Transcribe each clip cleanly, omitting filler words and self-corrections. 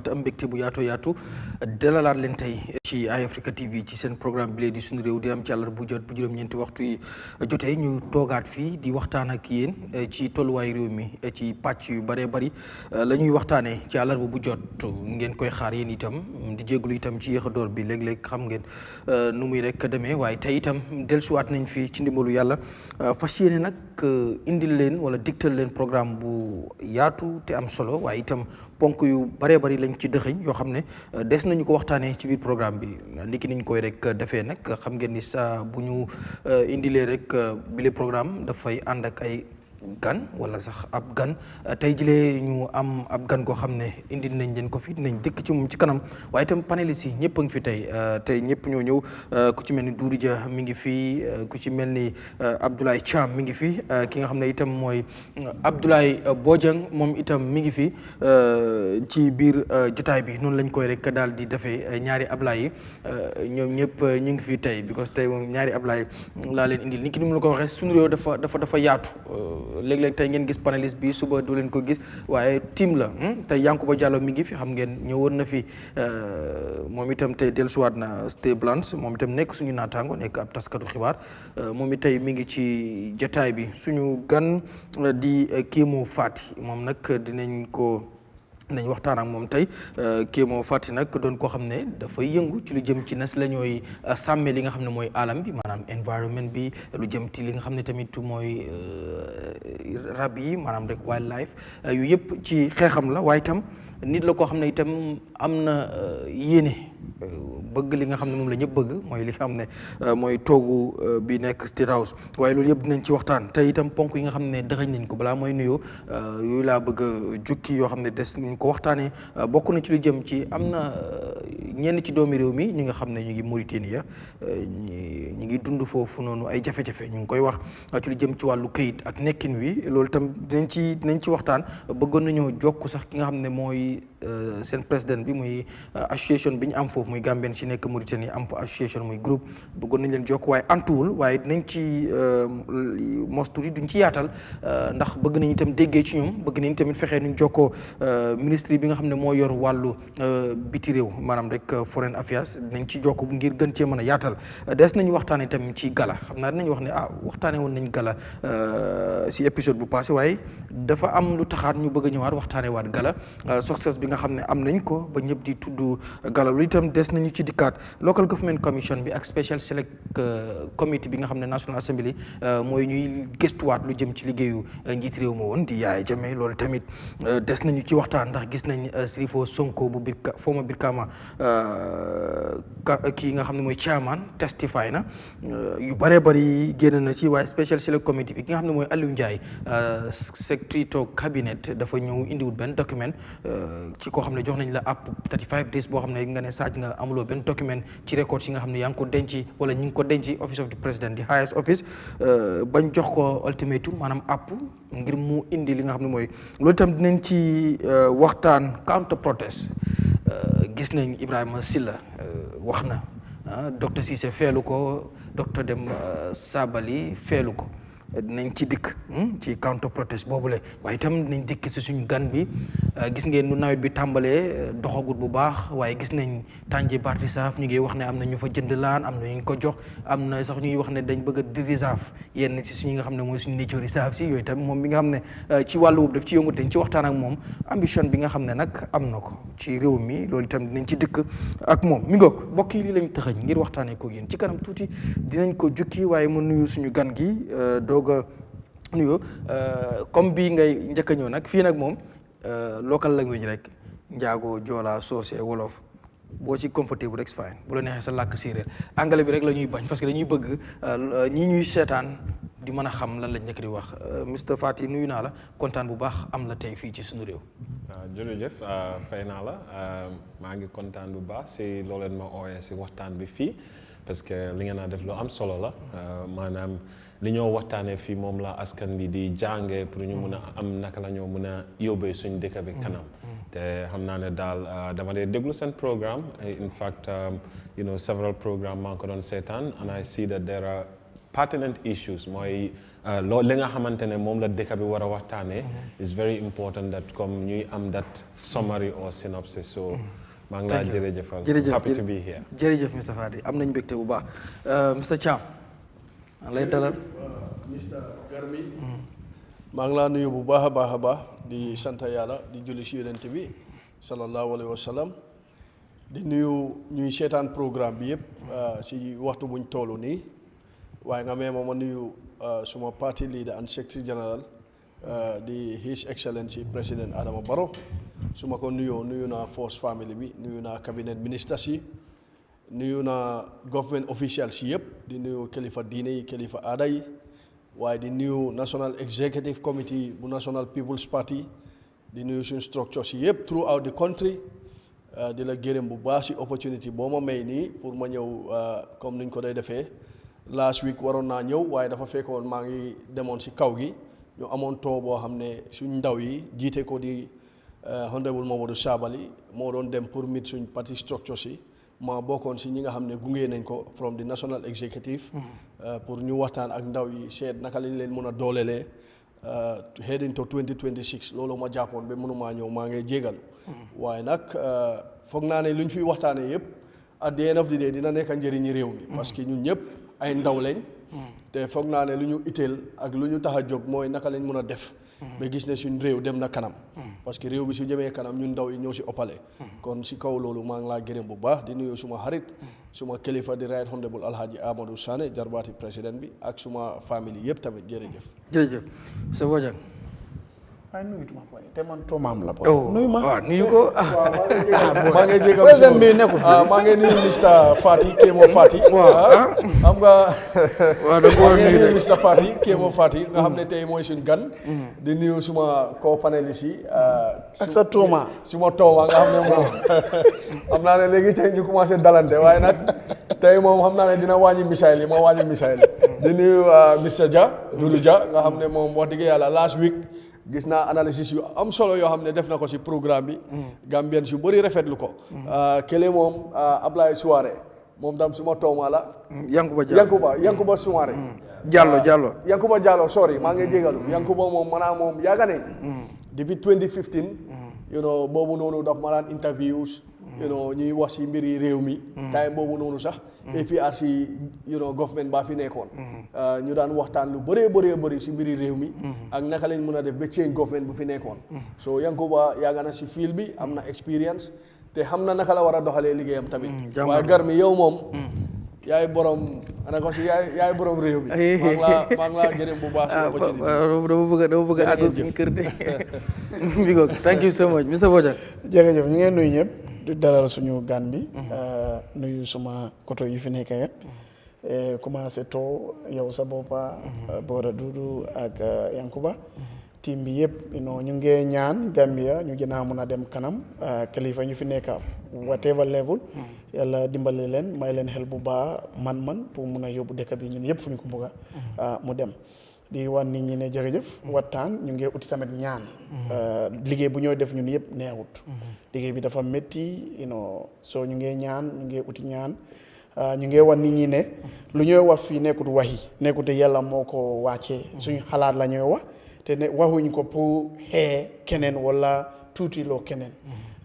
am mbégte bu yaatu dalalaat leen tey ci Eyeafrica TV ci seen programme bi di Sunu Réew di am ci àllarba bu jot bu juróom-ñeenti waxtu yi jotee ñu toogaat fii di waxtaan ak yéen ci tolluwaay réew mi ci pàcc yu bëree bëri la ñuy waxtaanee ci àllarba bu jot ngeen koy xaar yéen itam di jégalu itam ci yéex a door bi léeg-léeg xam ngeen nu muy rek demee waaye tey itam dellusiwaat nañ fii ci ndimbalu yàlla fas yéene nag indil leen wala digtal leen programme bu yaatu te am solo waaye itam ponk yu bëree bëri lañ ci dëxëñ yoo xam ne des nañu ko waxtaanee ci biir programme bi niki niñ koy rek defee nag xam ngeen ni saa bu ñu indilee rek bile programme dafay ànd ak ay gan wala sax ab gan tey jilee ñu am ab gan goo xam ne indi nañ leen ko fi dinañ dëkk ci moom ci kanam waaye itam panélistes yi ñëpp a ngi fi tey ñëpp ñoo ñëw ku ci mel ni Doudou Dia mi ngi fi ku ci mel ni Abdoulaye Thiam mi ngi fi ki nga xam ne itam mooy Abdoulaye Bojang moom itam mi ngi fi ci biir jotaay bi noonu lañ koy rek daal di defee ñaari Ablaye yi ñoom ñëpp ñu ngi fi tey because tey moom ñaari Ablaye laa leen indil ni ki ni mu la ko waxee Sunu Réew dafa yaatu léeg-léeg tey ngeen gis panéliste bi suba du leen ko gis waaye team la tey Yankuba Diallo mi ngi fi xam ngeen ñëwoon na fi moom itam tey dellusiwaat na Stay Blanche moom itam nekk suñu naataango nekk ab taskatu xibaar moom it tey mi ngi ci jotaay bi suñu gan di Kémo Fati moom nag dinañ waxtaan ak moom tey Kémo Fati nag doon koo xam ne dafay yëngu ci lu jëm ci nas la ñooy sàmme li nga xam ne mooy alam bi maanaam environment bi lu jëm ci li nga xam ne tamit mooy rab yi maanaam rek wildlife yu yëpp ci xeexam la waaye itam nit la koo xam ne itam am na yéene bëgg li nga xam ne moom la ñëpp bëgg mooy li nga xam ne mooy toogu bi nekk State House waaye loolu yëpp dinañ ci waxtaan tey itam ponk yi nga xam ne dëxañ nañ ko balaa mooy nuyoo yooyu laa bëgg a jukki yoo xam ne des nañ ko waxtaanee bokk na ci lu jëm ci am na ñenn ci doomi réew mi ñi nga xam ne ñu ngi Mauritania ñu ngi dund foofu noonu ay jafe-jafe ñu ngi koy wax ci lu jëm ci wàllu këyit ak nekkin wi loolu itam dinañ ci waxtaan bëggoon nañoo jokk sax ki nga xam ne mooy seen président bi muy association bi ñu am foofu muy Gambien si nekk Mauritanie am fa association muy groupe bëggoon nañ leen jokk waaye antuwul waaye dinañ ci mostur yi duñ ci yaatal ndax bëgg nañ itam déggee ci ñoom bëgg nañ tamit fexee nuñ jokkoo ministre bi nga xam ne moo yor wàllu biti réew maanaam rek foreign affairs dinañ ci jokk ngir gën cee mën a yaatal des nañu waxtaane tamit ci Gala xam naa dinañ wax ne waxtaane woon nañ Gala si épisode bu passé waaye dafa am lu taxaat ñu bëgg a ñëwaat waxtaane waat Gala success bi nga xam ne am nañ ko ba ñëpp di tudd Gala lu itam des nañu ci dikkaat local government commission bi ak special select committee bi nga xam ne National Assembly mooy ñuy gëstuwaat lu jëm ci liggéeyu njiit réew ma woon di Yahya Jammeh loolu tamit des nañu ci waxtaan ndax gis nañ SHERIFO Sonko bu former Brikama kii nga xam ne mooy chairman testify na yu bëree bëri génn na ci waaye special select committee bi ki nga xam ne mooy Aliou Ndiaye secretary to cabinet dafa ñëw indiwul benn document ci koo xam ne jox nañ la app 35 days boo xam ne nga ne saaj nga amuloo benn document ci records yi nga xam ne yaa ngi ko denc wala ñu ngi ko denc office of the president di highest office bañ jox ko ultimatum maanaam app ngir mu indi li nga xam ne mooy loolu itam dinañ ci waxtaan Counterprotest gis nañ Ibrahima Silla wax na docteur Cissé feelu ko docteur Dem Sabali feelu ko dinañ ci dikk ci Counterprotest boobule waaye itam dinañ dikk si suñu gan bi gis ngeen nu nawet bi tàmbalee doxagut bu baax waaye gis nañ tànje parti saaf ñu ngi wax ne am na ñu fa jënd laan am na ñu ko jox am na sax ñuy wax ne dañ bëgg a di reserve yenn si suñu nga xam ne mooy suñu nature reserve si yooyu tam moom bi nga xam ne ci wàllu boobu daf ci yëngu dañ ci waxtaan ak moom ambition bi nga xam ne nag am na ko ci réew mi loolu itam dinañ ci dikk ak moom mi ngoog mbokk yi lii lañ tëxañ ngir waxtaanee ko yéen ci kanam tuuti dinañ ko jukki waaye mu nuyu suñu gan gi doog nuyoo comme bii ngay njëkk a ñëw nag fii nag moom local language rek njaago joola soose wolof boo ci comfortable rek fine bu la neexee sa làkk séeréer anglais bi rek la ñuy bañ parce que dañuy bëgg ñi ñuy seetaan di mën a xam lan lañ nekk di wax Mr Fati nuyu naa la kontaan bu baax am la tey fii ci Sunu Réew. jërëjëf fay naa la maa ngi kontaan bu baax si loo leen ma ooyee si waxtaan bi fii parce que li ngeen a def lu am solo la maanaam li ñoo waxtaanee fii moom la askan bi di jàngee pour ñu mun a am naka la ñoo mun a yóbbee suñ dëkk bi kanam te xam naa ne daal dama dee déglu seen programme in fact several programme maa ngi ko doon seetaan and I see that there are pertinent issues mooy loolu li nga xamante ne moom la dëkk bi war a waxtaanee is very important that comme ñuy am that summary or synopsis so maa ngi laa jërëjëfal happy to be here jërëjëf Mr Fadi am nañ mbégte bu baax Mr Cham lay dalal Mr Garmi maa ngi laa nuyu bu baax a baax di sant yàlla di julli si yonent bi sallallahu alayhi wa sallam di nuyu ñuy seetaan programme bi yëpp si waxtu buñ toll nii waaye nga mee ma nuyu suma party leader and secretary general di His Excellency President Adama Barrow su ma ko nuyu naa force family bi nuyu naa cabinet ministers yi nuyu naa government officials yi yëpp di nuyu kilifa diine yi kilifa aada yi waaye di nuyu national executive committee bu National People's Party di nuyu suñu structures yi yëpp throughout the country di la gërëm bu baax si opportunity boo ma may nii pour ma ñëw comme niñ ko day defee last week waroon naa ñëw waaye dafa fekkoon maa ngi demoon si kaw gi ñu amoon too boo xam ne suñ ndaw yi jiite ko di honorable Mamadou Sabally moo doon dem pour meet suñ party structures yi ma bokkoon si ñi nga xam ne gunge nañ ko from the national executive pour ñu waxtaan ak ndaw yi seet naka lañ leen mën a doolelee heading to 2026 loolu ma jàppoon ba mënumaa ñëw maa ngi jégalu waaye nag foog naa ne lu ñu fiy waxtaanee yëpp at the end of the day dina nekk njëriñi réew mi parce que ñun ñëpp ay ndaw lañ te foog naa ne lu ñu itteel ak lu ñu tax a jóg mooy naka lañ mën a def ba gis ne suñ réew dem na kanam parce que réew bi su jëmee kanam ñun ndaw yi ñoo si oppale kon si kaw loolu maa ngi laa gërëm bu baax di nuyu suma xarit suma kilifa di right honorable Alhaji Amadou Sané jarbaati président bi ak suma famille yëpp tamit jërëjëf sa Bojang ay nuyu tuma boy te man tomaam la boy nuyu ma nuyu ko maa ngi jégal président bi nekku fi maa ngi nuyu Mr Fati Kémo Fati xam nga waaw da ko nuyu Mr Fati Kémo Fati nga xam ne tey mooy suñ gan di nuyu suma co-panéliste yi ak sa tooma suma tooma nga xam ne moom xam naa ne léegi tey ñu commencé dalante waaye nag tey moom xam naa ne dina wàññi misail yi ma wàññi misail yi di nuyu Mr Dia Doudou Dia nga xam ne moom wax dëgg yàlla last week gis naa analysis yu am solo yoo xam ne def na ko si programme bi Gambien yu bëri rafetlu ko kële moom Ablaye Souare moom tam suma tooma la Yankuba Souare Diallo Yankuba Diallo sorry maa ngi jégalu Yankuba moom maanaam moom yàgg nañ depuis 2015 you know boobu noonu daf ma daan interviews you know ñuy wax si mbiri réew mi time boobu noonu sax APRC you know government baa fi nekkoon ñu daan waxtaan lu bëree si mbiri réew mi ak naka lañ mën a def ba change government bu fi nekkoon so Yankuba yàgg na si field bi am na experience te xam na naka la war a doxalee liggéeyam tamit waaye Garmi yow moom yaay borom ana ko si yaay borom réew mi maa ngi laa gërëm bu baax si opportunité dama bëgg a àgg suñu kër de mi go thank you so much Mr Bojang jërëjëf ñu ngeen nuyu ñëpp di dalal suñu gan bi nuyu suma koto yu fi nekk yëpp commencé too yow sa boppa Bora Dudu ak Yankuba team bi yëpp ñu ngi ñaan Gambia ñu gën a mën a dem kanam kilifa ñu fi nekk whatever level yàlla dimbali leen may leen xel bu baax man pour mun a yóbbu dëkk bi ñun yëpp fu ñu ko bëgg a mu dem di wan nit ñi ne jërëjëf waxtaan ñu ngi uti tamit ñaan liggéey bu ñoo def ñun yëpp neexut liggéey bi dafa métti soo ñu ngi ñaan ñu ngi uti ñaan ñu ngi wan nit ñi ne lu ñooy wax fii nekkut waxi nekkute yàlla moo ko wàccee suñu xalaat la ñooy wax te ne waxuñ ko pour xee keneen wala tuuti loo keneen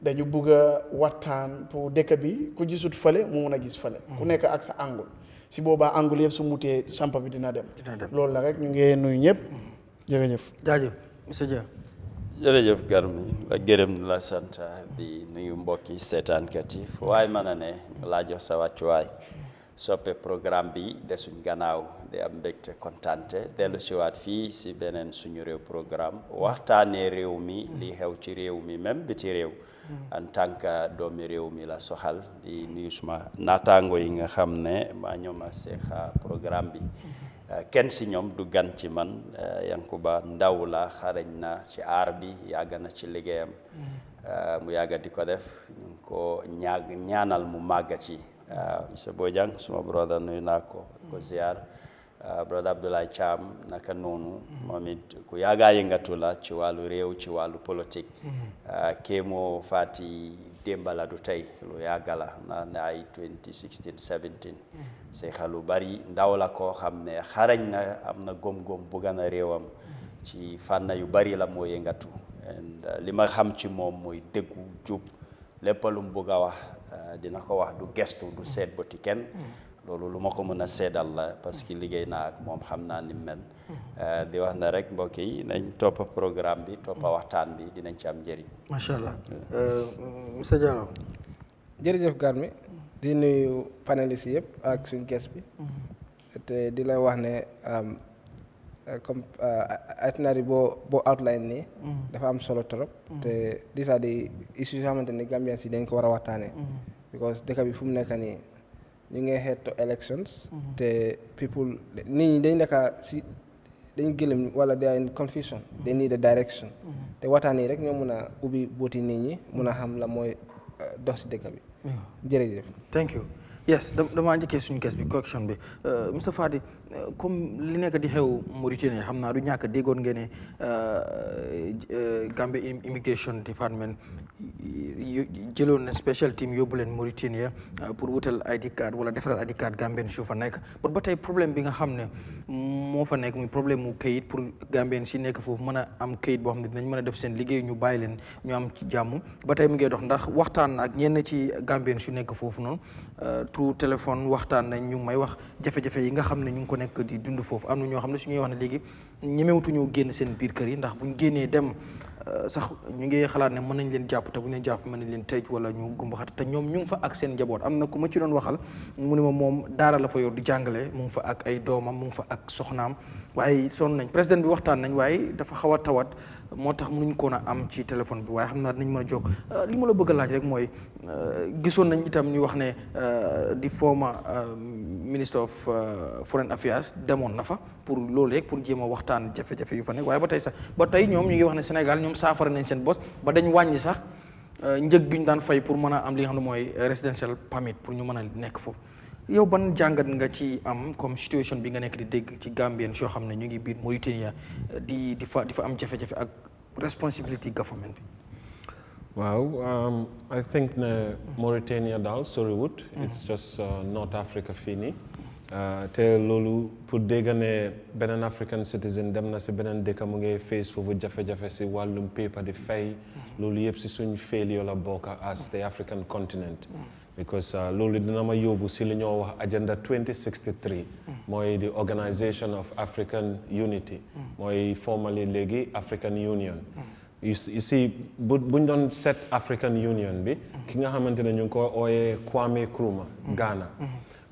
dañu bëgg a waxtaan pour dëkk bi ku gisut fële mu mun a gis fële ku nekk ak sa angle si boobaa angle yëpp su mutee sampa bi dina dem loolu la rek ñu ngi nuyu ñëpp jërëjëf jaajëf monsieur Dia jërëjëf Garmi la gërëm la sant di nuyu mbokki seetaankat yi fu waay mën a ne ñu laa jox sa wàccuwaay soppe programme bi de suñ gannaaw di am mbégte kontante dellu siwaat fii si beneen suñu réew programme waxtaanee réew mi li xew ci réew mi même biti réew en tant que doomi réew mi la soxal di nuyu suma naataango yi nga xam ne maa ñoom a seexa programme bi kenn si ñoom du gan ci man Yankuba ndaw la xarañ na ci aar bi yàgg na ci liggéeyam mu yàgga di ko def ñu ngi ko ñaanal mu màgga ci monsieur Bojang suma brother nuyu naa ko ziar brother Abdoulaye Cham naka noonu moom it ku yaaga yëngatu la ci wàllu réew ci wàllu politique kéemoo faati démbala du tey lu yàgga la na ne ay 2016 17 c'est xalu bari ndaw la koo xam ne xarañ na am na góom-góom bugga na réewam ci fànn yu bari la moo yëngatu li ma xam ci moom mooy dëggu jub lépp lu mu bugg a wax dina ko wax du gestu du seet boti kenn loolu lu ma ko mën a seedal la parce que liggéey naa ak moom xam naa ni mel di wax na rek mbokk yi nañ toppa programme bi toppa waxtaan bi dinañ ci am njëriñ macha allah monsieur Diallo jërëjëf Garmi di nuyu panélistes yëpp ak suñu guest bi te di la wax ne comme itinéraire boo outline nii dafa am solo trop te these are the issues yoo xamante ni Gambians si dañ ko war a waxtaanee because dëkk bi fu mu nekk nii ñu ngi head to elections te people nit ñi dañ nekk si dañ gëlëm wala they are in confusion they need a direction te waxtaan yi rek ñoo mun a ubbi booti nit ñi mun a xam la mooy dox si dëkk bi jërëjëf thank you yes damaa njëkkee suñu guest bi question bi Mr Fadi comme li nekk di xew Mauritanie xam naa du ñàkk déggoon ngeen ne Gambia Immigration Department jëloon na special team yóbbu leen Mauritania pour wutal ID card wala defaral ID card Gambien su fa nekk ba tey problème bi nga xam ne moo fa nekk muy problème mu kayit pour Gambien si nekk foofu mën a am kayit boo xam ne dinañ mën a def seen liggéey ñu bàyyi leen ñu am ci jàmm ba tey mu ngi dox ndax waxtaan ak ñenn ci Gambien su nekk foofu noonu through téléphone waxtaan nañ ñu may wax jafe-jafe yi nga xam ne ñu ngi ko nekk di dund foofu am na ñoo xam ne su ñuy wax ne léegi ñemewutuñu génn seen biir kër yi ndax buñ génnee dem sax ñu ngi xalaat ne mën nañ leen jàpp te bu ñu leen jàpp mën nañ leen tëj wala ñu gumbaxat te ñoom ñu ngi fa ak seen njaboot am na ku ma ci doon waxal mu ne ma moom daara la fa yor di jàngale mu ngi fa ak ay doomam mu ngi fa ak soxnaam waaye sonn nañ président bi waxtaan nañ waaye dafa xaw a tawat moo tax mënuñ koon a am ci téléphone bi waaye xam naa dinañ mën a jóg li ma la bëgg a laaj rek mooy gisoon nañ itam ñu wax ne di former minister of foreign affairs demoon na fa pour loolu rek pour jéem a waxtaan jafe-jafe yu fa nekk waaye ba tey ñoom ñu ngi wax ne Sénégal ñoom saafara nañ seen bos ba dañ wàññi sax njëg gi ñu daan fay pour mën a am li nga xam ne mooy residential permit pour ñu mën a nekk foofu yow ban jàngat nga ci am comme situation bi nga nekk di dégg ci Gambien yoo xam ne ñu ngi biir Mauritania di fa am jafe-jafe ak responsibility government bi. waaw I think ne Mauritania daal soriwut. it's just North Africa fii nii. te loolu pour dégg ne beneen African citizen dem na si beneen dëkk mu ngi face foofu jafe-jafe si wàllum paper di fay loolu yëpp si suñ failure la bokk as the African continent. because loolu dina ma yóbbu si li ñoo wax agenda 2063 mooy the Organisation of African Unity mooy formally léegi African Union you see buñ doon set African Union bi ki nga xamante ne ñu ngi ko ooyee Kwame Nkrumah Ghana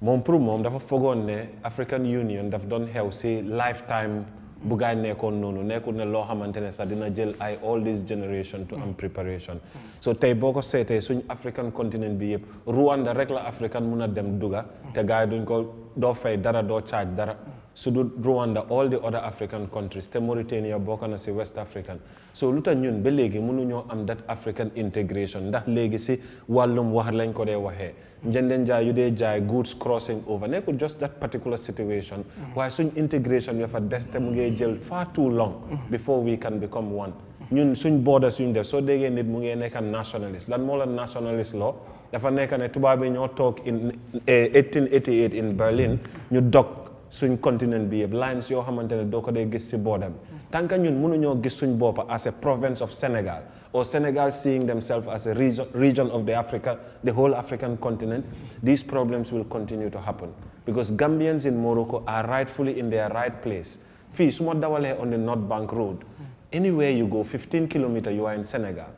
moom pour moom dafa fogoon ne African Union daf doon xew si lifetime bu gaay nekkoon noonu nekkul ne loo xamante ne sax dina jël ay all this generation to am preparation so tey boo ko seetee suñ African continent bi yëpp Rwanda rek la African mun a dem duga te gaay duñ ko doo fay dara doo charge dara su du Rwanda all the other African countries te Mauritania bokk na si West African so lu tax ñun ba léegi mënuñoo am that African integration ndax léegi si wàllum wax lañ ko dee waxee njëndeen jaay yu dee jaay goods crossing over nekkul just that particular situation waaye suñ integration ya fa des te mu ngi jël far too long before we can become one ñun suñ border suñ def soo déggee nit mu ngi nekk nationalist lan moo la nationalist law dafa nekk ne tubaab yi ñoo toog in 1888 in Berlin ñu dog suñ continent bi yëpp lines yoo xamante ne doo ko dee gis si border bi tant que ñun mënuñoo gis suñ boppa as a province of Senegal or Senegal seeing themselves as a region of the whole African continent, these problems will continue to happen. Because Gambians in Morocco are rightfully in their right place. Fi suma dawale on the North Bank Road, anywhere you go, 15 kilometers, you are in Senegal.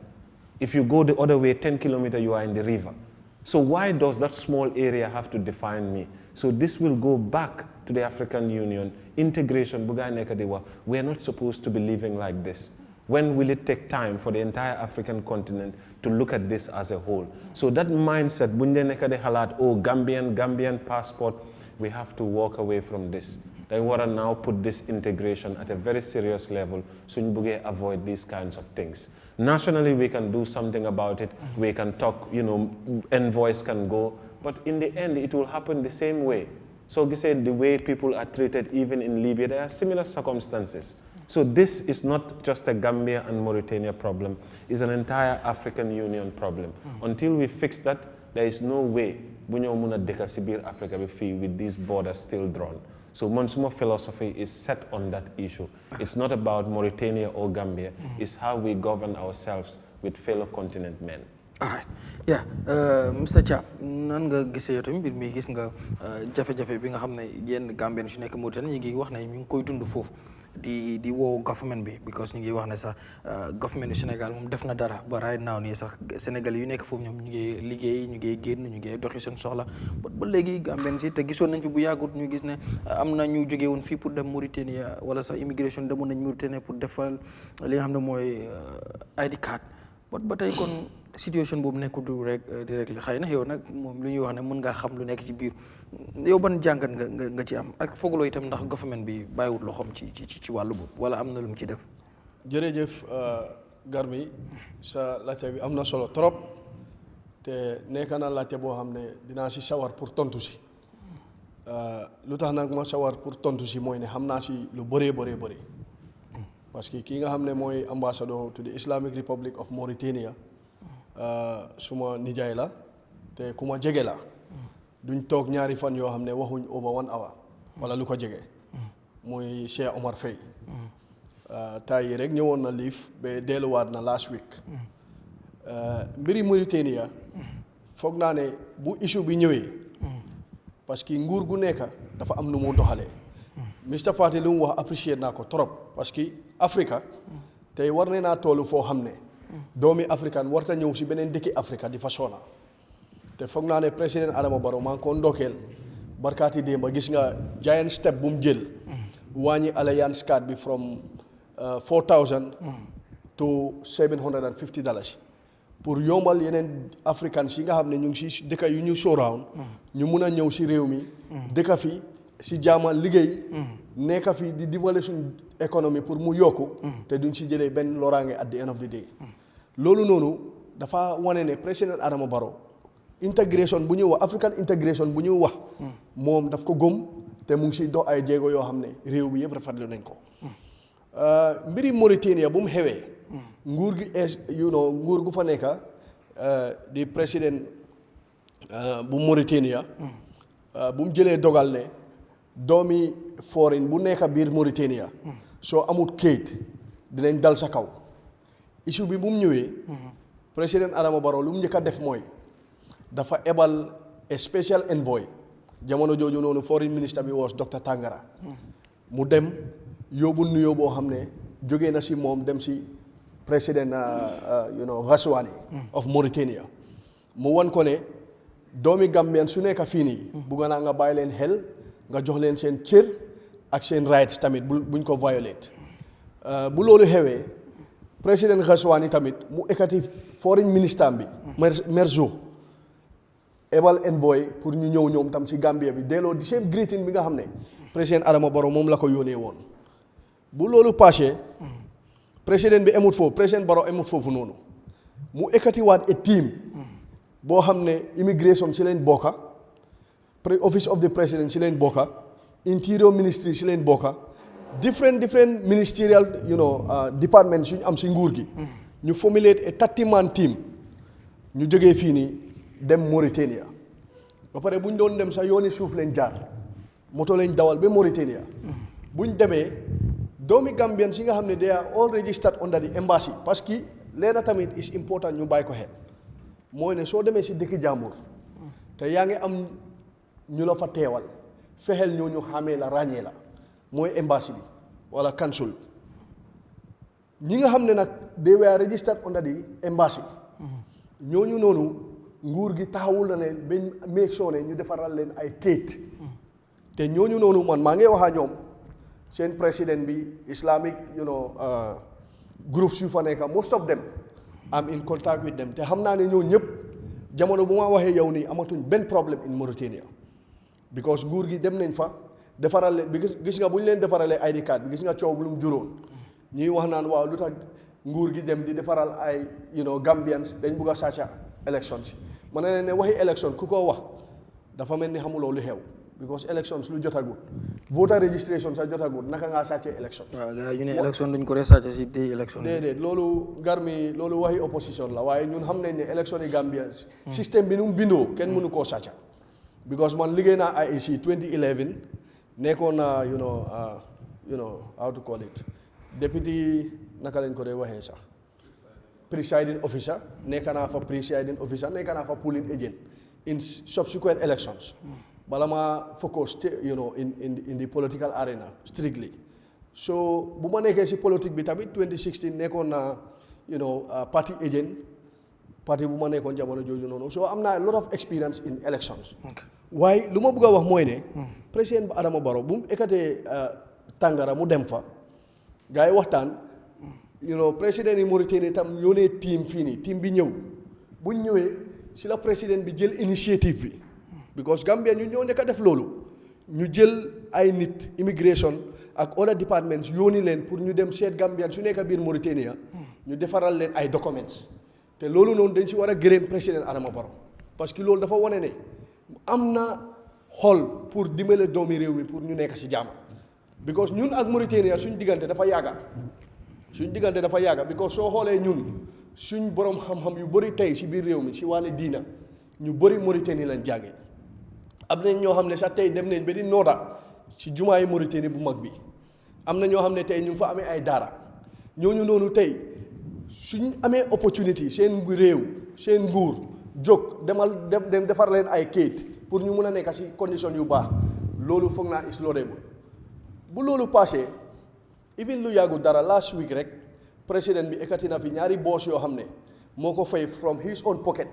If you go the other way, 10 kilometers, you are in the river. So why does that small area have to define me? So this will go back to the African Union. Integration, we are not supposed to be living like this. When will it take time for the entire African continent to look at this as a whole? So that mindset, Gambian passport, we have to walk away from this. They want to now put this integration at a very serious level so we avoid these kinds of things. Nationally, we can do something about it. We can talk, envoys can go. But in the end, it will happen the same way. So you say the way people are treated even in Libya, there are similar circumstances. So this is not just a Gambia and Mauritania problem, it's an entire African Union problem. Until we fix that, there is no way we muna deka ci biir Africa bi fii with these borders still drawn. So Monsuma philosophy is set on that issue. It's not about Mauritania or Gambia, it's how we govern ourselves with fellow continent men. All right. Yeah, Mr. Cha, nan nga gisee tamit mbir mi gis nga jafe-jafe bi nga xam ne yenn Gambien su nekk Mauritanie ñu ngi wax ne ñu ngi koy dund foofu di woo government bi because ñu ngi wax ne sax government du Sénégal moom def na dara ba right now nii sax Sénégal yu nekk foofu ñoom ñu ngi liggéey ñu ngi génn ñu ngi doxi seen soxla ba léegi Gambien si te gisoon nañ fi bu yàggut ñu gis ne am na ñu jóge woon fii pour dem Mauritania wala sax immigration demoon nañ Mauritania pour defal li nga xam ne mooy ID card ba tey kon situation boobu nekkul du rek direct xëy na yow nag moom lu ñuy wax ne mën ngaa xam lu nekk ci biir yow ban jàngat nga ci am ak fooguloo itam ndax government bi bàyyiwut loxoom ci wàllu boobu wala am na lu mu ci def. jërëjëf Garmi sa laajte bi am na solo trop te nekk na laajte boo xam ne dinaa si sawar pour tontu si lu tax nag ma sawar pour tontu si mooy ne xam naa si lu bëree bëri parce que kii nga xam ne mooy ambassador to the Islamic Republic of Mauritania suma nijaay la te ku ma jege la duñ toog ñaari fan yoo xam ne waxuñ over 1 hour wala lu ko jege muy Cheikh Omar Faye tay yi rek ñëwoon na liif ba delluwaat na last week mbiri Mauritania foog naa ne bu issue bi ñëwee parce que nguur gu nekk dafa am nu mu doxalee Mr Fati lu mu wax apprécier naa ko trop parce que Africa tey war ne naa toolu foo xam ne doomi africain warta ñëw si beneen dëkki Africa di fa soona te foog naa ne président Adama Barrow maa ngi ko ndokkeel barkaati démba gis nga giant step bu mu jël wàññi alliance card bi from $4,000 to $750 pour yombal yeneen africains yi nga xam ne ñu ngi si dëkka yu ñu surround ñu mun a ñëw si réew mi dëkka fi si jaama liggéey nekka fi di dimbale suñ économie pour mu yokku te duñ si jëlee benn loraange at the end of the day loolu noonu dafa wane ne président Adama Barrow intégration bu ñuy wax African intégration bu ñuy wax moom daf ko gëm te mu ngi si dox ay jéego yoo xam ne réew bi yëpp rafetlu nañ ko mbiri Mauritania bu mu xewee nguur gi nguur gu fa nekka di président bu Mauritania bu mu jëlee dogal ne doomi foreign bu nekk biir Mauritania soo amut kayit dinañ dal sa kaw issue bi bu mu ñëwee président Adama Barrow lu mu njëkk a def mooy dafa ebal a special envoy jamono jooju noonu foreign minister bi was Dr Tangara mu dem yóbbu nuyoo boo xam ne jógee na si moom dem si président Ghazouani of Mauritania mu wan ko ne doomi Gambien su nekk fii nii bugga naa nga bàyyi leen xel nga jox leen seen cër ak seen rights tamit buñ ko violate bu loolu xewee président Ghazouani tamit mu ekkati foreign minister bi Merzo ebal envoy pour ñu ñëw ñoom tam ci Gambia bi delloo di same greeting bi nga xam ne président Adama Barrow moom la ko yónnee woon bu loolu passé président bi emut foofu président Barrow emut foofu noonu mu ekkatiwaat a team boo xam ne immigration ci leen bokka office of the president ci leen bokka interior ministry ci leen bokka different ministerial department suñu am si nguur gi ñu formulate a 30-man team ñu jógee fii nii dem Mauritania ba pare bu ñu doon dem sax yooni suuf leen jaar moto leen dawal ba Mauritania bu ñu demee doomi Gambien si nga xam ne they are all registered under the embassy parce que leena tamit is important ñu bàyyi ko xel mooy ne soo demee si dëkki jàmbur te yaa ngi am ñu la fa teewal fexeel ñooñu xàmmee la ràññee la mooy embassy bi wala consul ñi nga xam ne nag they were registered under the embassy ñooñu noonu nguur gi taxawul na leen bañ make sure ne ñu defaral leen ay kayit te ñooñu noonu man maa ngi wax ak ñoom seen président bi islamic groups yu fa nekk most of them am in contact with them te xam naa ne ñoo ñëpp jamono bu ma waxee yow nii amatuñ benn problème in Mauritania because nguur gi dem nañ fa defaral leen bi gis nga bu ñu leen defaralee ID card bi gis nga coow bu lu mu juróon ñuy wax naan waaw lu tax nguur gi dem di defaral ay Gambians dañ bugg a sàcca élection si ma ne leen ne waxi élection ku ko wax dafa mel ni xamuloo lu xew because elections lu jotagut voter registration sa jotagut naka ngaa sàccee elections. waaw gars yi ñu ne élection duñ ko recherche si day élection. déedéet loolu Garmi loolu waxi opposition la waaye ñun xam nañ ne élection yi Gambia système bi nu mu bindoo kenn mënu koo sàcca because man liggéey naa IEC 2011 nekkoon naa you know how to call it deputy naka lañ ko dee waxee sax presiding officer nekk naa fa presiding officer nekk naa fa polling agent in subsequent elections. bala ma focus in the political arena strictly so bu ma nekkee si politique bi tamit 2016 nekkoon na party agent parti bu ma nekkoon jamono jooju noonu so am naa a lot of experience in elections waaye lu ma bëgg a wax mooy ne président Adama Barrow bu mu ekkatee tàngara mu dem fa gars yi waxtaan président yi Mauritanie tam yónnee team fii nii team bi ñëw buñ ñëwee si la président bi jël initiative bi because Gambia ñu ñoo nekk a def loolu ñu jël ay nit immigration ak other departments yónni leen pour ñu dem seet Gambian su nekk biir Mauritania ñu defaral leen ay documents te loolu noonu dañ si war a gërëm président Adama Barrow parce que loolu dafa wane ne am na xol pour dimbale doomi réew mi pour ñu nekk si jàmm because ñun ak Mauritania suñ diggante dafa yàgga because soo xoolee ñun suñ borom xam-xam yu bëri tey si biir réew mi si wàllu diina ñu bëri Mauritanie lañ jàngee am nañ ñoo xam ne sax tey dem nañ ba di nooda ci jumaa yi Mauritanie bu mag bi am na ñoo xam ne tey ñu ngi fa amee ay daara ñooñu noonu tey suñ amee opportunity seen réew seen nguur jóg dem defar leen ay kayit pour ñu mun a nekk ci condition yu baax loolu foog naa is laudable bu loolu passé even lu yàggu dara last week rek président bi ekkati na fi ñaari boos yoo xam ne moo ko fay from his own pocket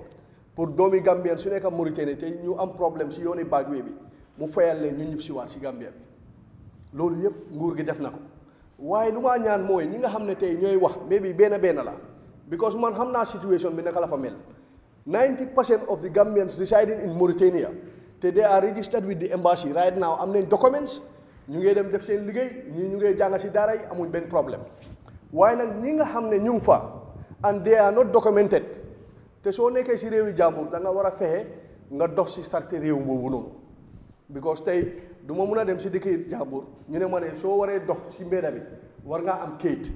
pour doomi Gambien su nekk Mauritanie te ñu am problème si yooni bagwe bi mu fayal leen ñu ñib si waat si Gambia bi loolu yëpp nguur gi def na ko waaye lu ma ñaan mooy ñi nga xam ne tey ñooy wax mais bi benn la because man xam naa situation bi naka la fa mel 90% of the Gambians residing in Mauritania te they are registered with the embassy right now am nañ documents ñu ngi dem def seen liggéey ñii ñu ngi jàng si daara yi amuñ benn problème waaye nag ñi nga xam ne ñu ngi fa and they are not documented te soo nekkee si réewi jàmbur da nga war a fexe nga dox si sarti réew boobu noonu because tey du ma mun a dem si dëkk jàmbur ñu ne ma ne soo waree dox si mbedda bi war ngaa am kayit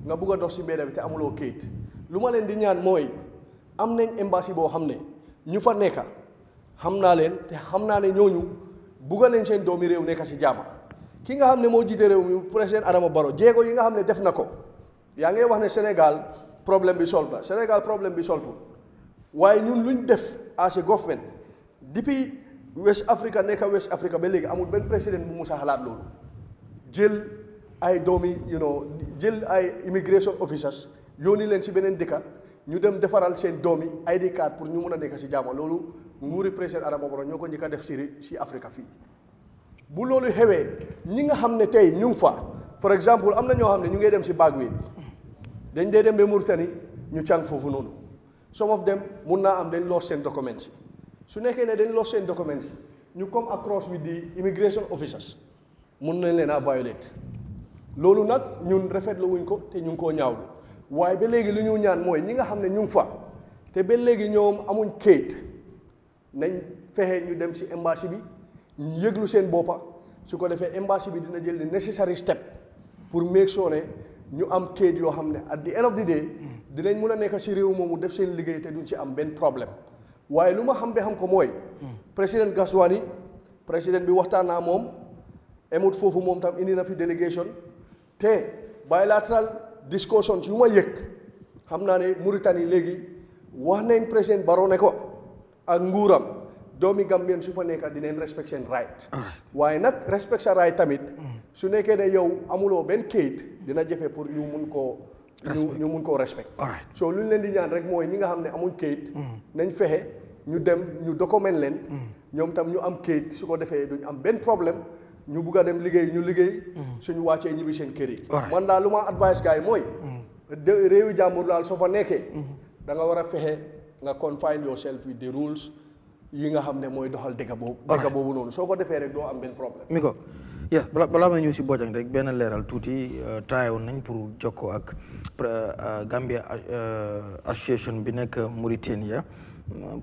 nga bugg a dox si mbedda bi te amuloo kayit lu ma leen di ñaan mooy am nañ embassy boo xam ne ñu fa nekka xam naa leen te xam naa ne ñooñu bugga nañ seen doomi réew nekka si jàmm ki nga xam ne moo jiite réew mi président Adama Barrow jéego yi nga xam ne def na ko yaa ngi wax ne Sénégal problème bi solve la Sénégal problème bi solve waaye ñun luñ def as a government depuis West Africa nekk West Africa ba léegi amul benn président bu musa xalaat loolu jël ay doomi jël ay immigration officers yónni leen si beneen dëkka ñu dem defaral seen doomi ID card pour ñu mun a nekk si jàmm loolu nguuri président Adama Barrow ñoo ko njëkk a def si Africa fii bu loolu xewee ñi nga xam ne tey ñu ngi fa for exemple am na ñoo xam ne ñu ngi dem si bagwe bi dañ dee dem ba Mauritanie ñu càng foofu noonu some of them mun naa am dañ lost seen documents su nekkee ne dañ lost seen documents ñu come across with the immigration officers mun nañ leen a violate loolu nag ñun rafetlu wuñ ko te ñu ngi koo ñaawlu waaye ba léegi lu ñu ñaan mooy ñi nga xam ne ñu ngi fa te ba léegi ñoom amuñ kayit nañ fexe ñu dem si embassy bi ñu yëglu seen boppa su ko defee embassy bi dina jël the necessary step pour make sure ne ñu am kayit yoo xam ne at the end of the day dinañ mun a nekk si réew moomu def seen liggéey te duñ ci am benn problème waaye lu ma xam ba xam ko mooy président Gaswani président bi waxtaan naa moom emut foofu moom tam indi na fi délégation te bilateral discussions yu ma yëg xam naa ne Mauritanie léegi wax nañ président Barrow ne ko ak nguuram doomi Gambien su fa nekk dinañ respect seen right waaye nag respect sa right tamit su nekkee ne yow amuloo benn kayit dina jafe pour ñu mun koo respect so lu ñu leen di ñaan rek mooy ñi nga xam ne amuñ kayit nañ fexe ñu dem ñu document leen ñoom tam ñu am kayit su ko defee duñ am benn problème ñu bugg a dem liggéey ñu liggéey suñu wàccee ñibbi seen kër yi man daal lu ma advice gars yi mooy réewi jàmbur daal soo fa nekkee da nga war a fexe nga confine yourself with the rules yi nga xam ne mooy doxal dëkk boobu noonu soo ko defee rek doo am benn problème mi ko balaa may ñëw si Bojang rek benn leeral tuuti taayoon nañ pour jokkoo ak Gambia association bi nekk Mauritania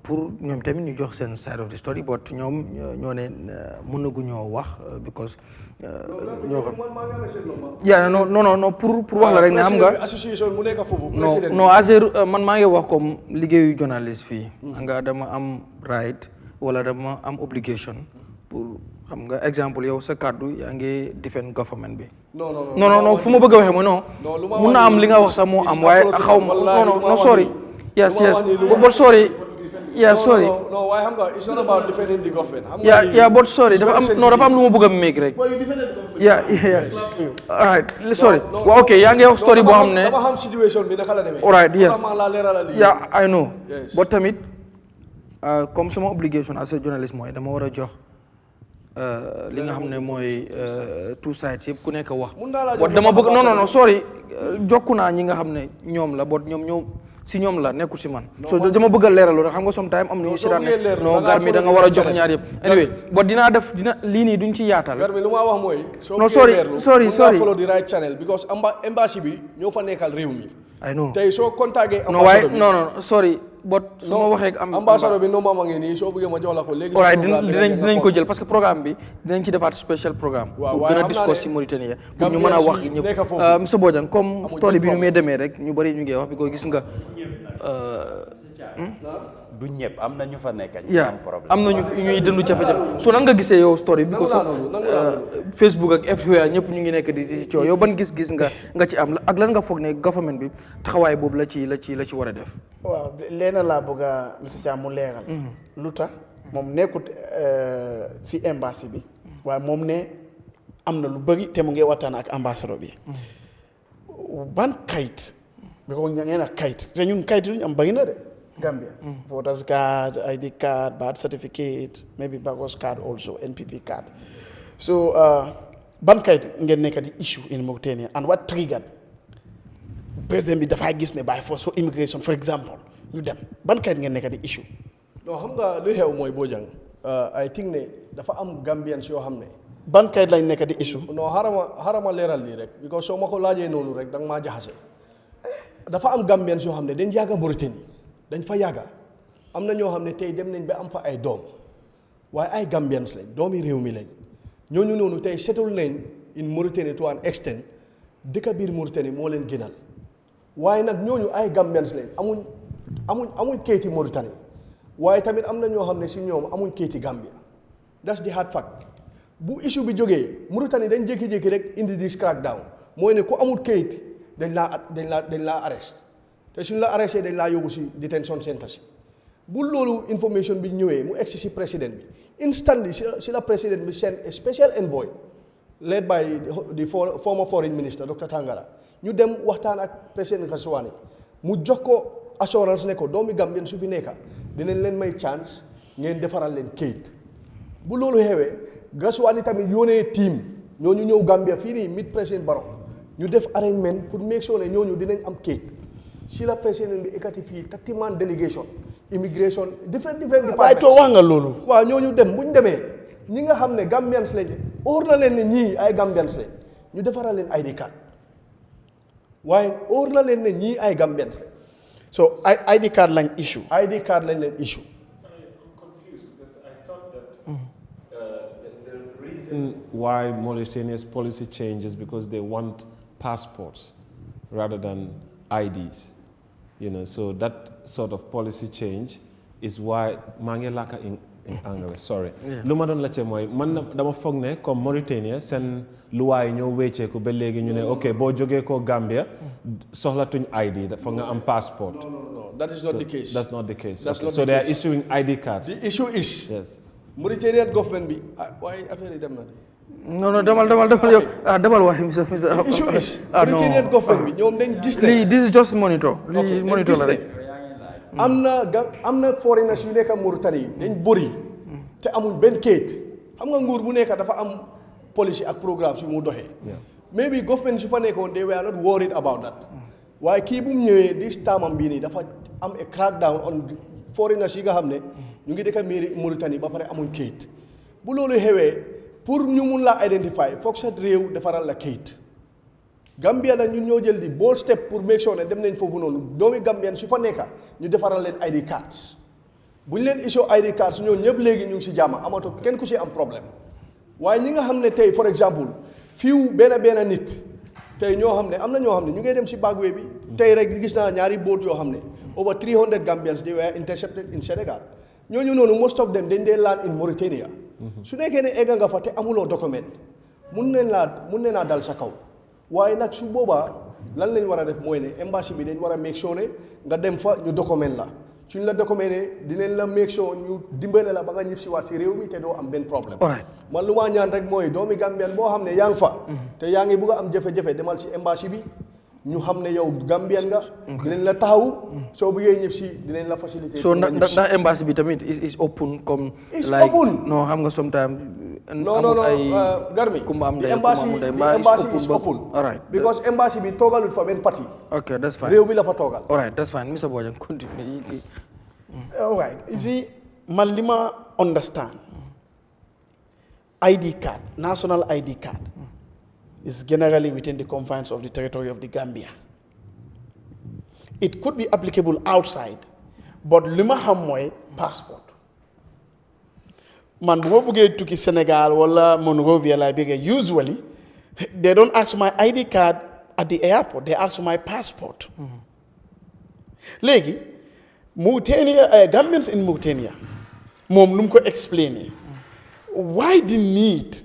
pour ñoom tamit ñu jox seen side of the story but ñoom ñoo ne mënaguñoo wax because ñoo xam yaa non pour wax la rek ne xam nga association mu nekk foofu non man maa ngi wax comme liggéeyu journaliste fii nga dama am right wala dama am obligation pour xam nga exemple yow sa kàddu yaa ngi defend government bi non fu ma bëgg a waxee mooy non mun na am li nga wax sax moo am waaye xaw ma non sorry yes but sorry yeah sorry no why xam nga it's not about defending the government yeah but sorry dafa am lu ma bëgg a make rek yeah all right sorry waaw ok yaa ngi wax story boo xam ne dama xam situation bi naka la demee all right yes la leeralal yeah I know but tamit comme sama obligation as a journalist mooy dama war a jox li nga xam ne mooy two sides yëpp ku nekk wax bot dama bëgg non sorry jokku naa ñi nga xam ne ñoom la bot ñoom si ñoom la nekkul si man so dama bëgg a leeral rek xam nga sometime am nañu si daan ne non Garmi da nga war a jox ñaar yëpp anyway bot dina lii nii duñ ci yaatal Garmi lu ma wax mooy non sorry follow the right channel because embassy bi ñoo fa nekkal réew mi I know tey soo contacté ambassadeur bi non sorry bot su ma waxee ambassadeur bi no ma ngi nii soo bëggee ma jox la ko léegi dinañ ko jël parce que programme bi dinañ ci defaat special programme pour gën a discuss ci Mauritanie pour ñu mën a wax ñëpp monsieur Bojang comme story bi ñu may demee rek ñu bari ñu ngi wax bi ko gis nga du ñëpp am na ñu fa nekk ñu am problème am na ñuy dëndu jafe-jafe so nan nga gisee yow story bi ko Facebook ak everywhere ñëpp ñu ngi nekk di ci coow yow ban gis-gis nga ci am ak lan nga foog ne government bi taxawaay boobu la ci war a def waaw leena laa bëgg a monsieur Thiam mu leeral lu tax moom nekkut si embassy bi waaye moom ne am na lu bëri te mu ngi waxtaan ak ambassadeur bi ban kayit bi ko ngeen ak kayit te ñun kayit duñu am bëri na de Gambia voters card, ID card, birth certificate, maybe Bagos card also, NPP card. So, ban kayit ngeen nekk di issue in Mauritania and what triggered président bi dafay gis ne by force for immigration for example ñu dem ban kayit ngeen nekk di issue. non xam nga lu xew mooy Bojang I think ne dafa am Gambians yoo xam ne. ban kayit lañ nekk di issue. non xarama leeral lii rek because soo ma ko laajee noonu rek danga maa jaxase dafa am Gambians yoo xam ne dañ yàgg Mauritanie dañ fa yàgga am na ñoo xam ne tey dem nañ ba am fa ay doom waaye ay Gambians lañ doomi réew mi lañ ñooñu noonu tey settle nañ in Mauritanie to an extent dëkk biir Mauritanie moo leen gënal waaye nag ñooñu ay Gambians lañ amuñ kayiti Mauritanie waaye tamit am na ñoo xam ne si ñoom amuñ kayiti Gambia that's the hard fact bu issue bi jógee Mauritanie dañ jékki-jékki rek indi this crackdown mooy ne ku amul kayit dañ laa arrest te suñ la arrêté dañ laa yóbbu si detention center si bu loolu information bi ñëwee mu egsi si président bi instantly si la président bi send a special envoy led by the former foreign minister Dr. Tangara ñu dem waxtaan ak président Ghazouani mu jox ko assurance ne ko doomi Gambien su fi nekka dinañ leen may chance ngeen defaral leen kayit bu loolu xewee Ghazouani tamit yónnee team ñooñu ñëw Gambia fii nii mit président Barrow ñu def arrangement pour make sure ne ñooñu dinañ am kayit si la président bi ekati fii 30-man délégation immigration different departments waaye too wax nga loolu waaw ñooñu dem bu ñu demee ñi nga xam ne Gambians lañ óor na leen ne ñii ay Gambians lañ ñu defaral leen ID card waaye óor na leen ne ñii ay Gambians lañ so ID card lañ issue ID card lañ leen issue the reason why Mauritania's policy changes because they want passports rather than IDs. So that sort of policy change is why mangi laka in English. Sorry. Luma don lache moy man dama fogne comme Mauritania sen loi ñoo wéccé ko ba légui ñu né OK bo joggé ko Gambia soxla tuñ ID da fa nga am passport. No. That is not the case. That's not the case. So they are issuing ID cards. The issue is yes. Mauritanian government bi why affaire yi dem na non demal yow demal wax monsieur the issue is Mauritanian government bi ñoom dañ gis ne this is just monitor li monitor la rek am na foreigners yu nekk Mauritanie dañ bëri te amuñ benn kayit xam nga nguur bu nekk dafa am policy ak programme su mu doxee maybe government su fa nekkoon they were not worried about that waaye kii bu mu ñëwee this taamam bii nii dafa am a crackdown on foreigners yi nga xam ne ñu ngi dëkk mairie Mauritanie ba pare amuñ kayit bu loolu xewee pour ñu mun laa identify foog sa réew defaral la kayit Gambia nag ñun ñoo jël di bold step pour make sure ne dem nañ foofu noonu doomi Gambien su fa nekka ñu defaral leen ID cards bu ñu leen issue ID card su ñoo ñëpp léegi ñu ngi si jàmm amatul kenn ku si am problème waaye ñi nga xam ne tey for exemple fiiw benn nit tey ñoo xam ne am na ñoo xam ne ñu ngay dem si bagwee bi tey rek gis naa ñaari boat yoo xam ne over 300 Gambians they were intercepted in Senegal ñooñu noonu most of them dañ dee land in Mauritania su nekkee ne egga nga fa te amuloo document mun nee naa dal sa kaw waaye nag su boobaa lan lañ war a def mooy ne embassy bi dañ war a make sure ne nga dem fa ñu document la suñ la documenté dinañ la make sure ñu dimbale la ba nga ñib si waat si réew mi te doo am benn problème man lu maa ñaan rek mooy doomi Gambian boo xam ne yaa ngi fa te yaa ngi bugg a am jafe-jafe demal si embassy bi ñu xam ne yow Gambian nga dinañ la taxaw soo bëggee ñib si dinañ la facilité so ndax embassy bi tamit is open comme is open non xam nga sometimes non Garmi the embassy is open because embassy bi toogalul fa benn parti okay that's fine réew bi la fa toogal all right that's fine Mr. Bojang continue all right you see man li ma understand ID card national ID card is generally within the confines of the territory of the Gambia. It could be applicable outside, but lima xam mooy passport. Man bu ma bëggee tukki Senegal wala Monrovia lay bëggee usually they don't ask my ID card at the airport, they ask my passport. Léegi Mauritania Gambians in Mauritania moom lu mu ko explainer why the need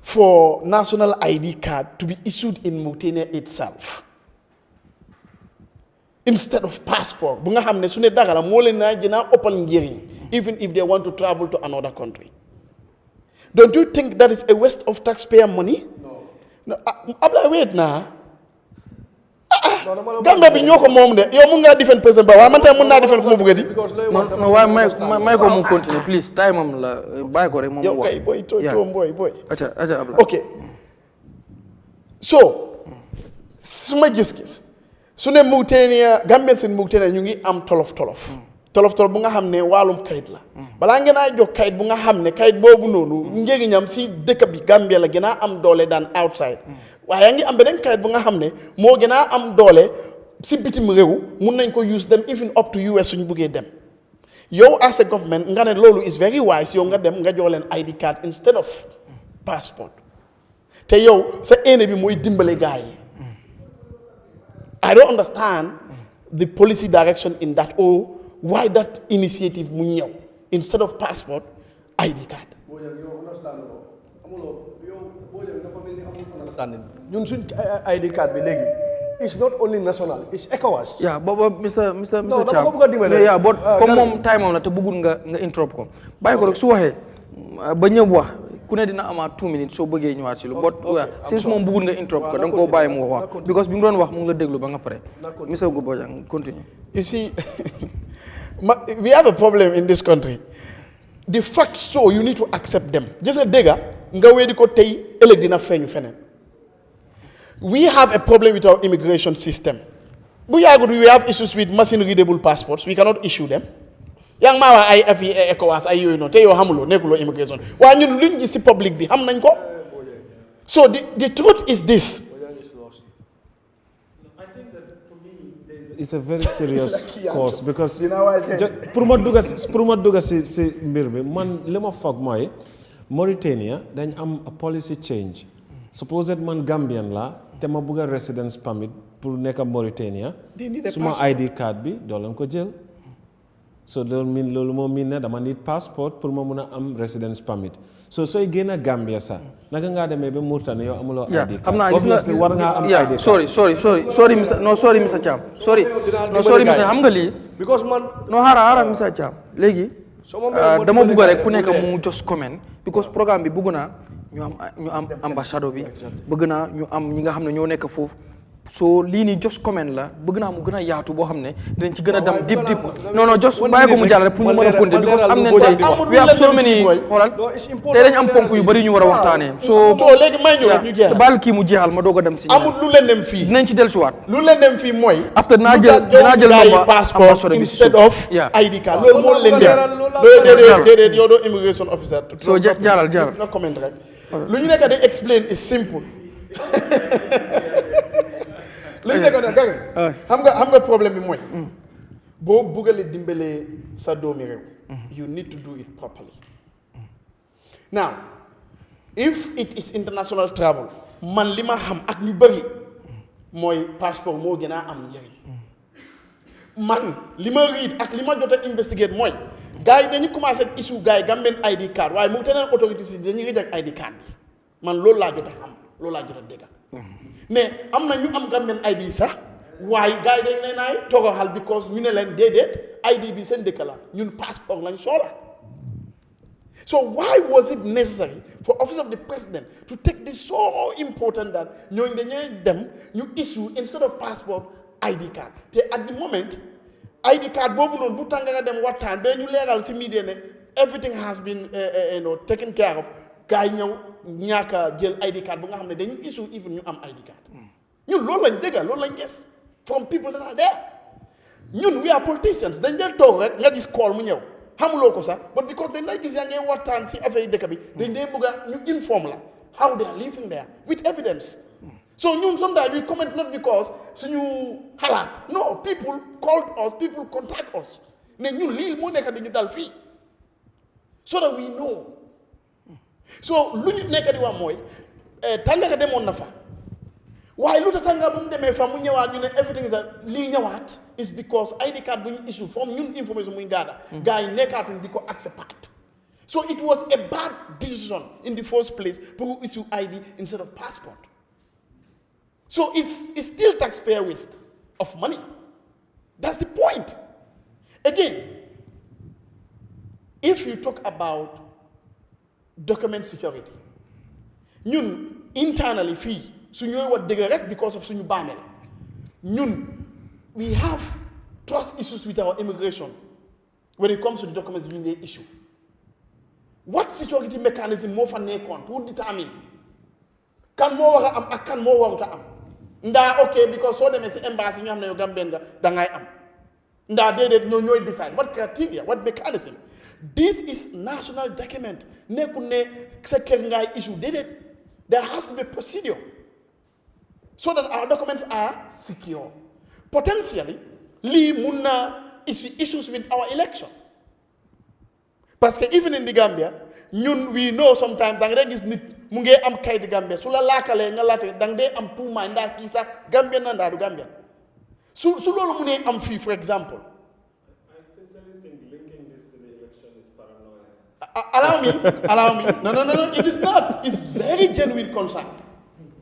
for national ID card to be issued in Mauritania itself instead of passport bu nga xam ne su ne dagala moo leen naa dinaa ëppal njëriñ even if they want to travel to another country. Don't you think that is a waste of taxpayer money? No. Abla wait na Gambia bi ñoo ko moom de yow mun ngaa defend président ba waaye man tamit mun naa defend ku ma bëgg a di non waaye may ko mu continue please time am la bàyyi ko rek moom yow kay boy toom boy aca Abla ok so su ma gis-gis su ne Mauritania Gambians in Mauritania ñu ngi am tolof bu nga xam ne wàllum kayit la balaa ngeen a jox kayit bu nga xam ne kayit boobu noonu njëriñam si dëkk bi Gambia la gën a am doole daan outside waaye yaa ngi am beneen kayit bu nga xam ne moo gën a am doole si bitim réew mun nañ ko use them even up to US suñ buggee dem yow as a government nga ne loolu is very wise yow nga dem nga jox leen ID card instead of passport te yow sa ene bi mooy dimbale gars yi I don't understand the policy direction in that or why that initiative mu ñëw instead of passport ID card. ñun suñ ID card bi léegi it's not only national it's ECOWAS. yeah booba Mr. Thiam dama ko bëgg a dimbale yeah but comme moom time am la te bëggul nga interrupt ko bàyyi ko rek su waxee ba ñëpp wax ku ne dina amaat 2 minutes soo bëggee ñëwaat si lu but since moom bëggul nga interrupt ko da nga koo bàyyi mu wax because bi mu doon wax mu ngi la déglu ba nga pare Mr. Bojang continue. You see we have a problem in this country the facts so you need to accept them just a dégg nga weddi ko tey ëllëg dina feeñu feneen. We have a problem with our immigration system. We have issues with machine readable passports. We cannot issue them. Yang ma ay ECOWAS ay yoy non te yo xamulo nekulo immigration. Wa ñun luñ gis ci public bi xam nañ ko. So the truth is this. I think that for me it's a very serious cause because pour ma dugga si mbir bi man li ma foog mooy Mauritania dañ am a policy change. Supposed man Gambian la te ma bëgg residence permit pour nekk Mauritania suma ID card bi doo leen ko jël so loolu moo miin ne dama need passport pour ma mun a am residence permit so sooy génn a Gambia sax naka ngaa demee ba Mauritania yow amuloo ID card obviously war ngaa am ID card sorry Mr. Thiam sorry Mr. xam nga lii because man no xaaral Mr. Thiam léegi dama bëgg rek ku nekk mu just comment because programme bi bëgg naa ñu am ambassadeur bi bëgg naa ñu am ñi nga xam ne ñoo nekk foofu so lii nii just comment la bëgg naa mu gën a yaatu boo xam ne dinañ ci gën a dem deep non just bàyyi ko mu jàll rek pour ñu mën a continuer because am nañ tey we have so many xoolal tey dañ am ponk yu bari ñu war a waxtaanee so léegi may ñu rek ñu jeexal baal kii mu jeexal ma doog a dem si amul lu leen dem fii dinañ ci dellusiwaat lu leen dem fii mooy after dinaa jël nomba passport instead of ID card loolu moo leen dem déedéet yow doo immigration officer so jaalal nga comment rek lu ñu nekk di explain is simple lu ñu nekk dégg xam nga problème bi mooy boo buggalee dimbalee sa doomi réew you need to do it properly. Now, if it is international travel, man li ma xam ak ñu bari mooy passeport moo gën a am njëriñ. Man li ma read ak li ma jot a investigate mooy gars yi dañu commencé issue gars yi Gambian ID card waaye mu teneen autorités yi dañuy reject ID card bi man loolu laa jot a xam loolu laa jot a dégg mais am na ñu am Gambian ID sax waaye gars yi dañ leen ay toroxal because ñu ne leen déedéet ID bi seen dëkk la ñun passeport lañ soxla. So why was it necessary for Office of the President to take this so important that knowing them you issue instead of passport ID card? At the moment, ID card bobu non bu tanganga dem watan be ñu leral ci media ne everything has been taken care of. Gaay ñew ñaka jël ID card bu nga xamne dañu issue even ñu am ID card. Ñun loolu lañ déggal loolu lañ gis from people that are there. Ñun we are politicians dañ del tok rek nga gis call mu ñew. Xamuloo ko sax but because dañ lay gis yaa ngi waxtaan si affaire yi dëkk bi dañ dee bëgg a ñu inform la how they are living there with evidence. So ñun sometimes we comment not because suñu xalaat no people called us people contact us ne ñun lii moo nekk di ñu dal fii so that we know. So lu ñu nekk di wax mooy tànga ka demoon na fa waaye lu tax tànga bu mu demee fa mu ñëwaat ñu ne everything is lii ñëwaat is because ID card bu ñu issue from ñun information muy gaada gars yi nekkaatuñ di ko accept. So it was a bad decision in the first place pour issue ID instead of passport. So it's still taxpayer waste of money. That's the point. Again, if you talk about document security, ñun internally fii su ñooy wax dëgg rek because of suñu baamel ñun we have trust issues with our immigration when it comes to the documents we need issue. What security mechanism moo fa nekkoon pour determine kan moo war a am ak kan moo warut a am ndaa ok because soo demee si embassy ñu xam ne yow Gambien nga dangay am ndaa déedéet ñooy decide what criteria what mechanism. This is national document nekkul ne sa kër ngay issue déedéet there has to be procedure so that our documents are secure. Potentially lii mun na issues with our election parce que even in the Gambia ñun we know sometimes da nga dee gis nit mu ngi am kayit di Gambia su la laakalee nga laate da nga dee am tuumaay ndax kii sax Gambien na ndaa du Gambien su loolu mu ne am fii for example. I sincerely think linking this to the election is paranoia. Allow me. No, it is not. It's very genuine concern.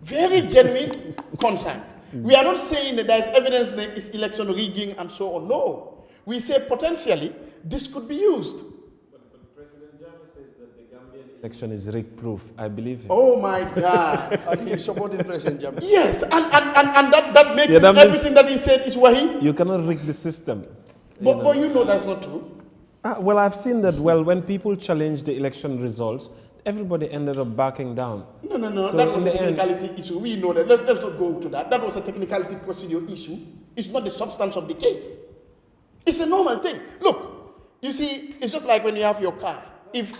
Very genuine concern. We are not saying that there is evidence that it's election rigging and so on. No. We say potentially this could be used. But President Jammeh says that the Gambian election is rig-proof. I believe him. Oh my God. And he supported President Jammeh. Yes, and that makes everything that he said is wahi. You cannot rig the system. But you know that's not true. Well, I've seen that. Well, when people challenge the election results, everybody ended up backing down. No. So that was a technicality issue. We know that. Let's not go to that. That was a technicality procedure issue. It's not the substance of the case. It's a normal thing. Look, you see, it's just like when you have your car. If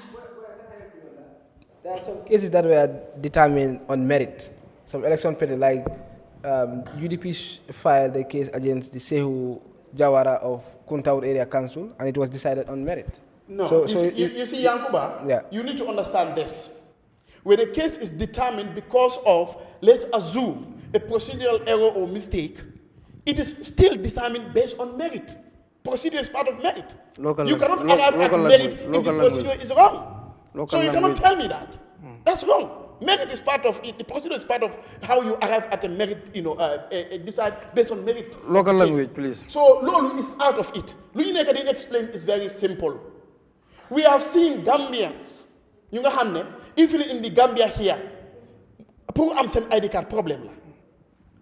there are some cases that were determined on merit. Some election party, like UDP filed a case against the Sehu Jawara of Kuntaur Area Council, and it was decided on merit. No, you see, Yankuba, yeah. You need to understand this. When a case is determined because of, let's assume, a procedural error or mistake, it is still determined based on merit. Procedure is part of merit. You cannot arrive at merit if the procedure is wrong. So you cannot tell me that. That's wrong. Merit is part of it. The procedure is part of how you arrive at a merit, decide based on merit. Local language, please. So Lolu is out of it. Luyinekadi explained is very simple. We have seen Gambians, even in the Gambia here, pour am sen ID card problem.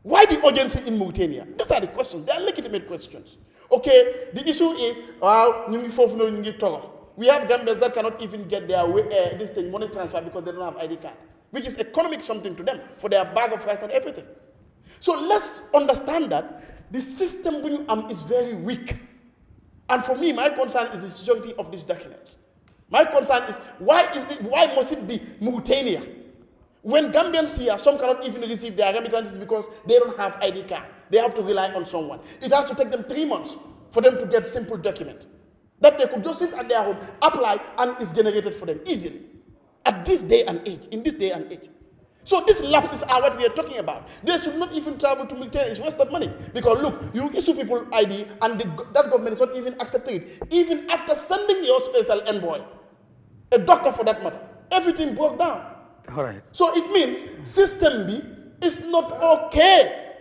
Why the urgency in Mauritania? These are the questions. They are legitimate questions. Okay, the issue is, we have Gambians that cannot even get their money transfer because they don't have ID card, which is economic something to them for their bag of rice and everything. So let's understand that the system is very weak. And for me, my concern is the security of these documents. My concern is why must it be Mauritania? When Gambians here, some cannot even receive their remittances because they don't have ID card. They have to rely on someone. It has to take them 3 months for them to get simple document. that they could just sit at their home, apply, and it's generated for them easily. At this day and age, in this day and age. So these lapses are what we are talking about. They should not even travel to Mauritania. It's waste of money. Because look, you issue people ID and that government is not even accepting it. Even after sending your special envoy, a doctor for that matter, everything broke down. All right. So it means system B is not okay.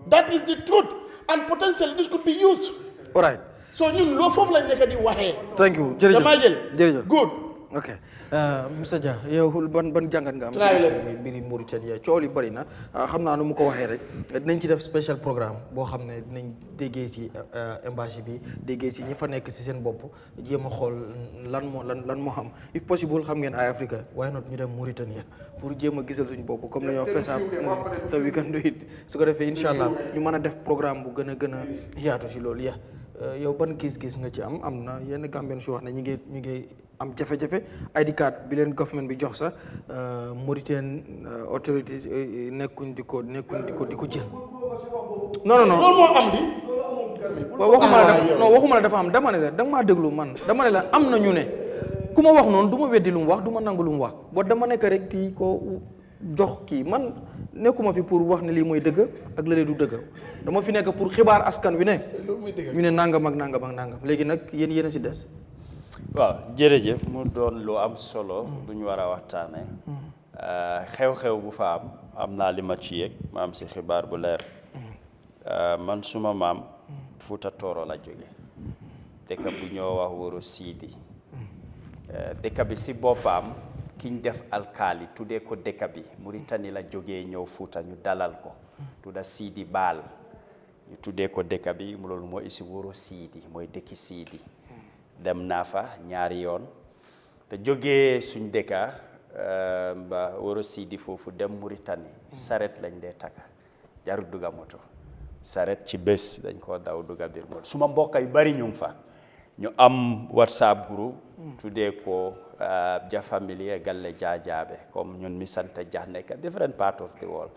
That is the truth. And potentially this could be used. All right. So you know for like nekadi wahe. Thank you. Jërëjëf. Good. Okay. Mr. Dia yow ban jàngat nga am ci mbiri Mauritania coow li bari na xam naa nu mu ko waxee rek dinañ ci def special programme boo xam ne dinañ déggee ci embassy bi déggee ci ñi fa nekk ci seen bopp jéem a xool lan moo xam if possible xam ngeen Eyeafrica why not ñu dem Mauritania pour jéem a gisal suñu bopp comme nañoo fesaab te we can do it su ko defee incha allah ñu mën a def programme bu gën a yaatu ci loolu yow ban gis-gis nga ci am na yenn Gambian su wax ne ñu ngi am jafe-jafe ID card bi leen government bi jox sax Mauritian authorities nekkuñ di ko jël. non loolu moo am di. waxuma la dafa am dama ne la danga maa déglu man dama ne la am na ñu ne ku ma wax noonu du ma weddi lu mu wax du ma nangu lu mu wax boo dama nekk rek kii ko jox kii man nekkuma fi pour wax ne lii mooy dëgg ak lële du dëgg dama fi nekk pour xibaar askan wi ne ñu ne nangam ak nangam léegi nag yéen a si des. waaw jërëjëf mu doon lu am solo lu ñu war a waxtaane xew-xew bu fa am naa li ma ci yëg ma am si xibaar bu leer man suma maam Fuuta Tooro la jóge dëkk bu ñoo wax Wuro Siidi dëkk bi si boppam kiñ def alkaali tuddee ko dëkk bi Mauritanie la jógee ñëw Fuuta ñu dalal ko tudda Siidi Baal ñu tuddee ko dëkk bi loolu moo isi Wuro Siidi mooy dëkki Siidi dem naa fa ñaari yoon te jógee suñ dëkka ba Wuro Siidi foofu dem Mauritanie saret lañ dee taka jarut duga moto saret ci bés dañ koo daw duga biir moto suma mbokk yu bari ñu fa ñu am WhatsApp group tuddee ko Ja Family Galle Jaajaabe comme ñun mi sant Jah nekk different part of the world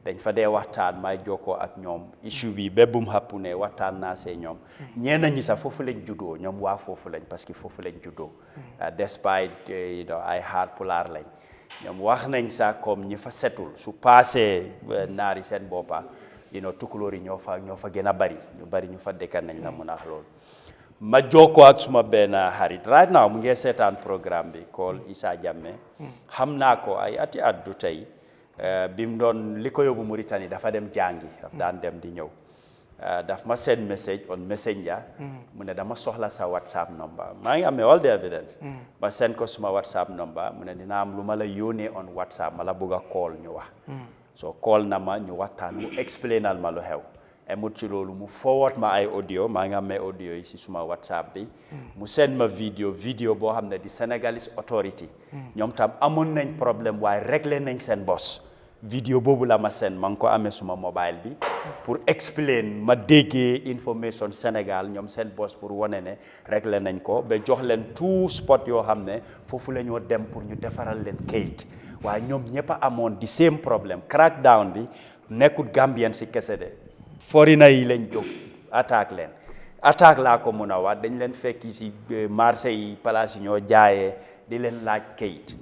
dañ fa dee waxtaan may jokkoo ak ñoom issue bi bébbum xappu ne waxtaan naa see ñoom ñenn ñi sax foofu lañ juddoo ñoom waa foofu lañ parce que foofu lañ juddoo despite ay Haalpulaar lañ ñoom wax nañ sax comme ñi fa setul su passé naari seen boppa tukulóor yi ñoo fa gën a bari ñu fa dëkka nañ la mun a wax loolu ma jokkoo ak suma benn xarit right now mu ngi seetaan programme bi call Yahya Jammeh xam naa ko ay ati at du tey bi mu doon li ko yóbbu Mauritanie dafa dem jàngi daf daan dem di ñëw daf ma send message on messenger mu ne dama soxla sa WhatsApp number maa ngi amee all the evidence ma send ko suma WhatsApp number mu ne dina am lu ma la yónnee on WhatsApp ma la bëgg a call ñu wax so call na ma ñu waxtaan mu explainal ma lu xew emut ci loolu mu forward ma ay audio maa ngi amee audio yi si suma WhatsApp bi mu send ma vidéo boo xam ne di Senegalese authority ñoom tam amoon nañ problème waaye réglé nañ seen bos vidéo boobu la ma send maa ngi ko amee suma mobile bi pour explain ma déggee information Sénégal ñoom seen bos pour wane ne réglé nañ ko ba jox leen tout spot yoo xam ne foofu la ñoo dem pour ñu defaral leen kayit waaye ñoom ñëpp a amoon di same problème crackdown bi nekkut Gambien si kese de foreigner yi lañ jóg attaque laa ko mun a wax dañ leen fekki si marché yi place yi ñoo jaayee di leen laaj kayit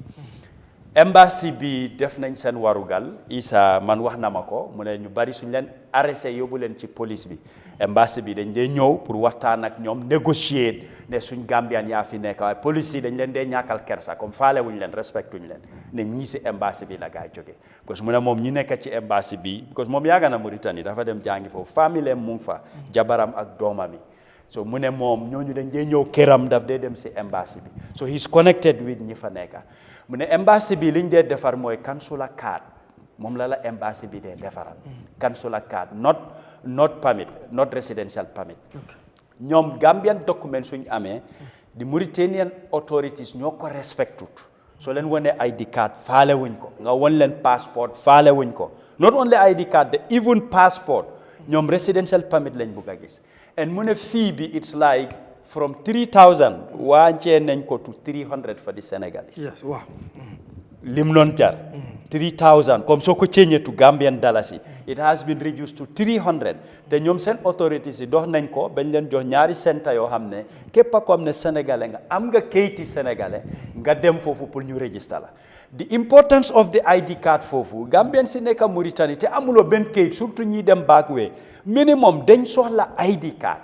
embassy bi def nañ seen warugal Isa man wax na ma ko mu ne ñu bari suñ leen arrêté yóbbu leen ci police bi embassy bi dañ dee ñëw pour waxtaan ak ñoom négocier ne suñ Gambian yaa fi nekk waaye police yi dañ leen dee ñàkkal kersa comme faale wuñ leen respectuñ leen ne ñii si embassy bi la gaa jóge parce que mu ne moom ñi nekk ci embassy bi parce que moom yàgg na Mauritanie dafa dem jàngi foofu famille mu ngi fa jabaram ak doomam yi so mu ne moom ñooñu dañ dee ñëw këram daf dee dem si embassy bi so he's connected with ñi fa nekk mu ne embassy bi liñ dee defar mooy consular card moom la embassy bi dee defaral consular card not permit not residential permit ñoom Gambian document suñ amee di Mauritanian authorities ñoo ko respectut so leen wane ID card faale wuñ ko nga won leen passport faale wuñ ko not only ID card the even passport ñoom residential permit lañ bugg a gis and mu ne fii bi it's like from 3,000 wàccee nañ ko to 300 for the Senegalese yes wow lim noon jar 3,000 comme soo ko change to Gambian dalasi it has been reduced to 300 te ñoom seen authorities yi dox nañ ko bañ leen jox ñaari centa yoo xam ne képp a ko am ne sénégalais nga am nga kayiti sénégalais nga dem foofu pour ñu register la the importance of the ID card foofu Gambian si nekk Mauritanie te amuloo benn kayit surtout ñiy dem back way minimum dañ soxla ID card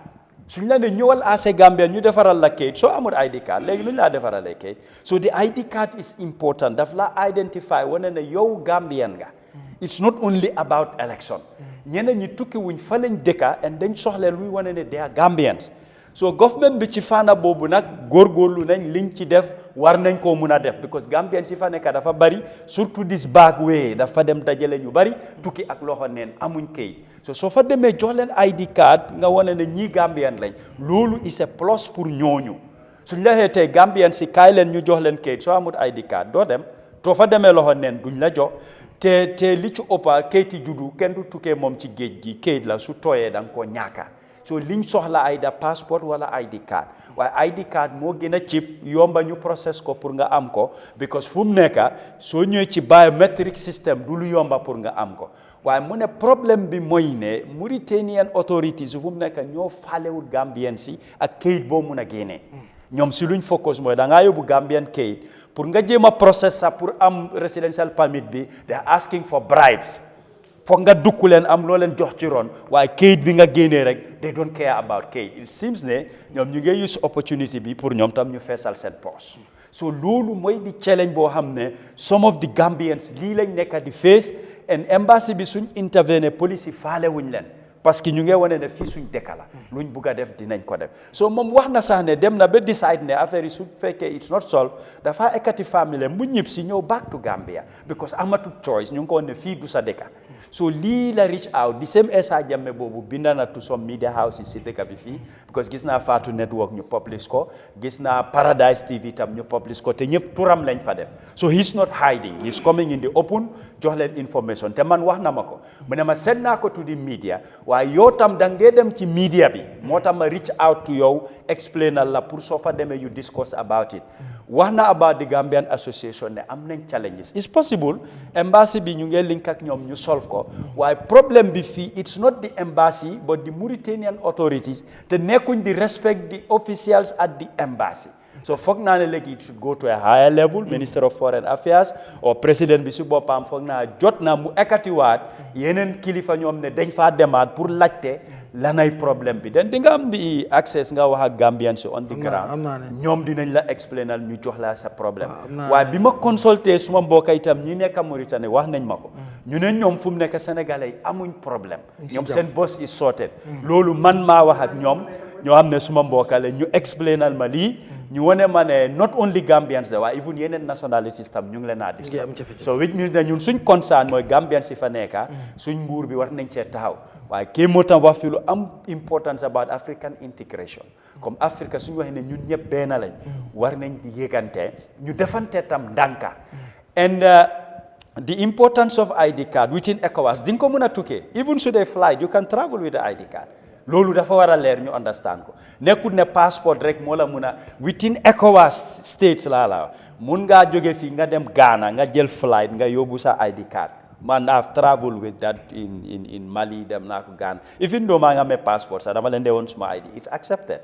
suñ la ne ñëwal as a Gambian ñu defaral la kayit soo amul ID card léegi nuñ laa defaralee kayit so the ID card is important daf la identify wane ne yow Gambian nga it's not only about election ñeneen ñi tukki wuñ fa lañ dëkka and dañ soxla luy wane ne they are Gambians so government bi ci fànn boobu nag góorgóorlu nañ liñ ci def war nañ koo mun a def because Gambian si fa nekk dafa bari surtout this back way dafa dem dajale ñu bari tukki ak loxo neen amuñ kayit so soo fa demee jox leen ID card nga wane ne ñii Gambian lañ loolu is a plus pour ñooñu suñ la waxee tey Gambian si kaay leen ñu jox leen kayit soo amul ID card doo dem soo fa demee loxo neen duñ la jox te li ci ëppa kayiti juddu kenn du tukkee moom ci géej gi kayit la su tooyee da nga koo ñàkka so liñ soxla ayda passeport wala ID card waaye ID card moo gën a cheap yomba ñu process ko pour nga am ko because fu mu nekk soo ñëwee ci biometric system du lu yomba pour nga am ko waaye mu ne problème bi mooy ne Mauritanian authorities fu mu nekk ñoo faalewul Gambien si ak kayit boo mun a génnee ñoom si luñ focus mooy da ngaa yóbbu Gambian kayit pour nga jéem a process sa pour am residential permit bi they are asking for bribes foog nga dukku leen am loo leen jox ci ron waaye kayit bi nga génnee rek they don't care about kayit it seems ne ñoom ñu ngi use opportunity bi pour ñoom tam ñu feesal seen poche so loolu mooy di challenge boo xam ne some of the Gambians lii lañ nekk di face and embassy bi suñ intervenir police yi faale wuñ leen parce que ñu ngi wane ne fii suñ dëkk la luñ bugg a def dinañ ko def so moom wax na sax ne dem na ba decide ne affaire yi su fekkee it's not solved dafa ekkati famille mu ñib si ñëw back to Gambia because amatul choice ñu ngi ko ne fii du sa dëkk so lii la reach out the same Yahya Jammeh boobu binda na to some media houses si dëkk bi fii because gis naa Fatou Network ñu publish ko gis naa Paradise TV tam ñu publish ko te ñëpp turam lañ fa def so he's not hiding he's coming in the open jox leen information te man wax na ma ko mu ne ma send naa ko to the media waaye yow tam da ngeen dem ci media bi moo tax ma reach out to yow explainal la pour soo fa demee you discuss about it wax na about the Gambian Association ne am nañ challenges it's possible embassy bi ñu ngi link ak ñoom ñu solve ko waaye problème bi fii it's not the embassy but the Mauritanian authorities te nekkuñ di respect the officials at the embassy so foog naa ne léegi it should go to a higher level Minister of Foreign Affairs or président bi si boppam foog naa jot na mu ekkatiwaat yeneen kilifa ñoom ne dañ faa demaat pour laajte lanay problème bi den di nga am di access nga wax ak Gambian si on the ground ñoom dinañ la explainal ñu jox la sa problème waaye bi ma consulté suma mbokk itam ñi nekk Mauritanie wax nañ ma ko ñu ne ñoom fu mu nekk sénégalais yi amuñ problème ñoom seen boss is sorted loolu man maa wax ak ñoom ñoo xam ne suma mbokk la ñu explainal ma lii ñu wane ma ne not only Gambians da waaye even yeneen nationalities tam ñu ngi leen a disturb so which means ne ñun suñ concern mooy Gambians si fa nekka suñ nguur bi war nañ cee taxaw waaye kii moo tam wax fi lu am importance about African integration comme Africa suñu waxee ne ñun ñëpp benn lañ war nañ di yëgante ñu defante tam ndànka and the importance of ID card within ECOWAS di nga ko mën a tukkee even su dee flight you can travel with the ID card loolu dafa war a leer ñu understand ko nekkul ne passport rek moo la mun a within ECOWAS states la mun ngaa jóge fii nga dem Ghana nga jël flight nga yóbbu sa ID card man I've traveled with that in Mali dem naa ko Ghana even though maa nga amee passport sax dama leen dee woon suma ID it's accepted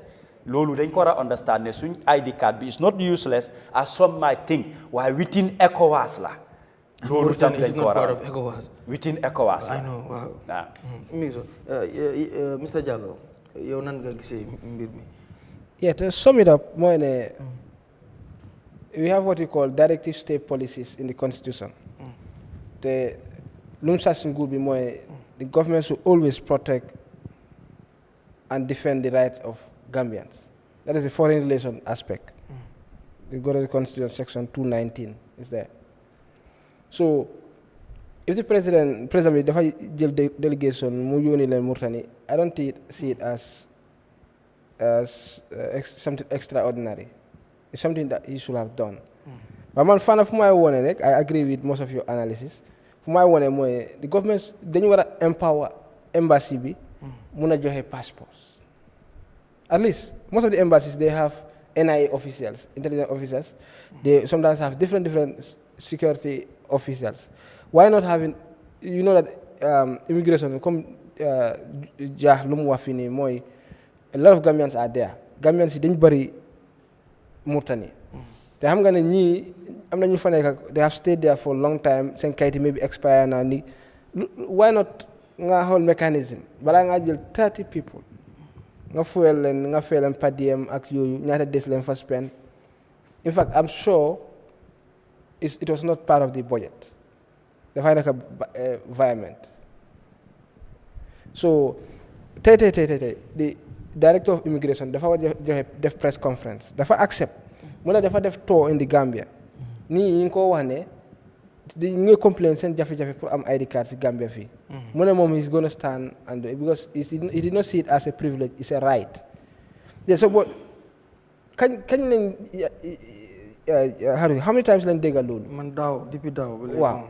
loolu dañ ko war a understand ne suñ ID card bi is not useless as some might think waaye within ECOWAS la loolu tam dañ ko war a within ECOWAS la waaw Mr Diallo yow nan nga gisee mbir mi yeah to sum it up mooy ne we have what we call directive state policies in the constitution te lu mu sas nguur bi mooy the government should always protect and defend the rights of Gambians that is the foreign relation aspect you go to the constitution section 219 is there so if the president bi dafa jël delegation mu yónni leen Mauritanie I don't see it as something extraordinary it's something that he should have done but man fan fu may wone rek I agree with most of your analysis fu may wone mooy the government dañu war a empower embassy bi mun a joxe passports at least most of the embassies they have NIA officials intelligence officers they sometimes have different security officials. Why not having, you know that immigration, come Jah Lumu Wafini, Moi, a lot of Gambians are there. Gambians didn't bury Murtani. They have gonna ni. They have stayed there for a long time. Senkaiti maybe expire now. Why not nga whole mechanism? But I jël 30 people. Nga fuel and per diem ak yoyu ñata des len fa spend. In fact, I'm sure it was not part of the budget. The final environment. So, the director of immigration, the press conference, the accept. Muna dafa def tour in the Gambia. Ni inko wane the complaint send Jaffe for ID cards in Gambia fee. Muna mom is going to stand and because he did not see it as a privilege, it's a right. Yeah, so but can how many times len dega lolu? Man daw depuis daw. Wow.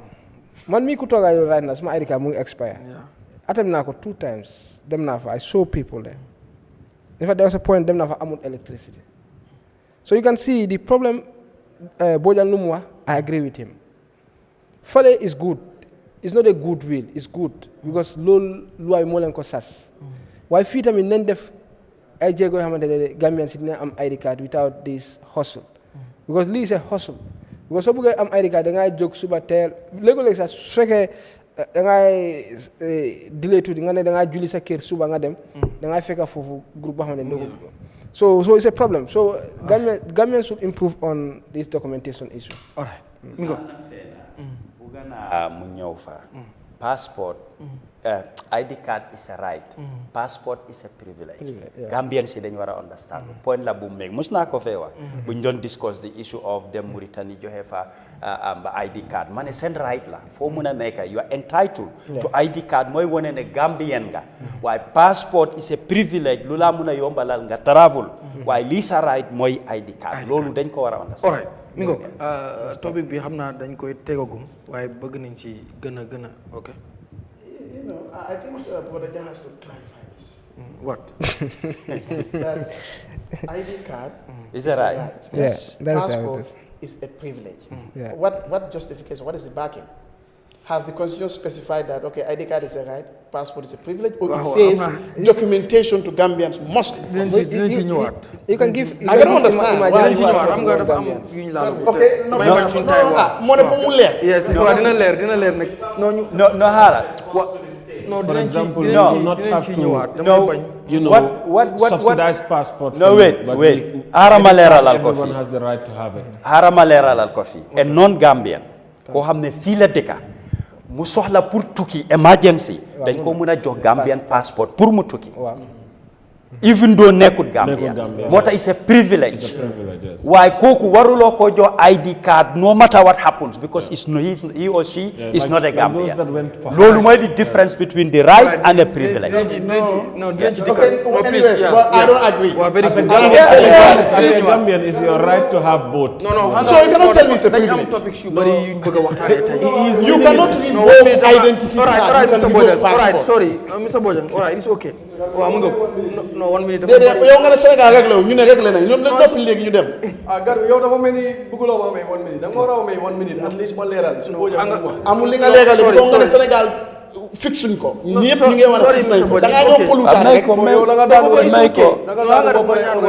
Man mi ku toga yo right now my ID card mu expire. Yeah. Attend nako 2 times. Them na I saw people there. In fact, there was a point them na amount electricity. So you can see the problem. Bojan Lumwa, I agree with him. Fale is good. It's not a good will. It's good because lol luai molen ko sas. Why fit I mean nendef I jego hamande Gambian sitting am ID card without this hustle. Because Lee is a hustle. Because so am ID card nga jog suba tel lego like sa sweke nga delay to nga ne nga julli sa kër suba nga dem nga feka fofu groupe ba xamne So it's a problem. So Gambians should improve on this documentation issue. All right. Migo. Passport, ID card is a right. Passport is a privilege. Gambians they wara understand. Point la bu make. Musna ko fewa. We don't discuss the issue of the Mauritania Johefa ID card. Man is right la. For muna maker, you are entitled to ID card. Moi wone ne Gambian ga. Why passport is a privilege. Lula muna yomba la nga travel. Why Lisa right moi ID card. Lolu dañ ko wara understand. All right. Mingo, topic bi xamna dañ koy tegagum waye bëgg nañ ci gëna okay. You know, I think Brother Jah has to clarify this. What? That ID card is a right. Yes, that passport is a privilege. Yeah. What justification? What is the backing? Has the Constitution specified that, okay, ID card is a right, passport is a privilege, or it says documentation to Gambians must be? You can give... I don't understand. Okay, no. Yes, no, Hara. For example, you do not have to, subsidize passport. No, wait. Everyone has the right to have it. Haramalera lal kofi. A non-Gambian, ko hamne fila deka, mu soxla pour tukki emergency, dañ ko mëna jox Gambian passport pour mu tukki. Even though nekut Gambia. Mota is a privilege. It's a privilege, yes. Why koku warulo ko jo ID card no matter what happens because he or she is not a Gambian. Lolu moy the difference between the right and the privilege. No. Okay, anyways, well, I don't agree. As a Gambian, it's your right to have both. No. So you cannot tell me it's a privilege. You cannot revoke identity card. All right, sorry. Mr. Bojang, all right, it's okay. No, 1 minute. Yow nga ne Sénégal rek la ñu ne rek la nañ ñoom la noppi léegi ñu dem. Gar yow dafa mel ni bëgguloo ma may 1 minute da nga war a may 1 minute at least ma leeral su boo amul li nga leeral bi nga ne Sénégal fixe suñ ko ñëpp ñu ngi war a fixe nañ ko da nga ñoo polutaan rek yow da nga daan may ko da nga daan ba pare am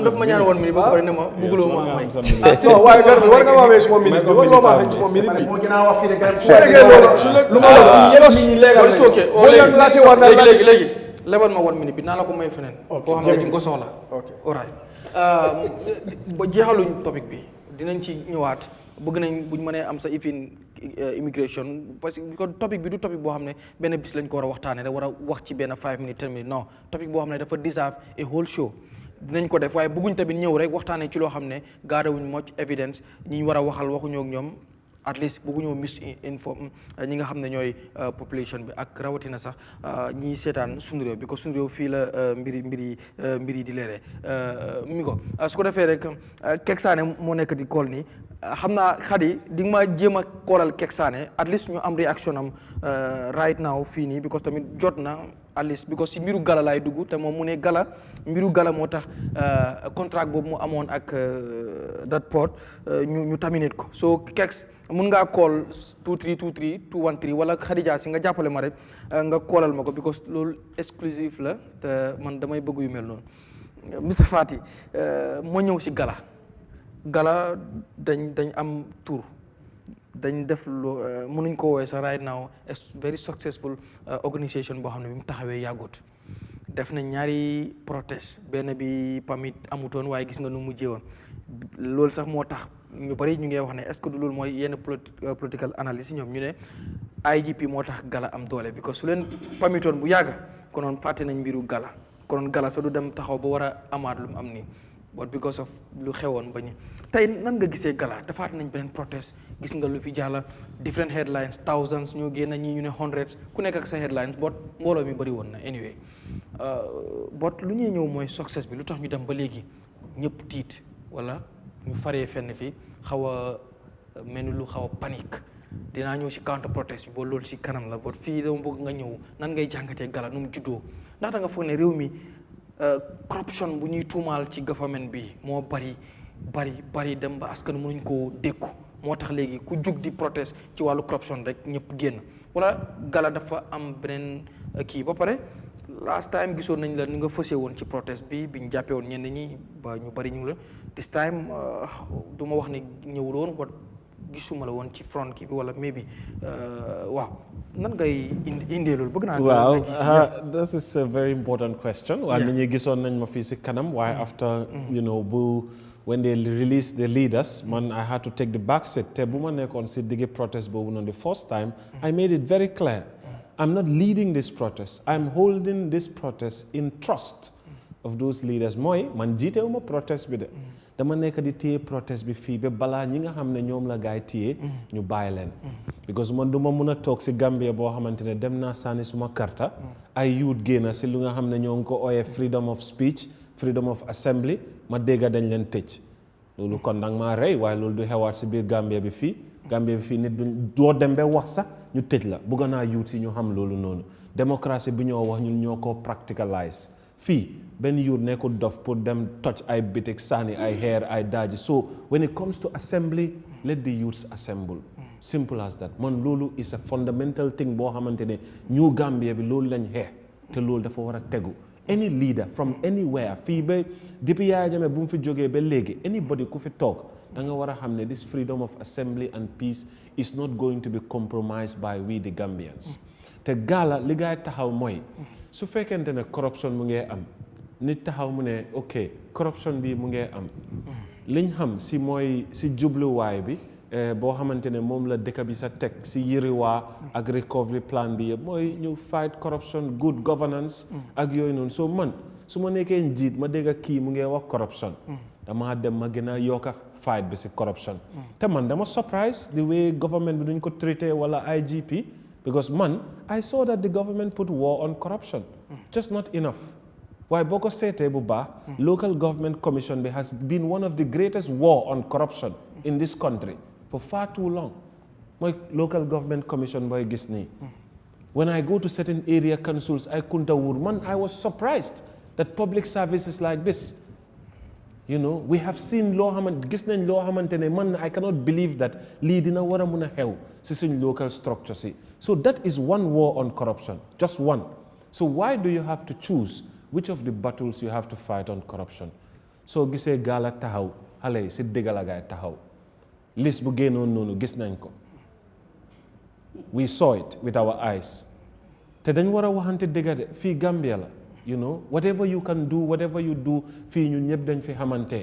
daf ma ñaan 1 minute ba pare ne ma bëgguloo ma may non waaye gar bi war nga ma may suma minute bi war loo ma xañ suma minute bi mo gëna wax fi de gar su fekkee loolu lu ma wax yépp nit ñi leeral boo leen laajte war na léegi lebal ma 1 minute bi naa la ko may feneen koo xam ne di nga ko soxla all right ba jeexaluñ topic bi dinañ ci ñëwaat bëgg nañ buñ mënee am sa ifin immigration parce que topic bi du topic boo xam ne benn bis lañ ko war a waxtaanee rek war a wax ci benn 5 minutes 10 minutes non topic boo xam ne dafa deserve a whole show dinañ ko def waaye bëgguñ tamit ñëw rek waxtaanee ci loo xam ne gaadawuñ much evidence ñi ñu war a waxal waxuñoo ak ñoom at least bëgguñoo misinform ñi nga xam ne ñooy population bi ak rawatina sax ñi seetaan Sunu Réew bi ko Sunu Réew fii la mbiri di leeree mi ko su ko defee rek Kek Saane moo nekk di call nii xam naa Khady di nga ma jéem a koolal Kek Sané at least ñu am réaction am right now fii nii because tamit jot na at least because si mbiru Gala laay dugg te moom mu ne Gala mbiru Gala moo tax contract boobu mu amoon ak that port ñu terminate ko so Keks mun ngaa call 2323 213 wala Khadija si nga jàppale ma rek nga koolal ma ko because loolu exclusive la te man damay bëgg yu mel noonu Mr Fati moo ñëw si Gala dañ am tour dañ def lu mënuñ ko woowee sax right now very successful organisation boo xam ne bi mu taxawee yàggut def nañ ñaari protest benn bi pamit amutoon waaye gis nga nu mujjee woon loolu sax moo tax ñu bari ñu ngi wax ne est-ce que du loolu mooy yenn political analyst ñoom ñu ne IGP moo tax Gala am doole because su leen pamitoon bu yàgg konoon fàtte nañ mbiru Gala konoon Gala sax du dem taxaw ba war a amaat lu mu am nii but because of lu xewoon ba ñu tey nan nga gisee Gala defaat nañ beneen protest gis nga lu fi jàlla different headlines thousands ñoo génn ñii ñu ne hundreds ku nekk ak sa headlines but mbooloo mi bëri woon na anyway but lu ñuy ñëw mooy success bi lu tax ñu dem ba léegi ñëpp tiit wala ñu faree fenn fi xaw a mel ni lu xaw a panique dinaa ñëw si Counterprotest bi ba loolu si kanam la but fii dama bëgg nga ñëw nan ngay jàngatee Gala nu mu juddoo ndax da nga foog ne réew mi corruption bu ñuy tuumaal ci government bi moo bari dem ba askan mënuñ koo dékku moo tax léegi ku jug di protest ci wàllu corruption rek ñëpp génn wala Gala dafa am beneen kii ba pare last time gisoon nañ la ni nga fësee woon ci protest bi ñu jàppee woon ñenn ñi ba ñu bari ñu la this time du ma wax ne ñëwul woon ba gisuma la woon ci front kii bi wala maybe waaw nan ngay indee loolu bëgg naa. waaw that is a very important question. waaye nit ñi gisoon nañ ma fii si kanam waaye after you know when they released the leaders man I had to take the back seat te bu ma nekkoon si diggi protest boobu noonu the first time I made it very clear I'm not leading this protest I'm holding this protest in trust of those leaders mooy man jiitewuma protest bi de dama nekk di téye protest bi fii ba balaa ñi nga xam ne ñoom la gaay téye ñu bàyyi leen because man du ma mun a toog si Gambia boo xamante ne dem naa sànni suma karta ay youth génn si lu nga xam ne ñoo ngi ko ooyee freedom of speech freedom of assembly ma dégga dañ leen tëj loolu kon nag maa rey waaye loolu du xewaat si biir Gambia bi fii nit doo dem ba wax sax ñu tëj la bugga naa youth si ñu xam loolu noonu démocratie bi ñoo wax ñun ñoo ko practicalize fii benn youth nekkul dof pour dem touch ay bitik sànni ay xeer ay daaji so when it comes to assembly let the youths assemble simple as that man loolu is a fundamental thing boo xamante ne ñu Gambia bi loolu lañ xeex te loolu dafa war a tegu any leader from anywhere fii ba depuis Yahya Jammeh bu mu fi jógee ba léegi anybody ku fi toog da nga war a xam ne this freedom of assembly and peace is not going to be compromised by we the Gambians te Gala li gaay taxaw mooy su fekkente ne corruption mu ngee am nit taxaw mu ne ok corruption bi mu ngee am liñ xam si mooy si jubluwaay bi boo xamante ne moom la dëkk bi sa teg si yëriwaa ak recovery plan bi yëpp mooy ñu fight corruption good governance ak yooyu noonu so man su ma nekkee njiit ma dégg kii mu ngee wax corruption dama dem ma gën a yokka fight bi si corruption te man dama surprise the way government bi duñ ko traité wala IGP because man I saw that the government put war on corruption just not enough waaye boo ko seetee bu baax local government commission bi has been one of the greatest war on corruption in this country for far too long mooy local government commission booy gis nii when I go to certain area councils ay Kuntawur man I was surprised that public services like this you know we have seen loo xamante gis nañ loo xamante ne man I cannot believe that lii dina war a mun a xew si suñ local structure si so that is one war on corruption just one so why do you have to choose which of the battles you have to fight on corruption soo gisee Gala taxaw xale yi si dëgg la gaay taxaw liste bu génnoon noonu gis nañ ko we saw it with our eyes te dañ war a waxante dëgg de fii Gambia la you know whatever you can do whatever you do fii ñun ñëpp dañ fi xamante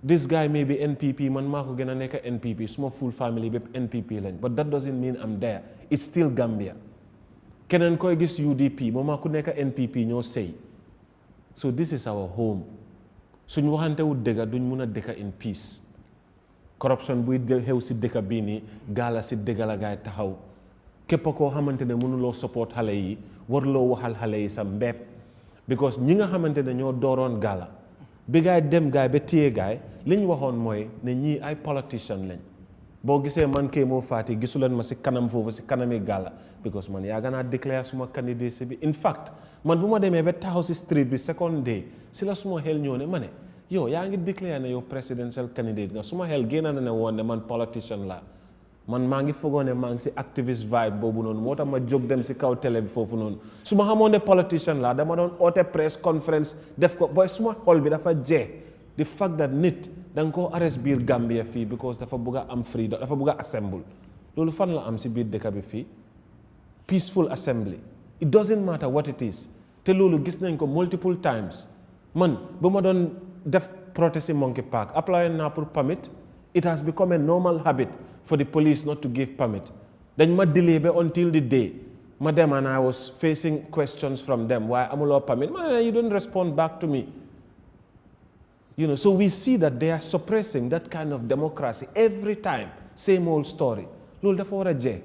this guy may be NPP man maa ko gën a nekk NPP suma full family bépp NPP lañ but that doesn't mean I'm there it's still Gambia keneen koy gis UDP moom maa ku nekk NPP ñoo sëy so this is our home suñ waxante wu dëgg duñ mun a dëkk in peace corruption buy xew si dëkk bii nii Gala si dëgg la gaay taxaw képp koo xamante ne mënuloo support xale yi warloo waxal xale yi sa mbepp because ñi nga xamante ne ñoo dooroon Gala bi gaay dem gaay ba téye gaay li ñu waxoon mooy ne ñii ay politician lañ boo gisee man kay moo faati gisuleen ma si kanam foofu si kanami Gala because man yaa ganaa déclare suma candidacy bi in fact man bu ma demee ba taxaw si street bi second day si la suma xel ñëw ne ma ne yow yaa ngi déclare ne yow presidential candidate nga suma xel génn na ne woon ne man politician la man maa ngi foogoo ne maa ngi si activist vibe boobu noonu moo tax ma jóg dem si kaw télé bi foofu noonu su ma xamoon ne politician la dama doon oote press conference def ko booy suma xol bi dafa jee the fact that nit da nga koo arrest biir Gambia fii because dafa bugg a am freedom dafa bugg a assemble loolu fan la am si biir dëkk bi fii peaceful assembly it doesn't matter what it is te loolu gis nañ ko multiple times man bu ma doon def protest in Monkey Park apply naa pour permit it has become a normal habit for the police not to give permit dañ ma delay ba until the day ma dem and I was facing questions from them why amuloo permit man you don't respond back to me. You know, so we see that they are suppressing that kind of democracy every time. Same old story. Loolu dafa war a jeex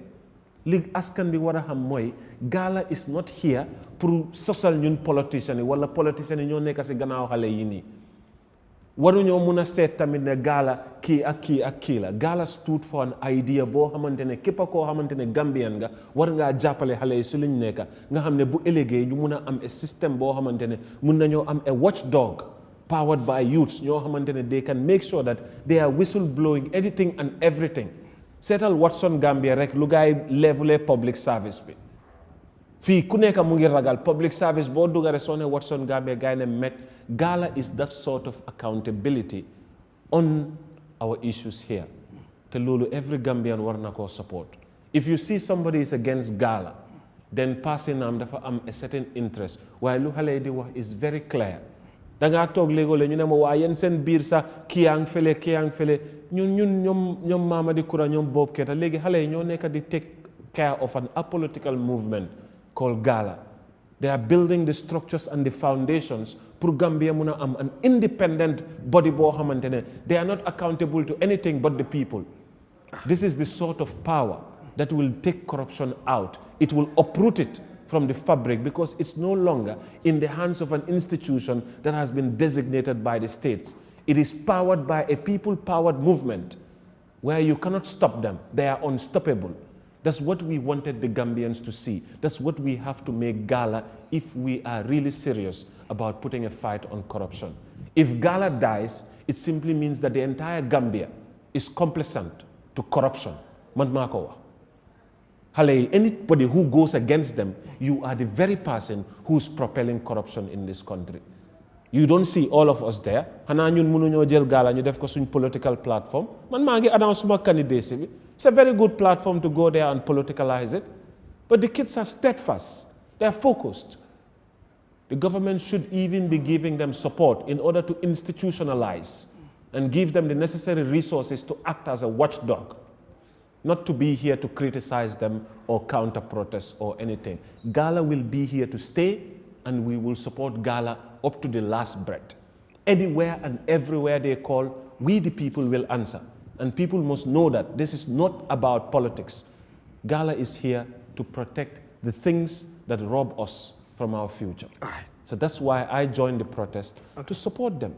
li askan bi war a xam mooy Gala is not here pour sosal ñun politicians yi wala politicians yi ñoo nekk si gannaaw xale yi nii. waruñoo mun a seet tamit ne Gala kii ak kii ak kii la Gala stood for an idea boo xamante ne képp koo xamante ne Gambian nga war ngaa jàppale xale yi si luñ nekk nga xam ne bu ëllëgee ñu mun a am a système boo xamante ne mun nañoo am a watchdog powered by youths ñoo xamante ne they can make sure that they are whistle blowing anything and everything seetal Watson Gambia rek lu gaay leveler public service bi fii ku nekk mu ngi ragal public service boo dugare soo ne Watson Gambia gaay ne met Gala is that sort of accountability on our issues here te loolu every Gambian war na koo support if you see somebody is against Gala then passing am dafa am a certain interest waaye lu xale yi di wax is very clear da ngaa toog léegoo ñu ne ma waa yéen seen biir sax kii yaa ngi fele ñoom Mamadi Kura ñoom Bob Keita léegi xale yi ñoo nekk di take care of an apolitical movement called Gala. They are building the structures and the foundations pour Gambia mun a am an independent body boo xamante ne they are not accountable to anything but the people. This is the sort of power that will take corruption out. It will uproot it from the fabric because it's no longer in the hands of an institution that has been designated by the states. It is powered by a people-powered movement where you cannot stop them. They are unstoppable. That's what we wanted the Gambians to see. That's what we have to make Gala if we are really serious about putting a fight on corruption. If Gala dies, it simply means that the entire Gambia is complacent to corruption. Man maa ko wax. Anybody who goes against them, you are the very person who's propelling corruption in this country. You don't see all of us there. Xanaa ñun mënuñoo jël Gala ñu def ko suñ political platform. Man maa ngi announce suma candidacy bi. It's a very good platform to go there and politicalize it. But the kids are steadfast. They are focused. The government should even be giving them support in order to institutionalize and give them the necessary resources to act as a watchdog. Not to be here to criticize them or counter-protest or anything. Gala will be here to stay, and we will support Gala up to the last breath. Anywhere and everywhere they call, we the people will answer. And people must know that this is not about politics. Gala is here to protect the things that rob us from our future. All right. So that's why I joined the protest to support them.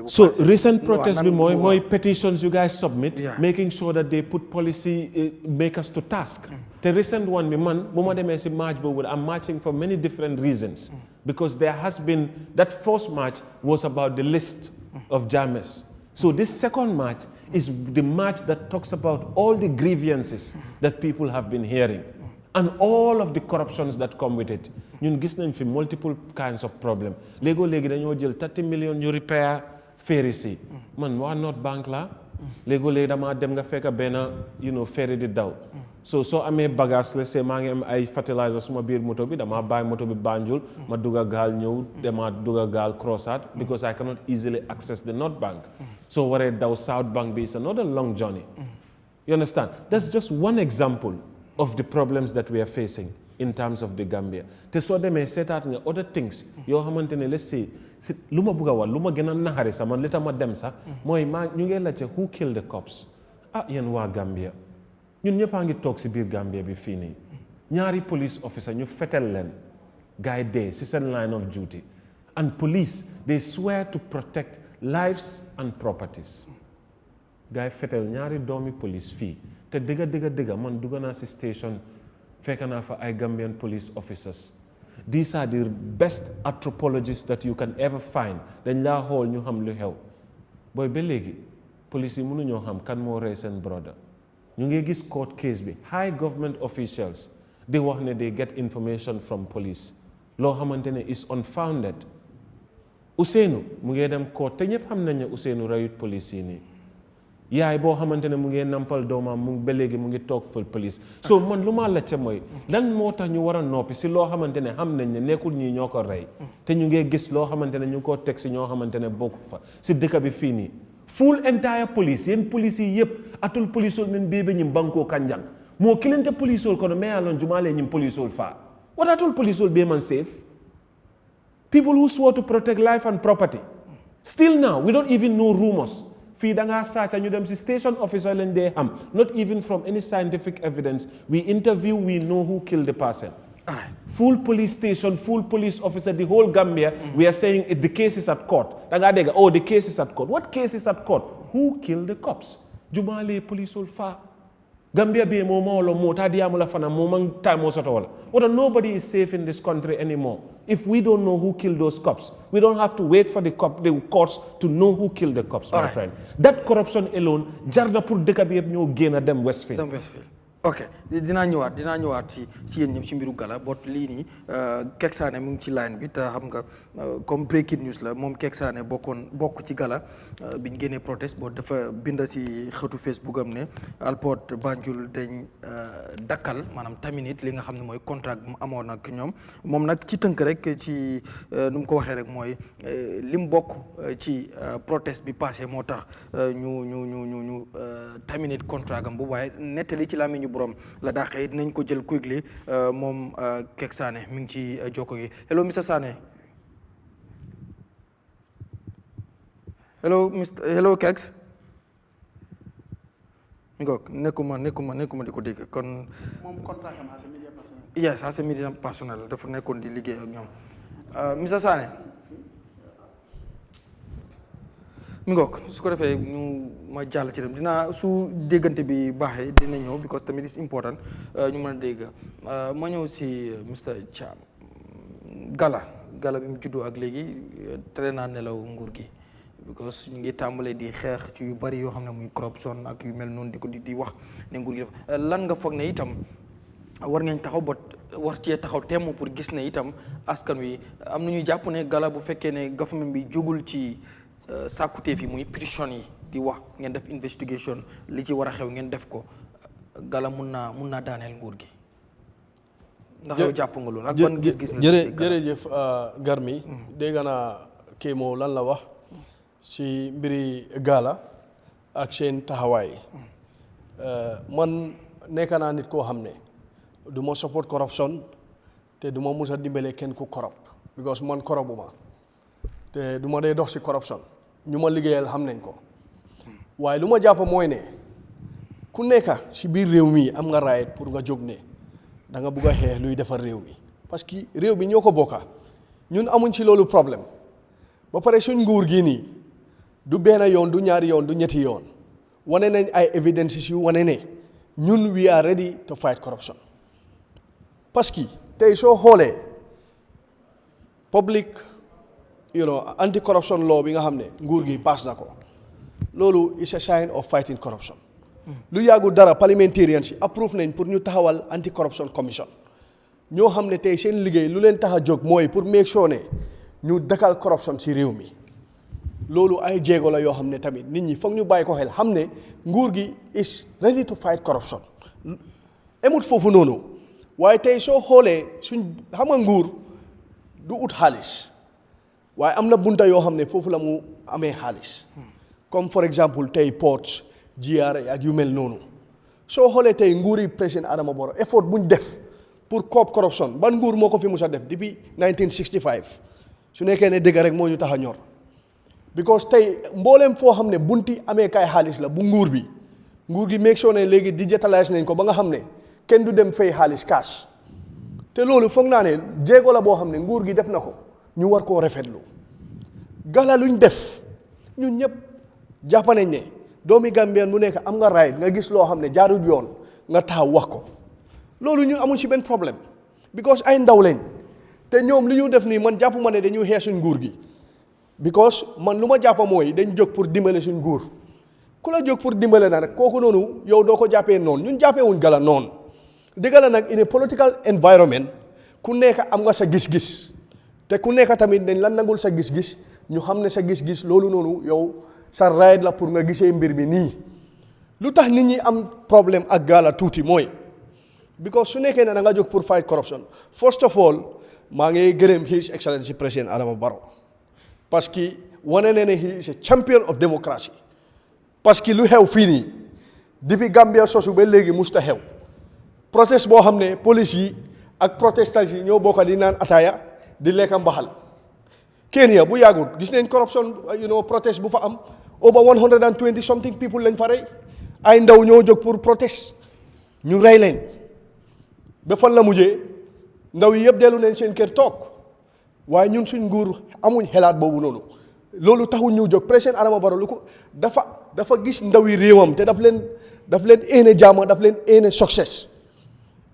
So recent protest be petitions you guys submit, making sure that they put policy makers to task. The recent one, I'm marching for many different reasons. Because there has been, that first march was about the list of Jammehs. So this second march is the march that talks about all the grievances that people have been hearing. And all of the corruptions that come with it. Ñun gis nañ fi multiple kinds of problem. Léegi dañoo jël 30 million ñu repair ferries yi. Man waa North Bank la. Léegi dama dem nga fekk benn ferry di daw. So amee bagage la maa ngi am ay fertilizer suma biir moto bi dama bàyyi moto bi Banjul ma dugga gaal ñëw dama dugga gaal crossaat because I cannot easily access the North Bank. So waree daw South Bank bi is another long journey. You understand? That's just one example of the problems that we are facing in terms of the Gambia. Te so demee seetaat nga other things yoo xamante ne let's say lu ma bugg a wax lu ma gën a naxari sax man li tax ma dem sax mooy ñu ngi laajte who killed the cops yéen waa Gambia ñun ñëpp a ngi toog si biir Gambia bi fii nii ñaari police officer ñu fetel leen gars yi dee si seen line of duty and police, they swear to protect lives and properties. Guy fetel ñaari doomi police fii te dëgga man dugga naa si station fekk naa fa ay Gambian police officers. These are the best anthropologists that you can ever find. Dañ laa xool ñu xam lu xew booy ba léegi police yi mënuñoo xam kan moo rey seen brother. ñu ngi gis court case bi high government officials di wax ne they get information from police loo xamante ne is unfounded. Ousseynou mu ngi dem court te ñëpp xam nañ ne Ousseynou reyut police yi nii yaay boo xamante ne mu ngi nampal doomam mu ba léegi mu ngi toog ful police. So man lu ma laajte mooy lan moo tax ñu war a noppi si loo xamante ne xam nañ ne nekkul ñii ñoo ko rey te ñu ngi gis loo xamante ne ñu ngi koo teg si ñoo xamante ne bokk fa si dëkk bi fii nii. Full entire police yéen police yi yëpp atul police ol men bébé ñim banko kanjang moo kilente police ol kono mais alon jumaale ñim police ol fa what atul police ol be man safe. People who swore to protect life and property. Still now, we don't even know rumors. Fii da ngaa saaca ñu dem si station officer leen dee xam not even from any scientific evidence. We interview, we know who killed the person. All right. Full police station, full police officer, the whole Gambia, we are saying the case is at court. Da ngaa dégg oh the case is at court. What case is at court? Who killed the cops? Jumaale police ol fa. Gambia be mo mawlo mo ta diamula fana mo man time soto wala. What nobody is safe in this country anymore. If we don't know who killed those cops, we don't have to wait for the courts to know who killed the cops, my friend. That corruption alone, jarna pour dëkk bi yëpp ñoo génn dem Westfield. ok dinaa ñëwaat ci yéen ñëpp ci mbiru Gala bot lii nii Kek Sané mu ngi ci line bi te xam nga comme breaking news la moom Kek Sané bokk ci Gala bi ñu génnee protest boo dafa binda si xëtu Facebook am ne Alport Banjul dañ dakkal maanaam terminate li nga xam ne mooy contrat bu mu amoon ak ñoom moom nag ci tënk rek ci nu mu ko waxee rek mooy lim bokk ci protest bi passé moo tax ñu terminate contrat am bu waaye nettali ci làmmiñu borom la daaxee dinañ ko jël quickly moom Kek Sané mi ngi ci jokko gi hello Mr Sané hello Keks ngok nekkuma di ko dégg kon moom contrat am as a media personnel yes as a media personnel dafa nekkoon di liggéey ak ñoom Mr Sané mi ngoog su ko defee ñu ma jàll ci dem dinaa su déggante bi baaxee dina ñëw because tamit is important ñu mën a dégg ma ñëw si Mr Cham Gala bi mu juddoo ak léegi tere naa nelaw nguur gi because ñu ngi tàmbalee di xeex ci yu bari yoo xam ne muy corruption ak yu mel noonu di ko di wax ne nguur gi def lan nga foog ne itam war ngeen taxaw ba war cee taxaw temm pour gis ne itam askan wi am na ñuy jàpp ne Gala bu fekkee ne government bi jógul ci sàkkutee fi muy prison yi di wax ngeen def investigation li ci war a xew ngeen def ko Gala mun naa daaneel nguur gi ndax yow jàpp nga loolu ak ban gis-gis jërëjëf Garmi dégg naa Kémo lan la wax ci mbiri Gala ak seen taxawaay man nekk naa nit koo xam ne du ma support corruption te du ma mus a dimbale kenn ku corrupt because man corruptuma te du ma dee dox ci corruption ñu ma liggéeyal xam nañ ko waaye lu ma jàpp mooy ne ku nekka ci biir réew mi am nga right pour nga jóg ne da nga bugg a xeex luy defar réew mi parce que réew mi ñoo ko bokka ñun amuñ ci loolu problème ba pare suñ nguur gii nii du benn yoon du ñaari yoon du ñetti yoon wane nañ ay evidences yu wane ne ñun we are ready to fight corruption parce que tey soo xoolee public anti corruption law bi nga xam ne nguur gi pass na ko loolu is a sign of fighting corruption lu yàggul dara parliamentarians yi approve nañ pour ñu taxawal anti corruption commission ñoo xam ne tey seen liggéey lu leen tax a jóg mooy pour make sure ne ñu dakal corruption ci réew mi loolu ay jéego la yoo xam ne tamit nit ñi foog ñu bàyyi ko xel xam ne nguur gi is ready to fight corruption emut foofu noonu waaye tey soo xoolee suñ xam nga nguur du ut xaalis waaye am na bunta yoo xam ne foofu la mu amee xaalis comme for exemple tey ports GRA ak yu mel noonu soo xoolee tey nguuri président Adama Barrow effort buñ def pour cop corruption ban nguur moo ko fi mus a def depuis 1965 su nekkee ne dëgg rek moo ñu tax a ñor because tey mbooleem foo xam ne bunti amee kaay xaalis la bu nguur gi make sure ne léegi digitalise nañ ko ba nga xam ne kenn du dem fay xaalis cash te loolu foog naa ne jéego la boo xam ne nguur gi def na ko ñu war koo rafetlu Gala luñ def ñun ñëpp jàpp nañ ne doomi Gambien bu nekk am nga right nga gis loo xam ne jaarul yoon nga taxaw wax ko loolu ñu amuñ ci benn problème because ay ndaw lañ te ñoom li ñu def nii man jàpp ma ne dañuy xeex suñ nguur gi because man lu ma jàpp mooy dañ jóg pour dimbale suñ nguur ku la jóg pour dimbale na rek kooku noonu yow doo ko jàppee noonu ñun jàppee wuñ Gala noonu dëgg la nag in a political environment ku nekk am nga sa gis-gis te ku nekk tamit dañ la nangul sa gis-gis ñu xam ne sa gis-gis loolu noonu yow sa right la pour nga gisee mbir mi nii lu tax nit ñi am problème ak Gala tuuti mooy because su nekkee ne da nga jóg pour fight corruption first of all maa ngi gërëm His Excellency président Adama Barrow parce que wane na ne he is a champion of democracy parce que lu xew fii nii depuis Gambia sosu ba léegi musta xew protest boo xam ne police yi ak protestants yi ñoo bokk di naan ataaya di lekka mbaxal Kenya bu yàggul gis nañ corruption protest bu fa am over 120 something people lañ fa rey ay ndaw ñoo jóg pour protest ñu rey leen ba fan la mujjee ndaw yi yëpp dellu nañ seen kër toog waaye ñun suñ nguur amuñ xelaat boobu noonu loolu taxul ñu jóg président Adama Barrow lu ko dafa gis ndaw yi réewam te daf leen éene jàmm daf leen éene success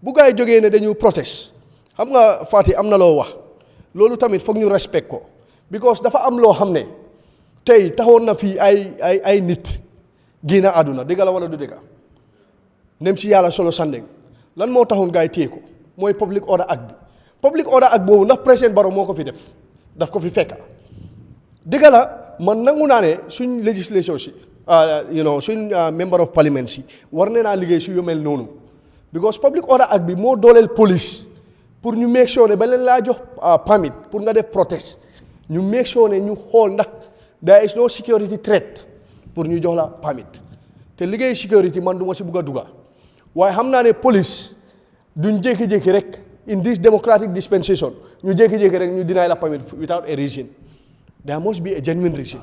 bu gaa yi jógee ne dañu protest xam nga Fati am na loo wax loolu tamit foog ñu respect ko because dafa am loo xam ne tey taxoon na fii ay nit génn àdduna dëgg la wala du dëgg nem si yàlla solo sandeng lan moo taxoon gaa yi téye ko mooy public order act bi public order act boobu ndax président Barrow moo ko fi def daf ko fi fekka dëgg la man nangu naa ne suñ législation si suñ member of parliament si war ne naa liggéey si yu mel noonu because public order act bi moo dooleel police pour ñu make sure ne ba leen laa jox permit pour nga def protest ñu make sure ne ñu xool ndax there is no security threat pour ñu jox la permit te liggéey security man du ma si bugg a dugga waaye xam naa ne police duñ jékki-jékki rek in this democratic dispensation ñu jékki-jékki rek ñu deny la permit without a reason there must be a genuine reason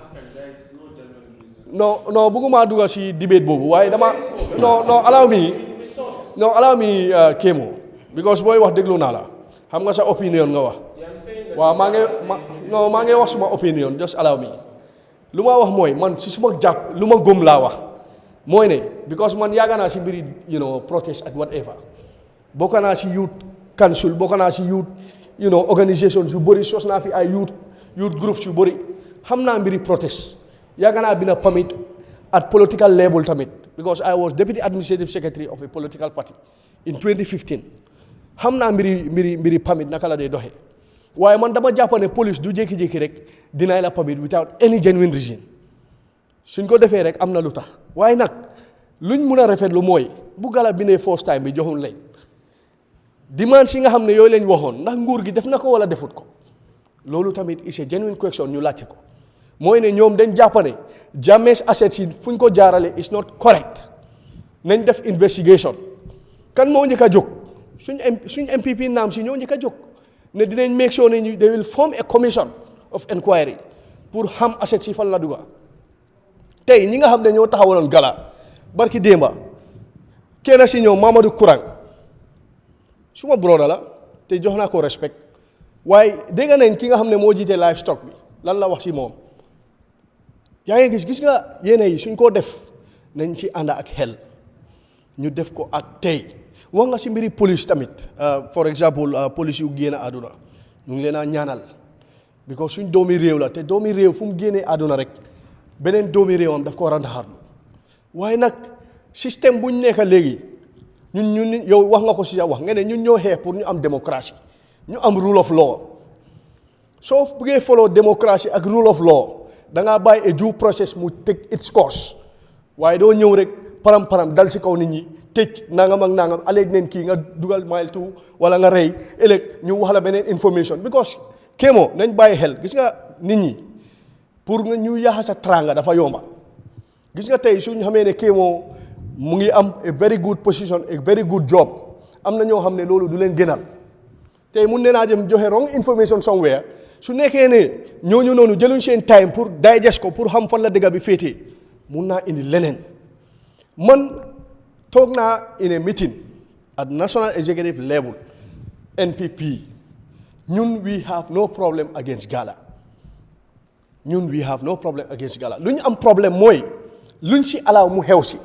non bëgguma dugga si debate boobu waaye dama allow me Kémo because booy wax déglu naa la xam nga sa opinion nga wax waaw maa ngi wax suma opinion just allow me lu ma wax mooy man si suma jàpp lu ma gëm laa wax mooy ne because man yàgg naa si mbiri protest ak whatever bokk naa si youth council bokk naa si youth organisations yu bëri sos naa fi ay youth groups yu bëri xam naa mbiri protest yàgg naa bina permit at political level tamit because I was deputy administrative secretary of a political party in 2015 xam naa mbiri permit naka la dee doxee waaye man dama jàpp ne police du jékki-jékki rek deny la permit without any genuine reason suñ ko defee rek am na lu tax waaye nag luñ mun a rafetlu mooy bu Gala bi ne first time bi joxuñ lañ demande si nga xam ne yooyu lañ waxoon ndax nguur gi def na ko wala defut ko loolu tamit is a genuine question ñu laajte ko mooy ne ñoom dañ jàpp ne Jammeh's assets yi fu ñu ko jaarale is not correct nañ def investigation kan moo njëkk a jóg suñ MPP naam si ñoo njëkk a jóg ne dinañ make sure ne they will form a commission of inquiry pour xam assets yi fan la dugga tey ñi nga xam ne ñoo taxawaloon Gala barki démba kenn si ñoom Mamadou Kourang suma broda la te jox naa ko respect waaye dégg nañ ki nga xam ne moo jiite livestock bi lan la wax si moom yaa ngi gis nga yéene yi suñ koo def nañ ci ànd ak xel ñu def ko ak tey wax nga si mbiri police tamit for example police yu génn àdduna ñu ngi leen a ñaanal because suñ doomi réew la te doomi réew fu mu génnee àdduna rek beneen doomi réewam daf ko war a ndaxarlu waaye nag système buñ nekk léegi ñun yow wax nga ko si sa wax nga ne ñun ñoo xeex pour ñu am démocratie ñu am rule of law soo buggee follow démocratie ak rule of law da ngaa bàyyi a due process mu take its course waaye doo ñëw rek param dal si kaw nit ñi tëj nangam ak nangam alléeg neen kii nga dugal mile two wala nga rey ëllëg ñu wax la beneen information because Kémo nañ bàyyi xel gis nga nit ñi pour nga ñu yaxa sa tranga dafa yomba gis nga tey suñu xamee ne Kémo mu ngi am a very good position a very good job am na ñoo xam ne loolu du leen gënal tey mun ne naa jëm joxe wrong information somewhere su nekkee ne ñooñu noonu jëluñ seen time pour digest ko pour xam fan la dëgg bi féetee mun naa indi leneen man toog naa in a meeting at national executive level NPP ñun we have no problem against Gala ñun we have no problem against Gala lu ñu am problème mooy luñ si alaaw mu xew si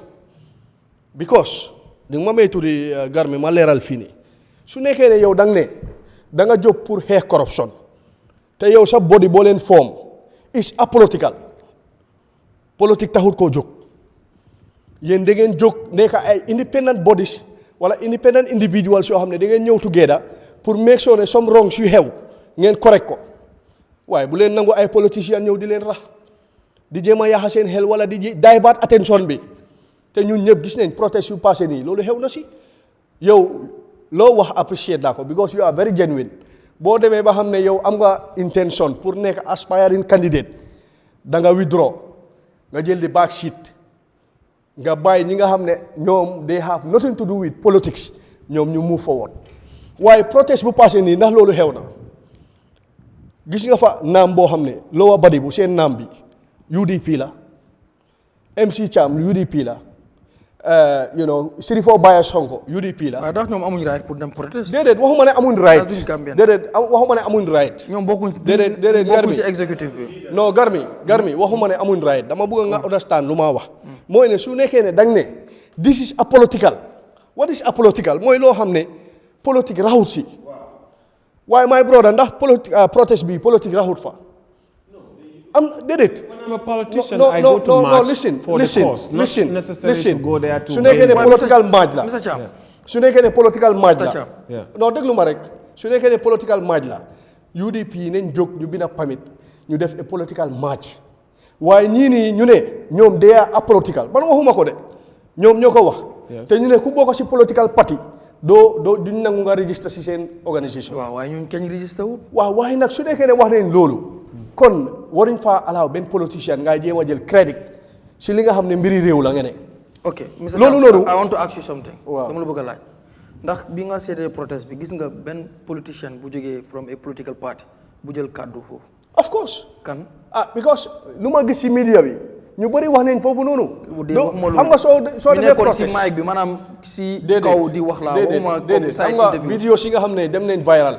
because di nga ma may tuddi Garmi ma leeral fii nii su nekkee ne yow da nga jóg pour xeex corruption te yow sa body boo leen form is apolitical politique taxut koo jóg yéen da ngeen jóg nekk ay independent bodies wala independent individuals yoo xam ne da ngeen ñëw together pour make sure ne some wrongs yu xew ngeen correct ko waaye bu leen nangu ay politicians ñëw di leen rax di jéem a yaaxa seen xel wala di divert attention bi te ñun ñëpp gis nañ protest yu passé nii loolu xew na si yow loo wax appreciate naa ko because you are very genuine boo demee ba xam ne yow am nga intention pour nekk aspiring candidate da nga withdraw nga jël di back seat nga bàyyi ñi nga xam ne ñoom they have nothing to do with politics ñoom ñu move forward waaye protest bu passé nii ndax loolu xew na gis nga fa naam boo xam ne Lower Badibu seen naam bi UDP la MC Cham UDP la SHERIFO Sonko UDP la. waaw ndax ñoom amuñ right pour dem protest. déedéet waxuma ne amuñ right. déedéet waxuma ne amuñ right. ñoom bokkuñ déedéet bokkuñ ci exécutif bi. non Garmi waxuma ne amuñ right dama bëgg nga understand lu maa wax. mooy ne su nekkee ne dang ne this is apolitical what is apolitical mooy loo xam ne politique raxut si. waaye my brother ndax protest bi politique raxut fa. déedéet. I'm a politician. I go to march for the cause, not necessarily to go there to. su nekkee ne political march la. Mr. Cham. su nekkee ne political march la. Mr. Cham. non déglu ma rek su nekkee ne political march la UDP nañ jóg ñu bind permit ñu def a political march waaye ñii nii ñu ne ñoom they are apolitical man waxuma ko de ñoom ñoo ko wax. te ñu ne ku bokk si political party doo duñ nangu nga register si seen organisation. waaw waaye ñun kenn register wul. waaw waaye nag su nekkee ne wax nañ loolu. kon waruñ faa allow benn politicien ngay jéem a jël crédit si li nga xam ne mbiri réew la nga ne. ok Mr. loolu noonu I want to ask you something. waaw dama la bëgg a laaj ndax bi nga seetee protest bi gis nga benn politicien bu jógee from a political party bu jël kàddu foofu. of course. kan because lu ma gis si media bi ñu bëri wax nañ foofu noonu. xam nga soo defee protest si mic bi maanaam si kaw di wax laa waxuma déedéet xam nga vidéo si nga xam ne dem nañ viral.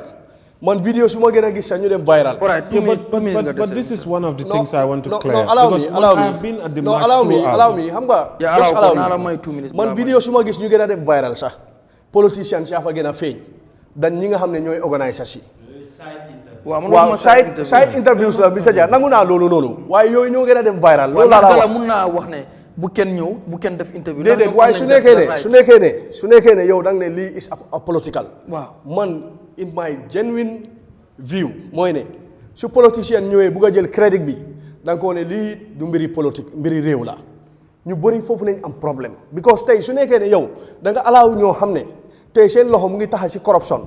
man vidéo su ma gën a gis sax ñu dem viral. But this is one of the things I want to clear. Allow me. I've been at the march allow me xam nga. just allow me 2 minutes. man vidéo su ma gis ñu gën a dem viral sax politiciens yaa fa gën a feeñ dan ñi nga xam ne ñooy organiser si. waaw side interviews la bi sa jaar nangu naa loolu noonu waaye yooyu ñoo gën a dem viral. loolu laa la wax mun naa wax ne bu kenn ñëw bu kenn def interview. déedéet waaye su nekkee ne yow da nga ne lii is apolitical. waaw man in my genuine view mooy ne su politicien ñëwee bugg a jël crédit bi da nga ko ne lii du mbiri politique mbiri réew la ñu bëri foofu nañ am problème because tey su nekkee ne yow da nga alaaw ñoo xam ne tey seen loxo mu ngi taxa si corruption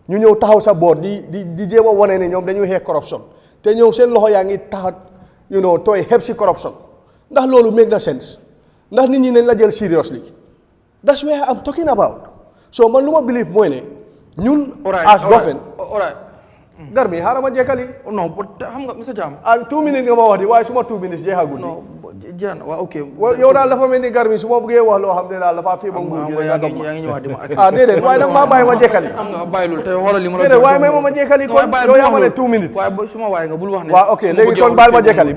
ñu ñëw taxaw sa boor di jéem a wane ne ñoom dañuy xeex corruption te ñëw seen loxo yaa ngi taxa tooy xeeb si corruption ndax loolu make na sense ndax nit ñi nañ la jël seriously that's where I'm talking about so man lu ma believe mooy ne ñun as government Garmi xaaral ma jekkali non xam nga monsieur Thiam 2 minutes nga ma wax di waaye suma 2 minutes jeexagul non jeex na waaw ok yow daal dafa mel ni Garmi su ma bëggee wax loo xam ne daal dafa fii ba nguur gi rek nga dog ma yaa ngi ñëwaat di ma déedéet waaye nag maa bàyyi ma jekkali xam nga bàyyilul te xoolal li ma la déedéet waaye may ma jekkali kon yow yaa ma ne 2 minutes waaye suma waaye nga bul wax ne waaw ok léegi kon baal ma jekkali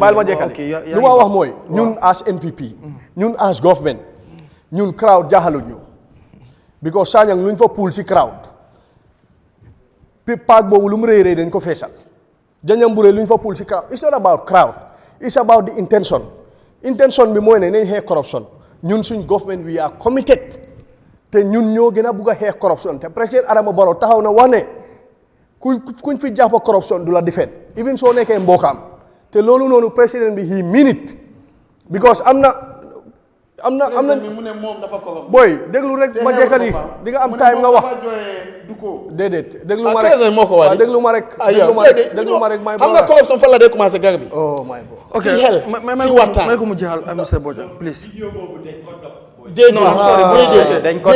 lu ma wax mooy ñun as NPP ñun as government ñun crowd jaaxaluñ ñu because Sanyang luñ fa pool si crowd paak boobu lu mu rëy rëy dañ ko feesal Janjanbureh lu ñu fa pool si crowd it's not about crowd it's about the intention bi mooy ne nañ xeex corruption ñun suñ government we are committed te ñun ñoo gën a bugg a xeex corruption te président Adama Barrow taxaw na wax ne kuñ fi jàpp corruption du la defeet even soo nekkee mbookaam te loolu noonu président bi he mean it because am na booy déglu rek ma jekkali di nga am time nga wax déedéet déglu ma rek moo ko wax déglu ma rek may xam nga corruption fan la day commencé gar bi oh my God ok si xel si waxtaan may ko mu jeexal monsieur Bojang please dañ ko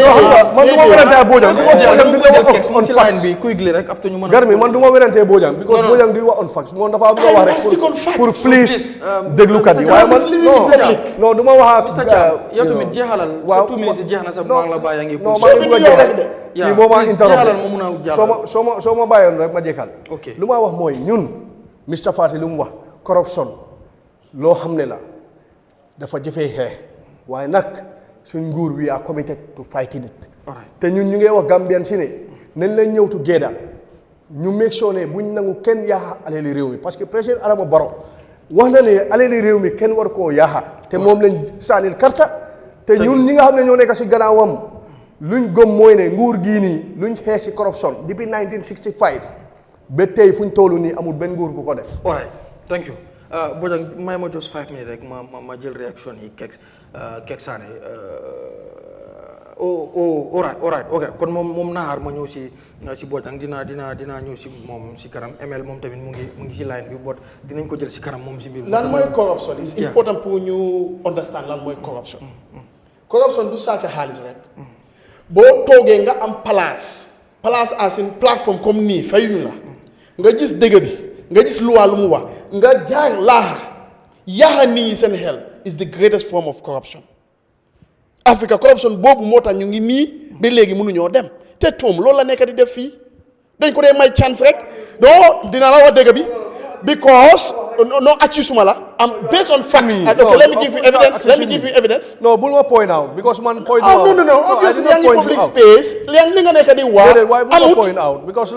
man duma werante Bojang because Bojang di wax on facts bi quickly rek after ñu mëna Garmi man duma werante Bojang because Bojang di wax on facts moom dafa am wax rek pour please déglukat yi waaye man non duma wax ak yow tamit jeexalal sa 2 minutes jeex na sa maa la bàyyi ngi non maa ngi bëgg a jeexal kii moo ma interrompé soo ma bàyyoon rek ma jeexal lu ma wax mooy ñun Mr Fati lu mu wax corruption loo xam ne la dafa jëfee xeex waaye nag suñ nguur we are committed to fighting it te ñun ñu ngi wax Gambian si ne nañ leen ñëw together ñu make sure ne buñ nangu kenn yaaxa alali réew mi parce que président Adama Barrow wax na ne alali réew mi kenn war koo yaaxa te moom lañ sànnil karta te ñun ñi nga xam ne ñoo nekk si gannaawam luñ gëm mooy ne nguur gii nii luñ xeex si corruption depuis 1965 ba tey fuñ toll nii amul benn nguur gu ko def. all right thank you Bojang may ma just 5 minutes rek ma jël réaction yi Kek Sané all right ok kon moom naxaar ma ñëw si Bojang dinaa ñëw si moom si kanam ML moom tamit mu ngi si line bi bot dinañ ko jël si kanam moom si biir. lan mooy corruption it's important pour ñu understand lan mooy corruption. corruption du sàcc xaalis rek. boo toogee nga am place as in plateforme comme nii fayuñu la nga gis dëgg bi nga gis luwaa lu mu wax nga jaar yaaxa nit ñi seen xel is the greatest form of corruption. Africa corruption boobu moo tax ñu ngi nii ba léegi mënuñoo dem te toom loolu la nekk di def fii dañ ko dee may chance rek doo dina la wax dëgg bi because no accusuma la am based on facts. Okay, let me give you evidence. No, bul ma point out because man point out. No. Obviously, yaa ngi public space. li nga nekk di wax. Why bul ma point out because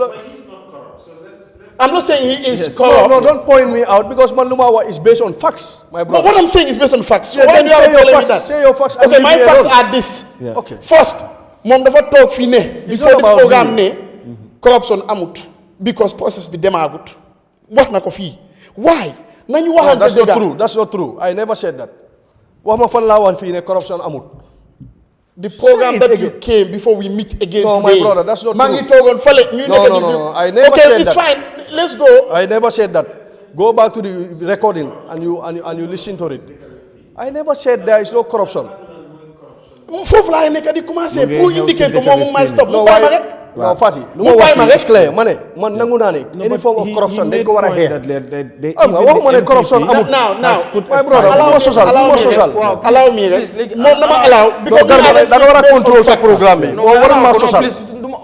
I'm not saying he is corrupt. No, don't point me out because man luma wax is based on facts, my brother. But what I'm saying is based on facts. So why do you have to tell me that? Say your facts. Okay, my facts are this. Yeah. Okay. First, moom dafa toog fii ne before this program ne corruption amut because process bi demaagut wax na ko fii. Why? Nañu waxante dëgg. That's not true. I never said that. Wax ma fan laa wax fii ne corruption amut. The program that you came before we meet again no, today. No, my brother, that's not true. Mangi togon fale. No. I never said that. Okay, it's fine. Let's go. I never said that. Go back to the recording and you listen to it. I never said there is no corruption. Foofu laa nekk di commencer pour indicate ko moom may stop. No, no, Fati. Lu ma wax is clear. Man nangu naa ne any form of corruption dañ ko war a xeex. Waxuma ne corruption amul. Now, my brother, allow me rek. Moom dama allow because da nga war a control sa programme bi. Warul ma social.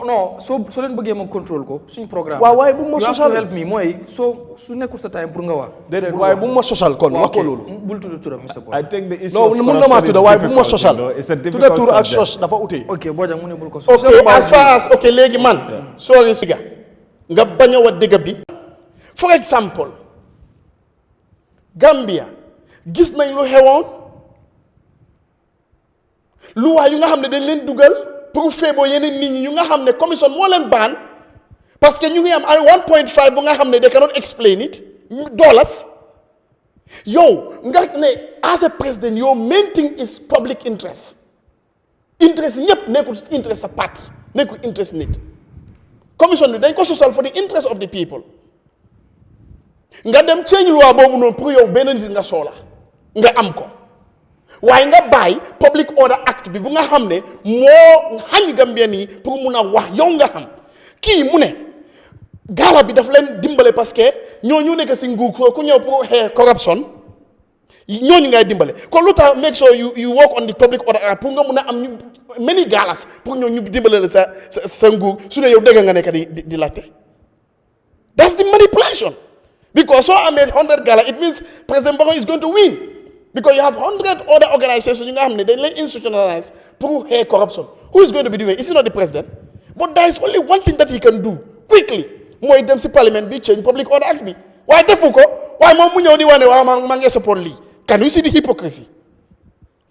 Non, so leen bëggee ma contrôle ko suñu programme. waaw waaye bu ma social help me mooy su nekkul sa time pour nga wax. déedéet waaye bu ma social kon wax ko loolu. bul tudd turam Mr. Boy. I think the issue of mun na maa tudd waaye bu ma social. tudda tur ak sos dafa ute. ok Bojang mu ne bul ko sos. ok as far as ok léegi man. sorry siga nga bañ a wax dëgg bi. for example Gambia gis nañ lu xewoon luwaa yu nga xam ne dañ leen dugal. pour feeboo yeneen nit ñi ñu nga xam ne commission moo leen baan parce que ñu ngi am ay 1.5 bu nga xam ne they cannot explain it dollars yow nga ne as a president your main thing is public interest ñëpp nekkul interest sa parti nekkul interest nit commission bi dañ ko sosal for the interest of the people nga dem change loi boobu noonu pour yow benn nit nga soxla nga am ko waaye nga bàyyi public order act bi bu nga xam ne moo xañ Gambien yi pour mun a wax yow nga xam kii mu ne Gala bi daf leen dimbale parce que ñooñu nekk si nguur ku ñëw pour xeex corruption ñooñu ngay dimbale kon lu tax make sure you work on the public order act pour nga mun a am ñu many galas pour ñooñu dimbale la sa nguur su ne yow dëgg nga nekk di laajte that's the manipulation because soo amee 100 gala it means President Barrow is going to win. Because you have 100 other organizations you have, they institutionalize through hair corruption. Who is going to be doing it? Is it not the president? But there is only one thing that he can do quickly. More dem si parliament be change public order act be. Why defuko? Why mamunyo di wane wa mange support li? Can you see the hypocrisy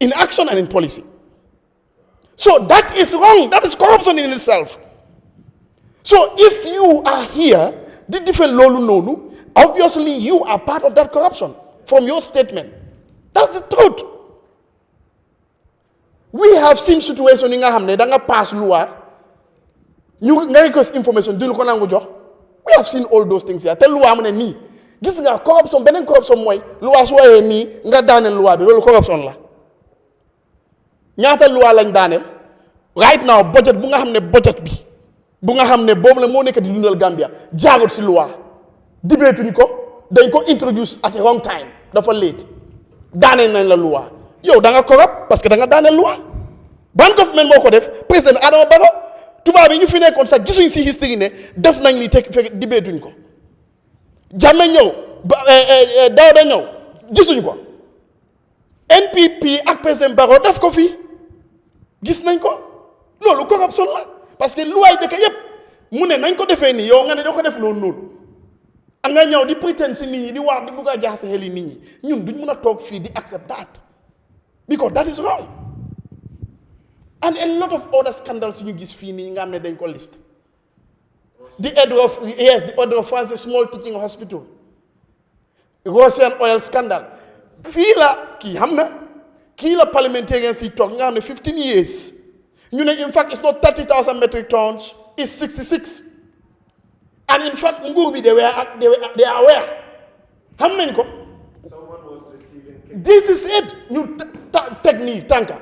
in action and in policy? So that is wrong. That is corruption in itself. So if you are here, the different lolu nonu, obviously you are part of that corruption from your statement. That's the truth. We have seen situation in Hamne, danga pass loi, you request information, do ko nangu jox. We have seen all those things here. Tell loi amne ni. Gis nga corruption, benen corruption moy, loi so waye ni nga daanel loi bi, lolu corruption la. ñaata loi lañ daaneel right now budget bu nga xam ne budget bi bu nga xam ne boobu la moo nekk di dundal Gambia jaarut si loi dibeetuñ ko dañ ko introduce at a wrong time dafa late daaneel nañ la loi yow da nga corrupt parce que da nga daaneel loi ban government moo ko def président Adama Barrow tubaab yi ñu fi nekkoon sax gisuñ si history ne def nañ li teg fekk dibeetuñ ko Jammeh ñëw Dawda ñëw gisuñ ko NPP ak président Barrow def ko fii gis nañ ko loolu corruption la parce que luwaay dëkk yépp mu ne nañ ko defee nii yow nga ne doo ko def noonu ak nga ñëw di pretend si nit ñi di wax di bugg a jaxase xel yi nit ñi ñun duñ mun a toog fii di accept that because that is wrong and a lot of other scandals ñu gis fii nii nga xam ne dañ ko list the order of France small teaching hospital Russian oil scandal fii la kii xam na kii la parliamentarians yi toog nga xam ne 15 years ñu ne in fact it's not 30,000 metric tons it's 66 and in fact nguur bi they are aware xam nañ ko this is it ñu teg nii tànka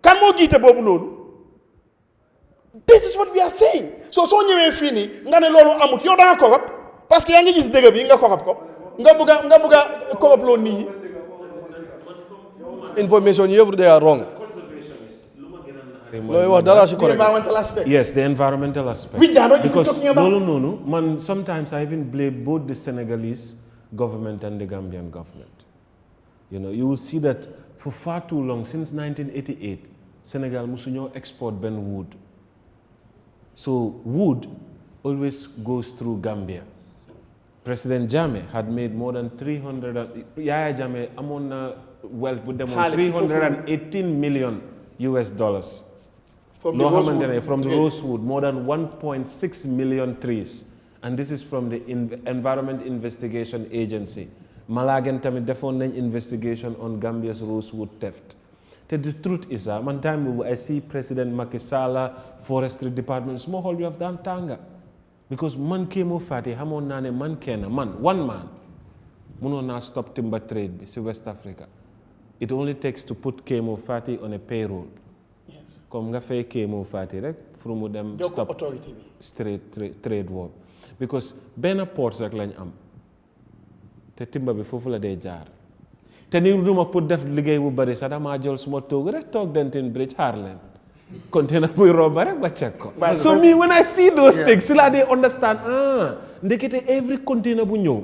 kan moo jiite boobu noonu this is what we are saying soo ñëwee fii nii nga ne loolu amut yow da nga corrupt parce que yaa ngi gis dëgg bi nga corrupt ko nga bëgg a corrupt loo nit ñi information yëpp they are wrong. looy wax dara si correct. The environmental aspect. Yes, the environmental aspect. Which they are not even because talking about. no. Man, sometimes I even blame both the Senegalese government and the Gambian government. You know, you will see that for far too long, since 1988, Senegal musuñoo export ben wood. So wood always goes through Gambia. President Jammeh had made more than 300. Yahya Jammeh among wealth with them on 318 million US dollars. From the rosewood, more than 1.6 million trees. And this is from the Environment Investigation Agency. Malagan tamit defoon nañ investigation on Gambia's rosewood theft. The truth is, man time I see President Macky Sall, Forestry Department, small hole you have done tanga. Because man came over fati, hamon nane man kena, one man. Muno na stop timber trade in West Africa. It only takes to put Kemo Fati on a payroll. Yes. Comme nga fay Kemo Fati rek from them stop authority straight trade war. Because benn port rek lañ am. Te timber bi fofu la day jaar. Te ni duma pour def liggéey bu bari sax dama jël suma toog rek toog Denton Bridge xaar leen. Container buy roba rek ba check ko. So me when I see those things, so they understand, ndekete every container bu ñëw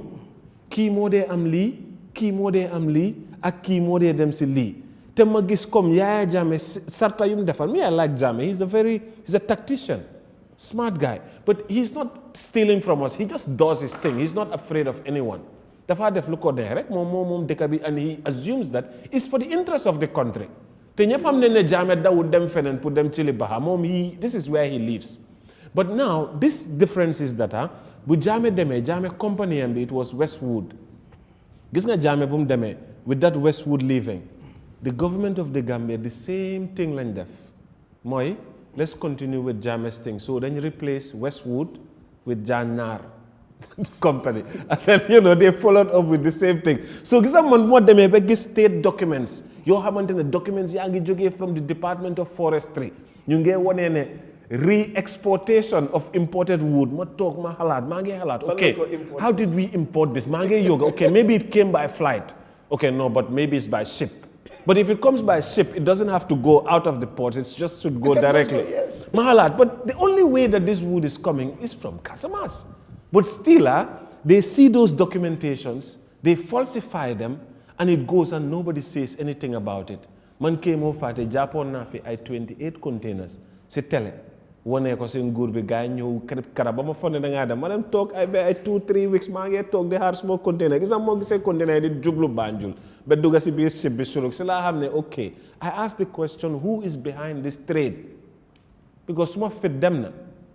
kii moo dee am lii, kii moo dee am lii, ak kii moo dee dem si lii. Te ma gis comme Yahya Jammeh sarta yum defar. Me, I like Jammeh. He's a tactician, smart guy. But he's not stealing from us. He just does his thing. He's not afraid of anyone. Dafa def lu ko neex rek moom dëkk bi, and he assumes that it's for the interest of the country. Te ñëpp xam ne Jammeh dawul dem feneen pour dem ci li baxa this is where he lives. But now this difference is that bu Jammeh demee Jammeh company bi it was Westwood. Gis nga Jammeh bu mu demee with that Westwood leaving, the government of the Gambia the same thing lañ def mooy let's continue with Jammeh's thing, so then replace Westwood with Jannar company, and then they followed up with the same thing. So gis nga man moo demee ba gis state documents yoo xamante ne documents yaa ngi jógee from the Department of Forestry ñu ngi wonee ne re-exportation of imported wood. Ma toog ma xalaat okay, how did we import this? Ma ngi yoga, okay, maybe it came by flight. Okay, no, but maybe it's by ship. But if it comes by ship, it doesn't have to go out of the port. It just should go directly. Mahalat. But the only way that this wood is coming is from Casamas. But still, they see those documentations, they falsify them, and it goes and nobody says anything about it. Man came over at Japan na fi 28 containers. Se tele. One ko sen nguur bi gaay ñew karab ba ma fonne da nga dem ma dem tok ay 2-3 weeks ma ngi tok di xaar suma container gis mo gisé container di jublu Banjul ba duga ci biir ship bi suluk ci la xamné okay, I asked the question, who is behind this trade? Because suma fit dem na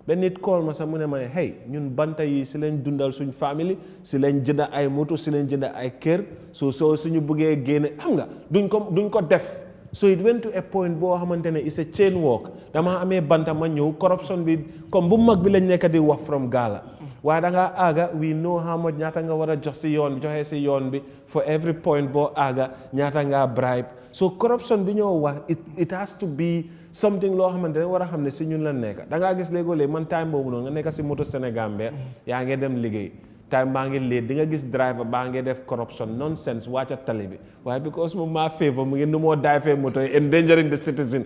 ben nit call ma sa mu ne ma hey ñun banta yi ci lañ dundal suñ family, ci lañ jënda ay moto, ci lañ jënda ay kër, so suñu bëggé génné xam nga duñ ko def. So it went to a point bo xamantene it's a chain walk. Dama amé banta ma ñew corruption bi comme bu mag bi lañ nekk di wax from Gala. waaye da ngaa aaga we know how much ñaata nga war a jox si yoon joxe si yoon bi for every point boo aaga ñaata ngaa bribe so corruption bi ñoo wax it has to be something loo xamante ne war a xam ne si ñun la nekk da ngaa gis léegoo-léeg man time boobu noonu nga nekk si moto Sénégambie yaa ngi dem liggéey time baa ngi léet di nga gis driver baa ngi def corruption nonsense wàcca tali bi waaye because moom maa favor mu ngi nu moo dive moto yi endangering the citizen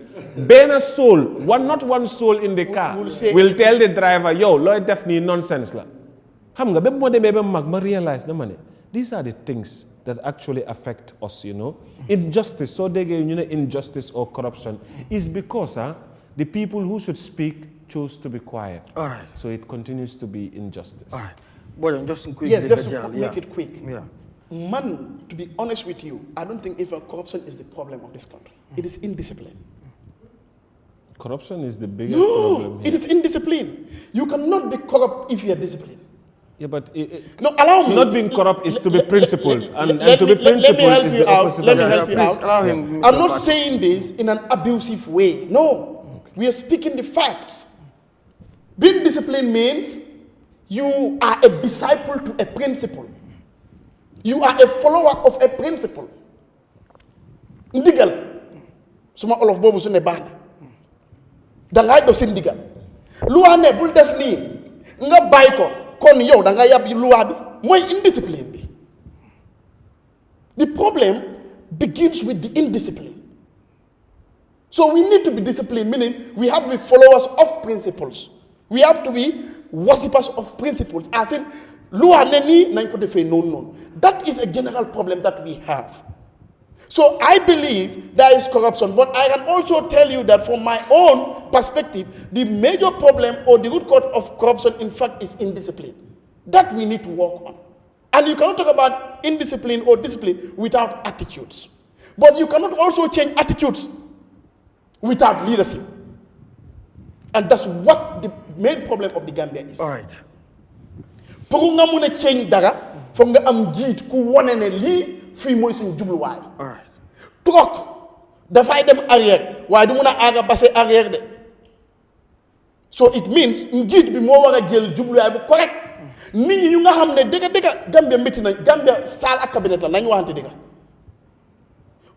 benn soul not one soul in the car will tell the driver yow looy def nii nonsense la xam nga bépp moo demee ba mag ma realize dama ne these are the things that actually affect us, Injustice, so they get injustice or corruption, is because the people who should speak chose to be quiet. All right. So it continues to be injustice. All right. Boy, just quick. Yes, just to make it quick. Yeah. Man, to be honest with you, I don't think even corruption is the problem of this country. It is indiscipline. Corruption is the biggest problem here. It is indiscipline. You cannot be corrupt if you are disciplined. Yeah, but no, allow me. Not being corrupt is to be principled, and to be principled is the opposite. Let me help you out. Allow him. I'm not saying this in an abusive way. No, we are speaking the facts. Being disciplined means you are a disciple to a principle. You are a follower of a principle. Ndigal. Suma olof bobu su ne baax na. Da ngay do sen ndigal. Lu ne bul def ni nga bay ko. Kon yow da nga yab loi bi moy indiscipline bi. The problem begins with the indiscipline. So we need to be disciplined, meaning we have to be followers of principles. We have to be worshippers of principles. As in, loi ne ni nañ ko defé non. That is a general problem that we have. So I believe there is corruption, but I can also tell you that from my own perspective, the major problem or the root cause of corruption, in fact, is indiscipline. That we need to work on. And you cannot talk about indiscipline or discipline without attitudes. But you cannot also change attitudes without leadership. And that's what the main problem of the Gambia is. All right. Pour nga mëna change dara, fo nga am jiit ku woné né li fi moy suñu jubluwaay. All right. Truck dafay dem arrière waaye du mën a aaga base arrière de. So it means njiit bi moo war a jël jubluwaay bu correct. Nit ñi ñu nga xam ne dëgg Gambia métti na Gambia saal ak cabinet la nañ waxante dëgg.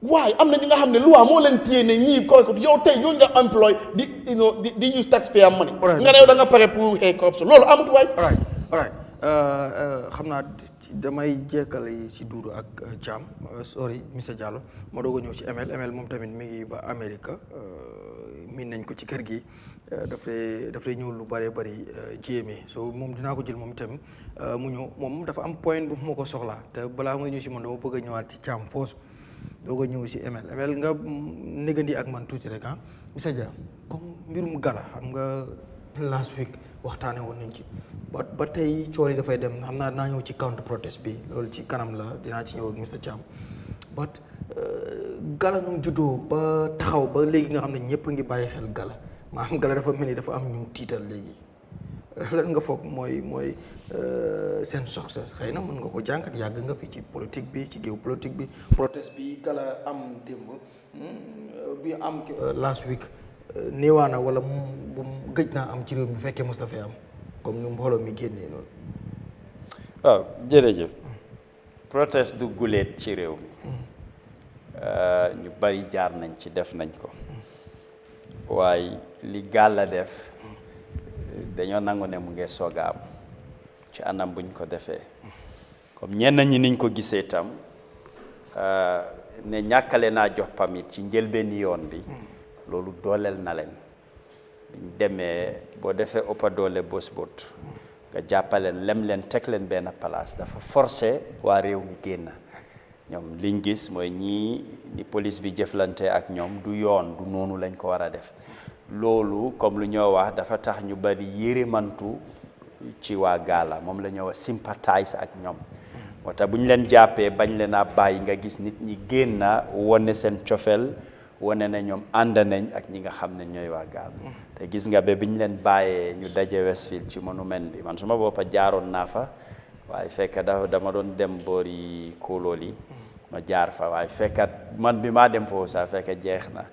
Waaye am na ñu nga xam ne loi moo leen téye ne ñii correct yow tey ñooñu nga employ di use taxpayer money. Nga ne yow da nga pare pour xeex corruption loolu amut waay. All right. Xam naa damay jekkale yi ci Duudu ak Thiam sorry monsieur Diallo ma doog a ñëw ci ML moom tamit mi ngi ba Amérique miin nañ ko ci kër gi dafay ñëw lu bëree bëri GMA so moom dinaa ko jël moom itam mu ñëw moom dafa am point bu ma ko soxlaa te balaa nga ñëw ci man dama bëgg a ñëwaat ci Thiam foos doog a ñëw ci ML nga négandi ak man tuuti rek monsieur Dia comme mbirum Gala xam nga last week waxtaane woon nañ ci ba tey coor yi dafay dem xam naa ñëw ci Counterprotest bi loolu ci kanam la dinaa ci ñëw ak Mr Thiam but Gala ñu juddoo ba taxaw ba léegi nga xam ne ñëpp a ngi bàyyi xel Gala maanaam Gala dafa mel ni dafa am ñu tiital léegi lan nga foog mooy seen succès xëy na mën nga ko jàngat yàgg nga fi ci politique bi ci géew politique bi protest bi Gala am démb bi am last week néewaana wala bu gëj naa am ci réew mi bu fekkee mos la fee am comme ni mbooloo mi génnee noonu. waaw jërëjëf protest du guléet ci réew mi ñu bari jaar nañ ci def nañ ko waaye li Gala def dañoo nangu ne mu ngi soog a am ci anam buñ ko defee comme ñenn ñi niñ ko gisee tam ne ñàkkale naa jox pamit ci njëlbeen yoon bi loolu dooleel na leen biñ demee boo defee ëppa doole bés bot nga jàppaleen lem leen teg leen benn place dafa forcé waa réew mi génn ñoom liñ gis mooy ñii ni police bi jëflante ak ñoom du yoon du noonu lañ ko war a def loolu comme lu ñoo wax dafa tax ñu bari yërëmantu ci waa Gala moom la ñoo wax sympathize ak ñoom moo tax bu ñu leen jàppee bañ leen a bàyyi nga gis nit ñi génn wane seen cofeel wane na ñoom ànd nañ ak ñi nga xam ne ñooy waa Gala te gis nga ba bi ñu leen bàyyee ñu daje Westfield ci monument bi man suma boppa jaaroon naa fa waaye fekk dama doon dem boori kóolool yi ma jaar fa waaye fekkat man bi maa dem foofu sax fekk jeex na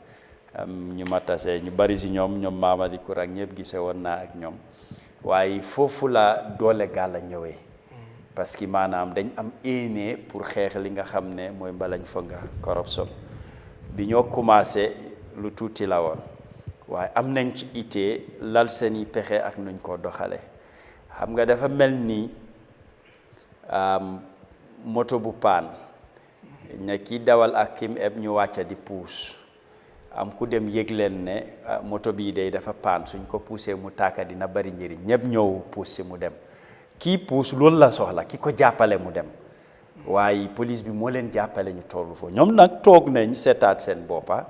ñu ma tase ñu bari si ñoom Mamadi Kourang ñëpp gise woon naa ak ñoom waaye foofu la doole Gala ñëwee parce que maanaam dañ am éene pour xeex li nga xam ne mooy mbalañ fa nga corruption bi ñoo commencé lu tuuti la woon waaye am nañ ci ité lal seeni pexe ak nuñ ko doxale xam nga dafa mel ni moto bu paan ne kii dawal ak kim eb ñu wàcca di puus am ku dem yëg leen ne moto bii day dafa paan suñ ko puusee mu tàkka dina bari njëriñ ñëpp ñëw puus si mu dem kii puus loolu la soxla ki ko jàppale mu dem waaye police bi moo leen jàppale ñu tollu foofu ñoom nag toog nañ seetaat seen boppa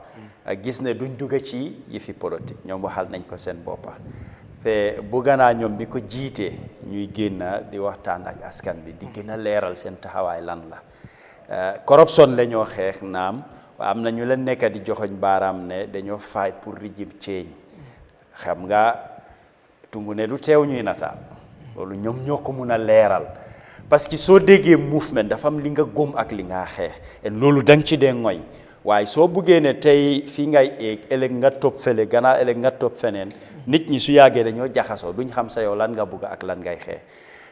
gis ne duñ dugg ci yëfi politique ñoom waxal nañ ko seen boppa te bugg naa ñoom mi ko jiite ñuy génn di waxtaan ak askan bi di gën a leeral seen taxawaay lan la corruption la ñoo xeex naam waaye am na ñu leen nekk di joxoñ baaraam ne dañoo fight pour regime change xam nga tungu ne du teew ñuy nataal loolu ñoom ñoo ko mun a leeral parce que soo déggee movement dafa am li nga góom ak li nga xeex et loolu danga ci dee ngoy waaye soo buggee ne tey fii ngay eeg ëllëg nga topp fële gannaaw ëllëg nga topp feneen nit ñi su yàggee dañoo jaxasoo duñ xam sa yow lan nga bugg ak lan ngay xeex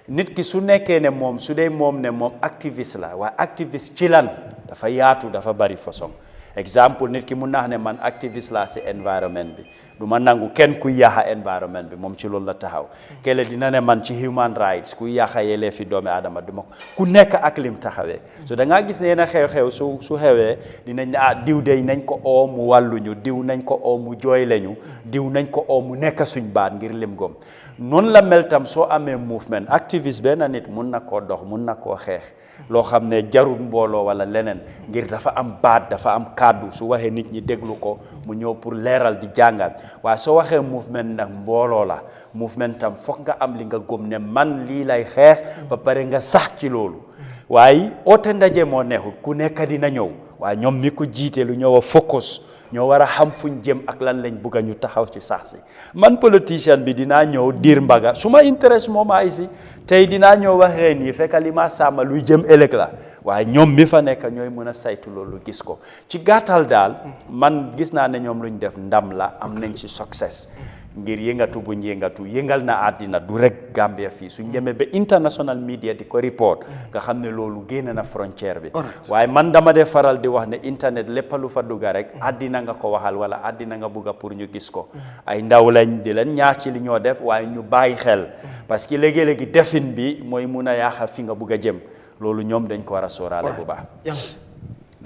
nit ki su nekkee ne moom su dee moom ne moom activiste la waaye activiste ci lan dafa yaatu dafa bari façon exemple nit ki mun naa ne man activiste la si environment bi du ma nangu kenn kuy yàqa environment bi moom ci loolu la taxaw kele dina ne man ci human rights kuy yàqa yelee fi doomi aadama du ma ku nekk ak lim taxawee so da ngaa gis ne yéen a xew-xew su xewee dinañ ne diw dey nañ ko oo mu wàlluñu diw nañ ko oo mu jooy lañu diw nañ ko oo mu nekk suñ baat ngir lim gom noonu la mel tam soo amee movement activiste benn nit mun na koo dox mun na koo xeex loo xam ne jarul mbooloo wala leneen ngir dafa am baat dafa am kàddu su waxee nit ñi déglu ko mu ñëw pour leeral di jàngat waaye soo waxee movement nag mbooloo la movement tam foog nga am li nga gëm ne man lii lay xeex ba pare nga sax ci loolu waaye oote ndaje moo neexul ku nekk dina ñëw waaye ñoom mi ko jiite lu ñëw a focus ñoo war a xam fuñ jëm ak lan lañ bugg a ñu taxaw ci sax si man politicien bi dinaa ñëw diir mbaga su ma intéresse moom ay si tey dinaa ñëw waxee nii fekk li ma sàmma luy jëm ëllëg la waaye ñoom mi fa nekk ñooy mën a saytu loolu gis ko ci gàttal daal man gis naa ne ñoom luñ def ndam la am nañ ci success ngir yëngatu buñ yëngatu yëngal na àddina du rek Gambia fii suñ demee ba international media di ko report nga xam ne loolu génn na frontière bi waaye man dama dee faral di wax ne internet lépp lu fa dugga rek àddina nga ko waxal wala àddina nga bugga pour ñu gis ko ay ndaw lañ di leen ñaax ci li ñoo def waaye ñu bàyyi xel parce que léegi-léegi defin bi mooy mun a yaaxal fi nga bugg a jëm loolu ñoom dañ ko war a sóoraale bu baax.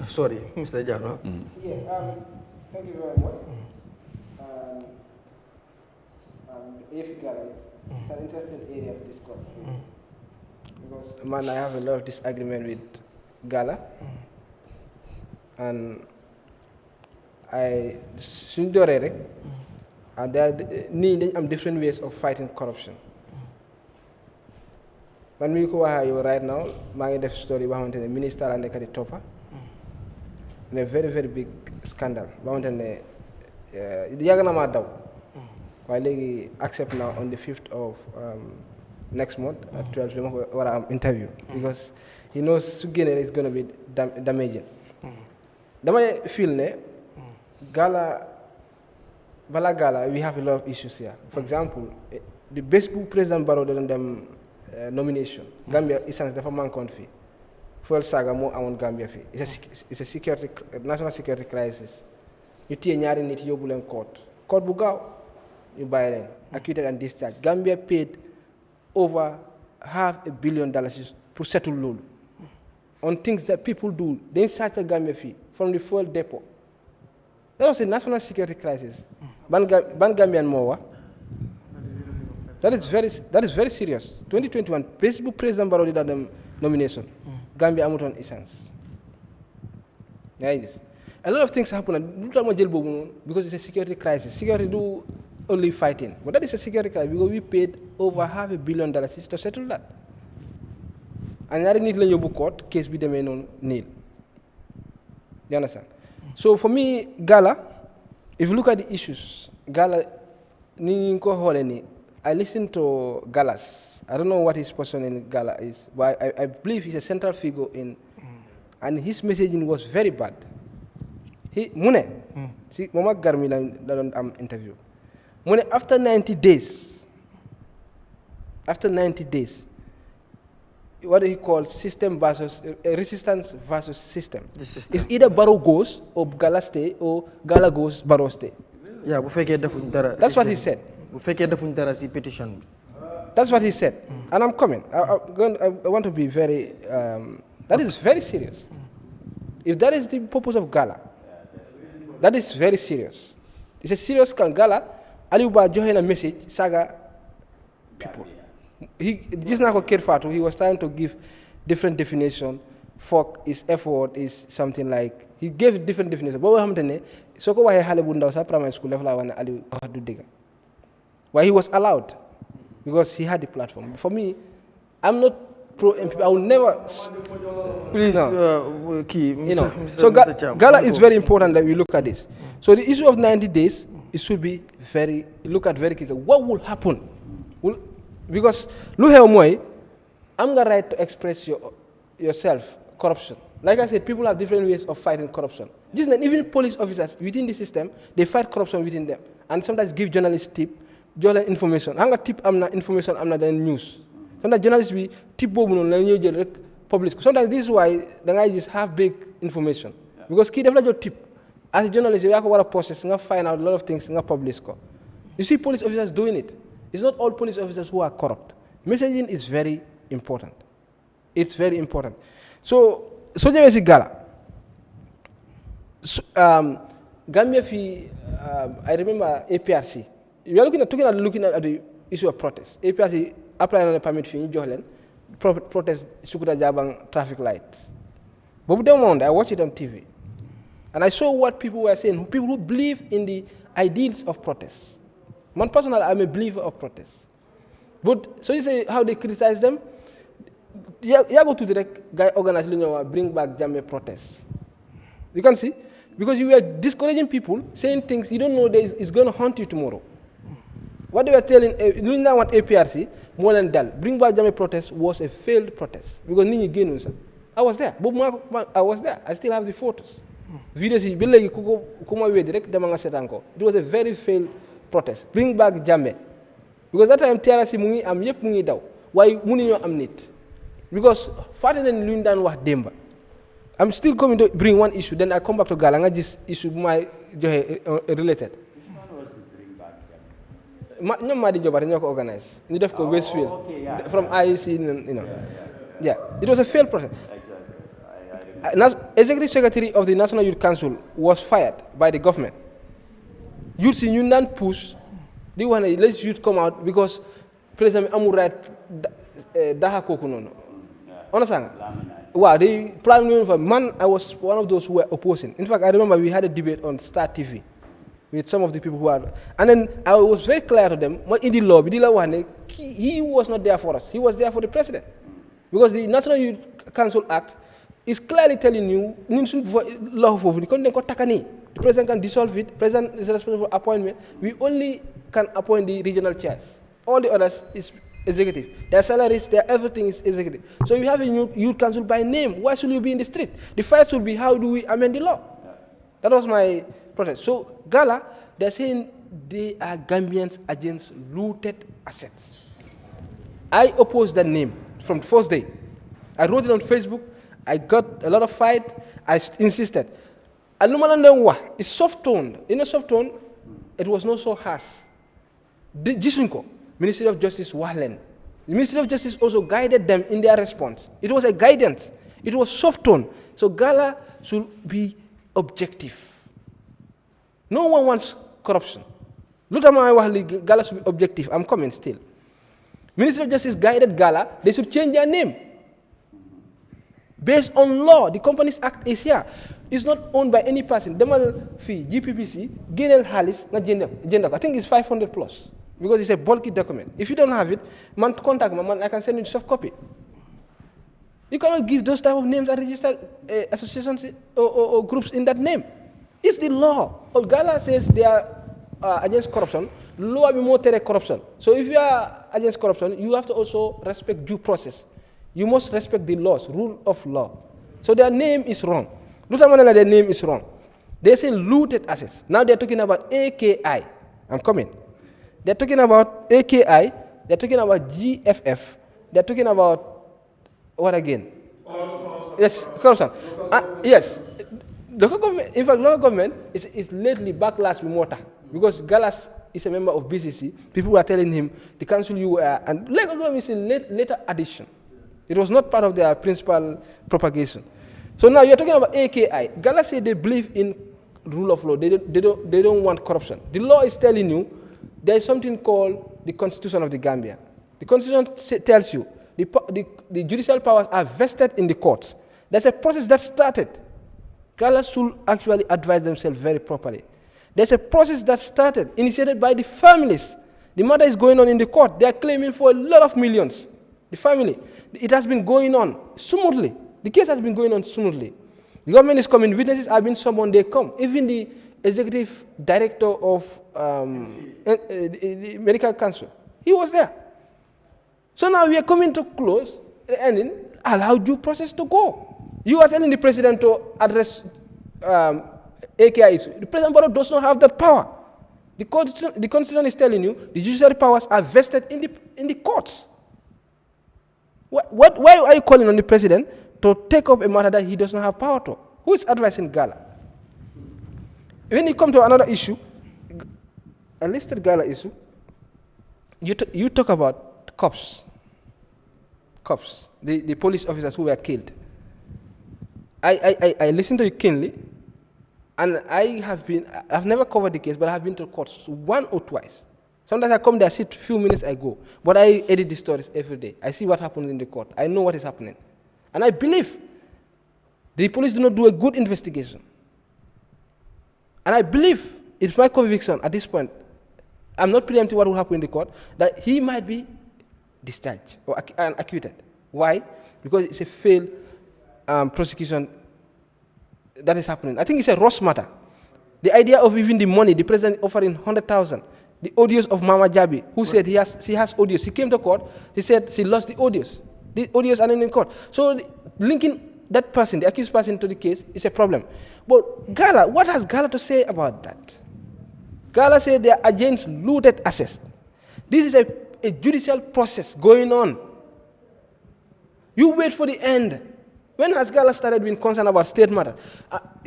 Sorry, Mr. Diallo. Thank you very much. Gala is an interesting area to discuss because man, I have a lot of disagreement with Gala, and I soon and there are different ways of fighting corruption. When we go right now, my story about the minister and the topper in a very, very big scandal. While they accept now on the 5th of next month at 12 what I'm interview because he knows Sugene is going to be damaging. I feel Gala, we have a lot of issues here. For example, the best President Barrow did them nomination. Gambia is the man country. Fuel saga more on Gambia fee. It's a security national security crisis. You see nyari niti yobulen court. Court bugao. You buy them, acquitted and discharged. Gambia paid over $500 million to settle loan on things that people do. They charge a Gambia fee from the fuel depot. That was a national security crisis. Ban Gambia and Mauritania. That is very serious. 2021, Facebook President Barrow did the nomination. Gambia Amuton Essence. A lot of things happen because it's a security crisis. Security do only fighting. But that is a security crisis because we paid over $500 million to settle that. And I need to court case be the main nil. You understand? So for me, Gala, if you look at the issues, Gala, I listen to Galas. I don't know what his position in Gala is, but I believe he's a central figure in, and his messaging was very bad. See, Mama Garmi interview. After 90 days, after 90 days, what he calls system versus resistance versus system. It's either Barrow goes or Gala stay or Gala goes, Barrow stay. Yeah, that's what he said. Petition. That's what he said. And I'm coming. I want to be very, that is very serious. If that is the purpose of Gala, that is very serious. It's a serious Gala. Aliuba joined a message, saga people. He was trying to give different definition. Fuck is F word is something like, he gave different definitions. But what happened? So go ahead, primary school level. Why he was allowed, because he had the platform. For me, I'm not pro MPP. I will never. Please, no. Mr. So Mr. Gala is very important that we look at this. So the issue of 90 days, it should be look at very quickly. What will happen? Because look how I'm gonna right to express yourself. Corruption. Like I said, people have different ways of fighting corruption. Even police officers within the system, they fight corruption within them, and sometimes give journalists tip, journalist information. I'm gonna tip information. I'm not then news. Sometimes journalists will tip publish. Sometimes this is why the guy just have big information because key develop tip. As a journalist, you have to process, you find out a lot of things, you publish. You see police officers doing it. It's not all police officers who are corrupt. Messaging is very important. It's very important. So there Gala. Gambia I remember APRC. We are looking at the issue of protest. APRC applying on a permit fee in protest Sukuta Jabang traffic lights. But I watched it on TV. And I saw what people were saying, people who believe in the ideals of protest. Man, personally, I'm a believer of protest. But, so you say how they criticize them? You go to the guy organizing bring back Jammeh protests. You can see? Because you were discouraging people, saying things you don't know is going to haunt you tomorrow. What they were telling, doing now at APRC, more than that, bring back Jammeh protest was a failed protest. Because Nini Genusa. I was there. I was there. I still have the photos. Videos, it was a very failed protest. Bring back Jammeh. Because that time, TRC mungi am yep mungi daw. Why muni yo am nit? Because farther than Lundan was Demba. I'm still going to bring one issue, then I come back to Gala. This issue my related. Which one was the bring back Jammeh? No, Madi Job, I organized. You have to go Westfield. Okay, yeah. From IEC, you know. Yeah. It was a failed process. Exactly. Executive Secretary of the National Youth Council was fired by the government. Youth in Union push, they want to let youth come out because President Amurat Daha Kokunono. Understand? Wow, they planned for man. I was one of those who were opposing. In fact, I remember we had a debate on Star TV with some of the people who are. And then I was very clear to them. In the law, he was not there for us. He was there for the president, because the National Youth Council Act is clearly telling you the president can dissolve it. President is responsible for appointment. We only can appoint the regional chairs. All the others is executive. Their salaries, everything is executive. So you have a youth council by name. Why should you be in the street? The fight should be, how do we amend the law? That was my protest. So Gala, they're saying they are Gambians against looted assets. I opposed that name from the first day. I wrote it on Facebook. I got a lot of fight. I insisted. It's soft toned. In a soft tone, it was not so harsh. Jisunko, Ministry of Justice, Wahlen. The Ministry of Justice also guided them in their response. It was a guidance. It was soft tone. So Gala should be objective. No one wants corruption. Gala should be objective. I'm coming still. Ministry of Justice guided Gala. They should change their name. Based on law, the Companies Act is here. It's not owned by any person. Demal fee, GPPC, Genel Halis, not gender. I think it's 500 plus. Because it's a bulky document. If you don't have it, man, contact me, man, I can send you a soft copy. You cannot give those type of names and register associations or groups in that name. It's the law. Gala says they are against corruption. Law will be more corruption. So if you are against corruption, you have to also respect due process. You must respect the laws, rule of law. So their name is wrong. Their name is wrong. They say looted assets. Now they're talking about AKI. I'm coming. They're talking about AKI They're talking about GFF. They're talking about what again? Yes, corruption. Yes. Local government, in fact, local government is lately backlash with water because Gala is a member of BCC. People were telling him the council you were, and local government is a later addition. It was not part of their principal propagation. So now you're talking about AKI. Gala say they believe in rule of law. They don't want corruption. The law is telling you there is something called the Constitution of the Gambia. The Constitution tells you the judicial powers are vested in the courts. There's a process that started. Gala should actually advise themselves very properly. There's a process that started, initiated by the families. The matter is going on in the court. They are claiming for a lot of millions. The family. It has been going on smoothly. The case has been going on smoothly. The government is coming. Witnesses have been summoned. They come. Even the executive director of the medical council, he was there. So now we are coming to close the ending. Allow due process to go. You are telling the president to address AKI issue. The president does not have that power. The Constitution is telling you the judiciary powers are vested in the courts. Why are you calling on the president to take up a matter that he does not have power to? Who is advising Gala? When you come to another issue, a listed Gala issue, you talk about cops, the police officers who were killed. I listened to you keenly, and I've never covered the case, but I have been to courts once or twice. Sometimes I come there, sit a few minutes, I go. But I edit the stories every day. I see what happens in the court. I know what is happening. And I believe the police do not do a good investigation. And I believe, it's my conviction at this point, I'm not preempting what will happen in the court, that he might be discharged or acquitted. Why? Because it's a failed prosecution that is happening. I think it's a Ross matter. The idea of even the money, the president offering 100,000, the audios of Mama Jabi, who said she has audios. She came to court, she said she lost the audios. The audios are in court. So linking that person, the accused person, to the case is a problem. But Gala, what has Gala to say about that? Gala said their agents looted assets. This is a judicial process going on. You wait for the end. When has Gala started being concerned about state matters?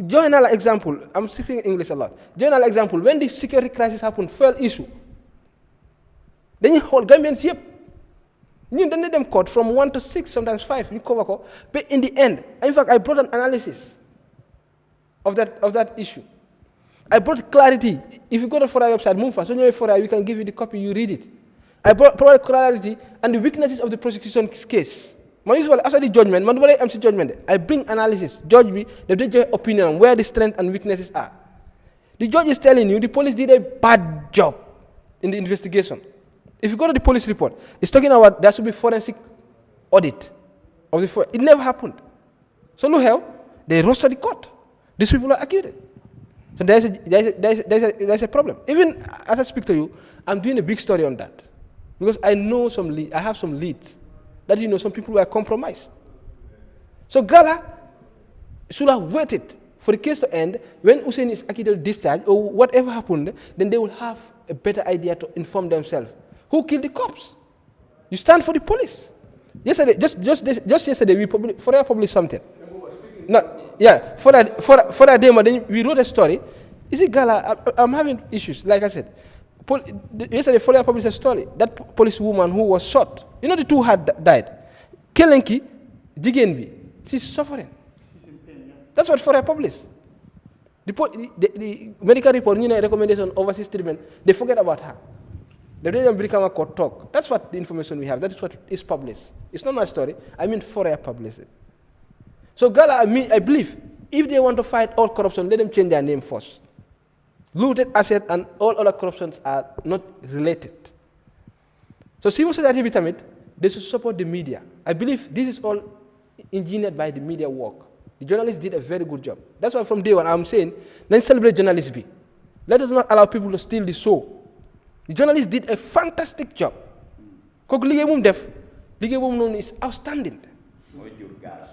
Journal example, I'm speaking English a lot. Journal example, when the security crisis happened, fell issue. Then you hold Gambians, yep. You don't let them caught from 1 to 6, sometimes 5, you cover call. But in the end, in fact, I brought an analysis of that issue. I brought clarity. If you go to Forai website, move fast. When you're Forai, we can give you the copy, you read it. I brought clarity and the weaknesses of the prosecution case. Usually, after the judgment, MC judgment, I bring analysis. Judge me, they give your opinion on where the strengths and weaknesses are. The judge is telling you the police did a bad job in the investigation. If you go to the police report, it's talking about there should be forensic audit of the it never happened. So look how they roasted the court. These people are accused. So there's a problem. Even as I speak to you, I'm doing a big story on that because I know I have some leads that some people were compromised. So Gala should have waited for the case to end. When Hussein is accused discharged or whatever happened, then they will have a better idea to inform themselves. Who killed the cops? You stand for the police. Yesterday, just yesterday, we published something. For that demo, then we wrote a story. You see, Gala, I'm having issues. Like I said, yesterday, Foria published a story. That police woman who was shot, the two had died. Kelenki, Jigenbi, she's suffering. That's what Foria published. The medical report, recommendation, overseas treatment, they forget about her. They didn't become a court talk. That's what the information we have. That is what is published. It's not my story. I mean, Foria published it. So Gala, I believe, if they want to fight all corruption, let them change their name first. Looted asset and all other corruptions are not related. So civil society vitamin, they should support the media. I believe this is all engineered by the media work. The journalists did a very good job. That's why from day one I'm saying, let's celebrate journalism. Let us not allow people to steal the show. The journalists did a fantastic job. Koku liggéey bu mu def, liggéey boobu noonu is outstanding.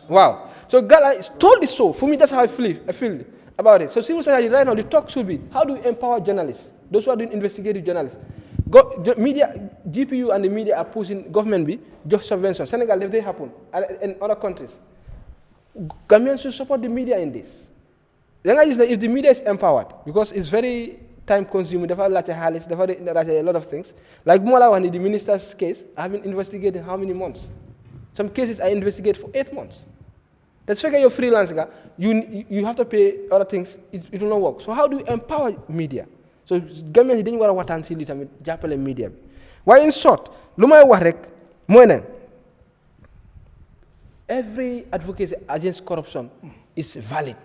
Wow. So Gala told the show. For me, that's how I feel about it. So civil society right now, the talk should be, how do we empower journalists? Those who are doing investigative journalists. GPU and the media are pushing government be just subvention. Senegal, if they happen, in other countries, Gambians should support the media in this. If the media is empowered, because it's very time-consuming, a lot of things. Like Mola, the minister's case, I have been investigating how many months? Some cases I investigate for 8 months. That's why you're freelance, you have to pay other things, it will not work. So how do you empower media? So Gambians didn't want to see the media. Why in short, every advocacy against corruption is valid.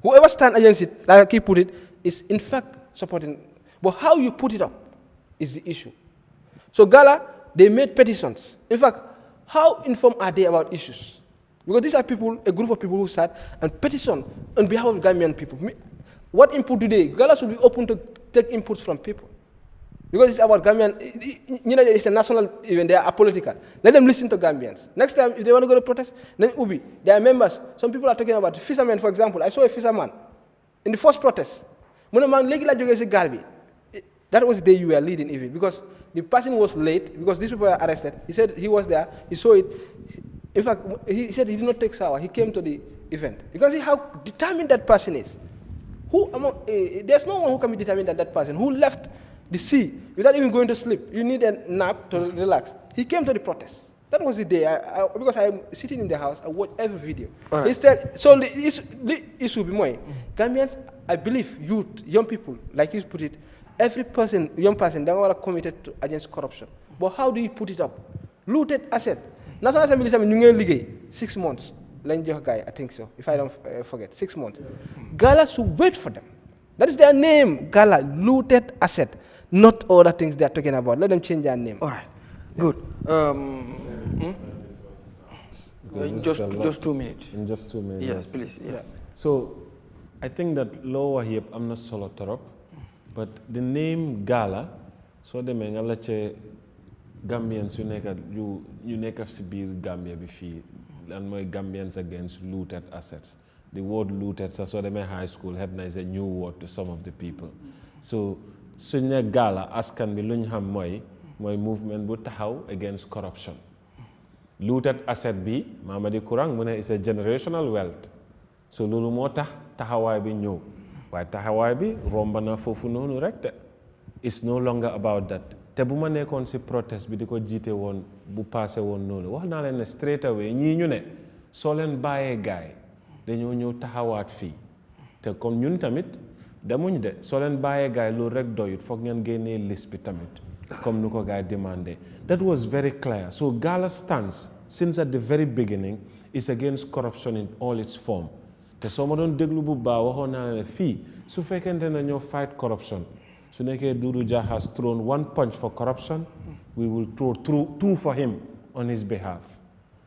Whoever stands against it, like I put it, is in fact supporting. But how you put it up is the issue. So Gala, they made petitions. In fact, how informed are they about issues? Because these are people, a group of people who sat and petition on behalf of Gambian people. What input do they? Gala should be open to take inputs from people. Because it's about Gambian, it's a national event, they are apolitical. Let them listen to Gambians. Next time, if they want to go to protest, then Ubi, they are members. Some people are talking about fishermen, for example. I saw a fisherman in the first protest. That was the day you were leading even, because the person was late, because these people were arrested. He said he was there, he saw it. In fact, he said he did not take shower, he came to the event. Because see how determined that person is. There's no one who can be determined than that person who left the sea without even going to sleep. You need a nap to relax. He came to the protest. That was the day. Because I'm sitting in the house, I watch every video. Right. Instead, so the issue be more. Gambians, I believe, youth, young people, like you put it, every person, young person, they are committed to against corruption. But how do you put it up? Looted asset. National Assembly said, 6 months. Guy, I think so, if I don't forget, 6 months. Gala should wait for them. That is their name, Gala, looted asset, not other things they are talking about. Let them change their name. All right, good. Just 2 minutes. In just 2 minutes. Yes, please. Yeah. So, I think that lower here, I'm not solo torop, but the name Gala, so the mengalache Gambians you nekk ci biir Gambia bi fii lan mooy Gambians against looted assets. The word looted, so demee high school had na is a new word to some of the people. So suñ ne Gala askan bi luñ xam mooy movement bu taxaw against corruption. Looted asset bi Mamadi Kurang mu ne is a generational wealth. So loolu moo tax taxawaay bi ñëw waaye taxawaay bi romba na foofu noonu rek de. It's no longer about that. Te bu ma nekkoon ci protest bi di ko jiite woon bu passé woon noonu wax naa leen ne straight away ñii ñu ne soo leen bàyyee gaay dañoo ñëw taxawaat fii te comme ñun tamit demuñ de soo leen bàyyee gaay loolu rek doyut foog ngeen génnee liste bi tamit comme nu ko gaay demandé. That was very clear. So Gala's stance since at the very beginning is against corruption in all its form. Te soo ma doon déglu bu baax waxoon naa ne fii su fekkente na ñoo fight corruption su nekkee Doudou Dia has thrown 1 punch for corruption, we will throw 2 for him on his behalf.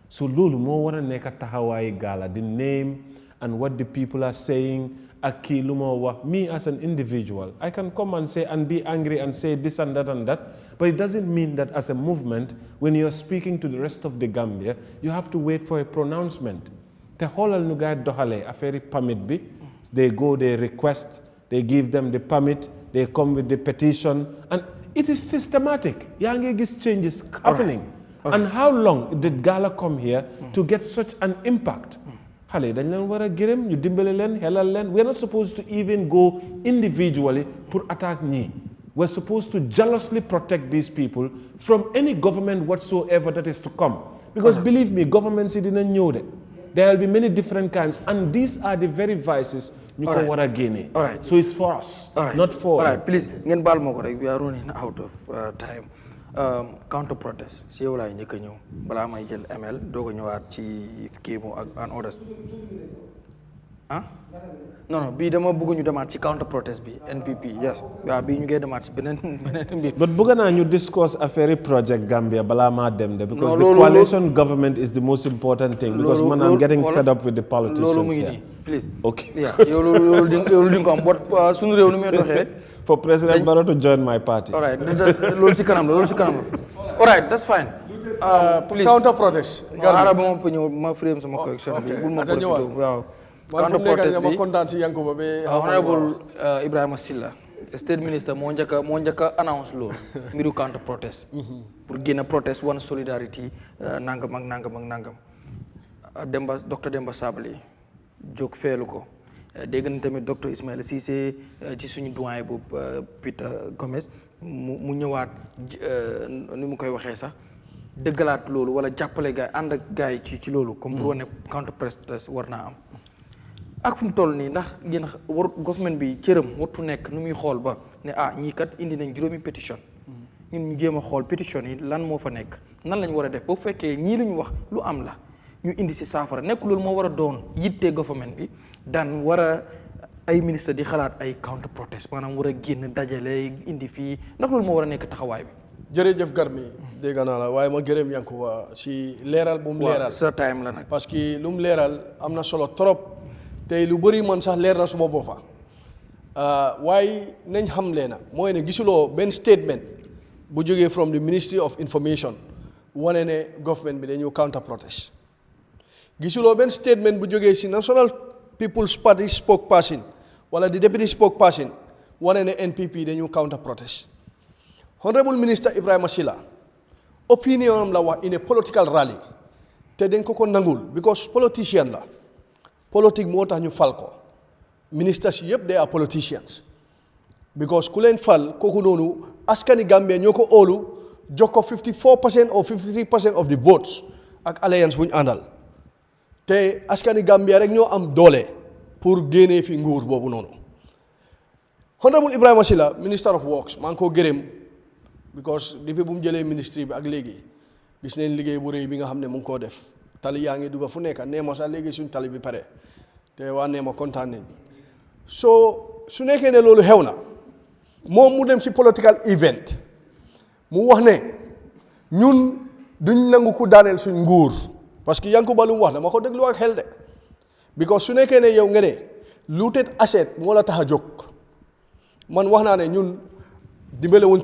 So loolu moo war a nekk taxawaayi Gala, the name and what the people are saying ak kii lu moo wax. Me as an individual, I can come and say and be angry and say this and that, but it doesn't mean that as a movement, when you're speaking to the rest of the Gambia, you have to wait for a pronouncement. Te xoolal nu gaay doxalee affaire permit bi, they go, they request, they give them the permit, they come with the petition, and it is systematic. Yaa ngi gis changes happening. Right. And how long did Gala come here to get such an impact? Xale dañ leen war a gërëm ñu dimbale leen xelal leen. We're not supposed to even go individually pour attack ñii. We're supposed to jealously protect these people from any government whatsoever that is to come. Because believe me, governments didn't know that. There will be many different kinds, and these are the very vices you can war a gain. All right. So it's for us, not for. All right, please. Ngeen baal ma ko rek, we are running out of time. Counterprotest. Si yow laay njëkk a ñëw balaa may jël ML doo ko ñëwaat ci Kémo ak and others. Ah? Non, bii dama bëgg ñu demaat ci counterprotest bi NPP. Yes. Waaw bii ñu ngi demaat ci beneen mbir. But bëgg naa ñu discuss affaire project Gambia balaa maa dem de because the coalition government is the most important thing because man I'm getting fed up with the politicians here. Please. Okay. Yeah. Loolu di nga ko am but sunu réew ni muy doxee. For President Barrow to join my party. All right. Loolu ci kanam la. All right, that's fine. Please. Counterprotest. Ara ba ma frame sama correction bi. Bul ma ko waaw. Counterprotest bi. Honorable Ibrahima Silla state minister moo njëkk a announce loolu mbiru Counterprotest pour génn protest one solidarity nangam ak nangam docteur Demba Sabali jóg feelu ko dégg na tamit docteur Ismaïla Cissé ci suñu doyen boobu Peter Gomez mu ñëwaat ni mu koy waxee sax dëggalaat loolu wala jàppale gaay ànd ak gaay ci loolu comme pour wane Counterprotest war naa am ak fu mu toll nii ndax yéen war government bi cëram wartu nekk nu muy xool ba ne ñii kat indi nañ juróomi pétition ñun ñu jéem a xool pétition yi lan moo fa nekk nan lañ war a def bu fekkee ñii lu ñu wax lu am la ñu indi si saafara nekk loolu moo war a doon yittee government bi daan war a ay ministre di xalaat ay Counterprotest maanaam war a génn dajale indi fii ndax loolu moo war a nekk taxawaay bi. jërëjëf Garmi dégg naa la waaye ma gërëm Yankuba si leeral bu mu leeral sa time la nag parce que lu mu leeral am na solo trop tey lu bëri man sax leer na suma boppa waaye nañ xam leena mooy ne gisuloo benn statement bu jógee from the Ministry of Information wane ne government bi dañu Counterprotest gisuloo benn statement bu jógee si National People's Party spokesperson wala di deputy spokesperson wane ne NPP dañu Counterprotest. Honorable Minister Ibrahima Silla opinion am la wax in a political rally te dañ ko nangul because politician la politique moo tax ñu fal ko ministers yëpp they are politicians because ku leen fal kooku noonu askani Gambia ñoo ko óolu jox ko 54% or 53% of the votes ak alliance bu ñu àndal te askani Gambia rek ñoo am doole pour génnee fi nguur boobu noonu. Honorable Ibrahima Silla Minister of Works maa ngi ko gërëm because depuis bu mu jëlee ministry bi ak léegi gis nañ liggéey bu rëy bi nga xam ne mu ngi koo def tali yaa ngi dugga fu nekk neema sax léegi suñ tali bi pare te waa neema kontaan nañ soo su nekkee ne loolu xew na moom mu dem si political event mu wax ne ñun duñ nangu ku daaneel suñ nguur parce que Yankuba lu mu wax dama ko déglu ak xel de because su nekkee ne yow nga ne looted asset moo la tax a jóg man wax naa ne ñun dimbale wuñ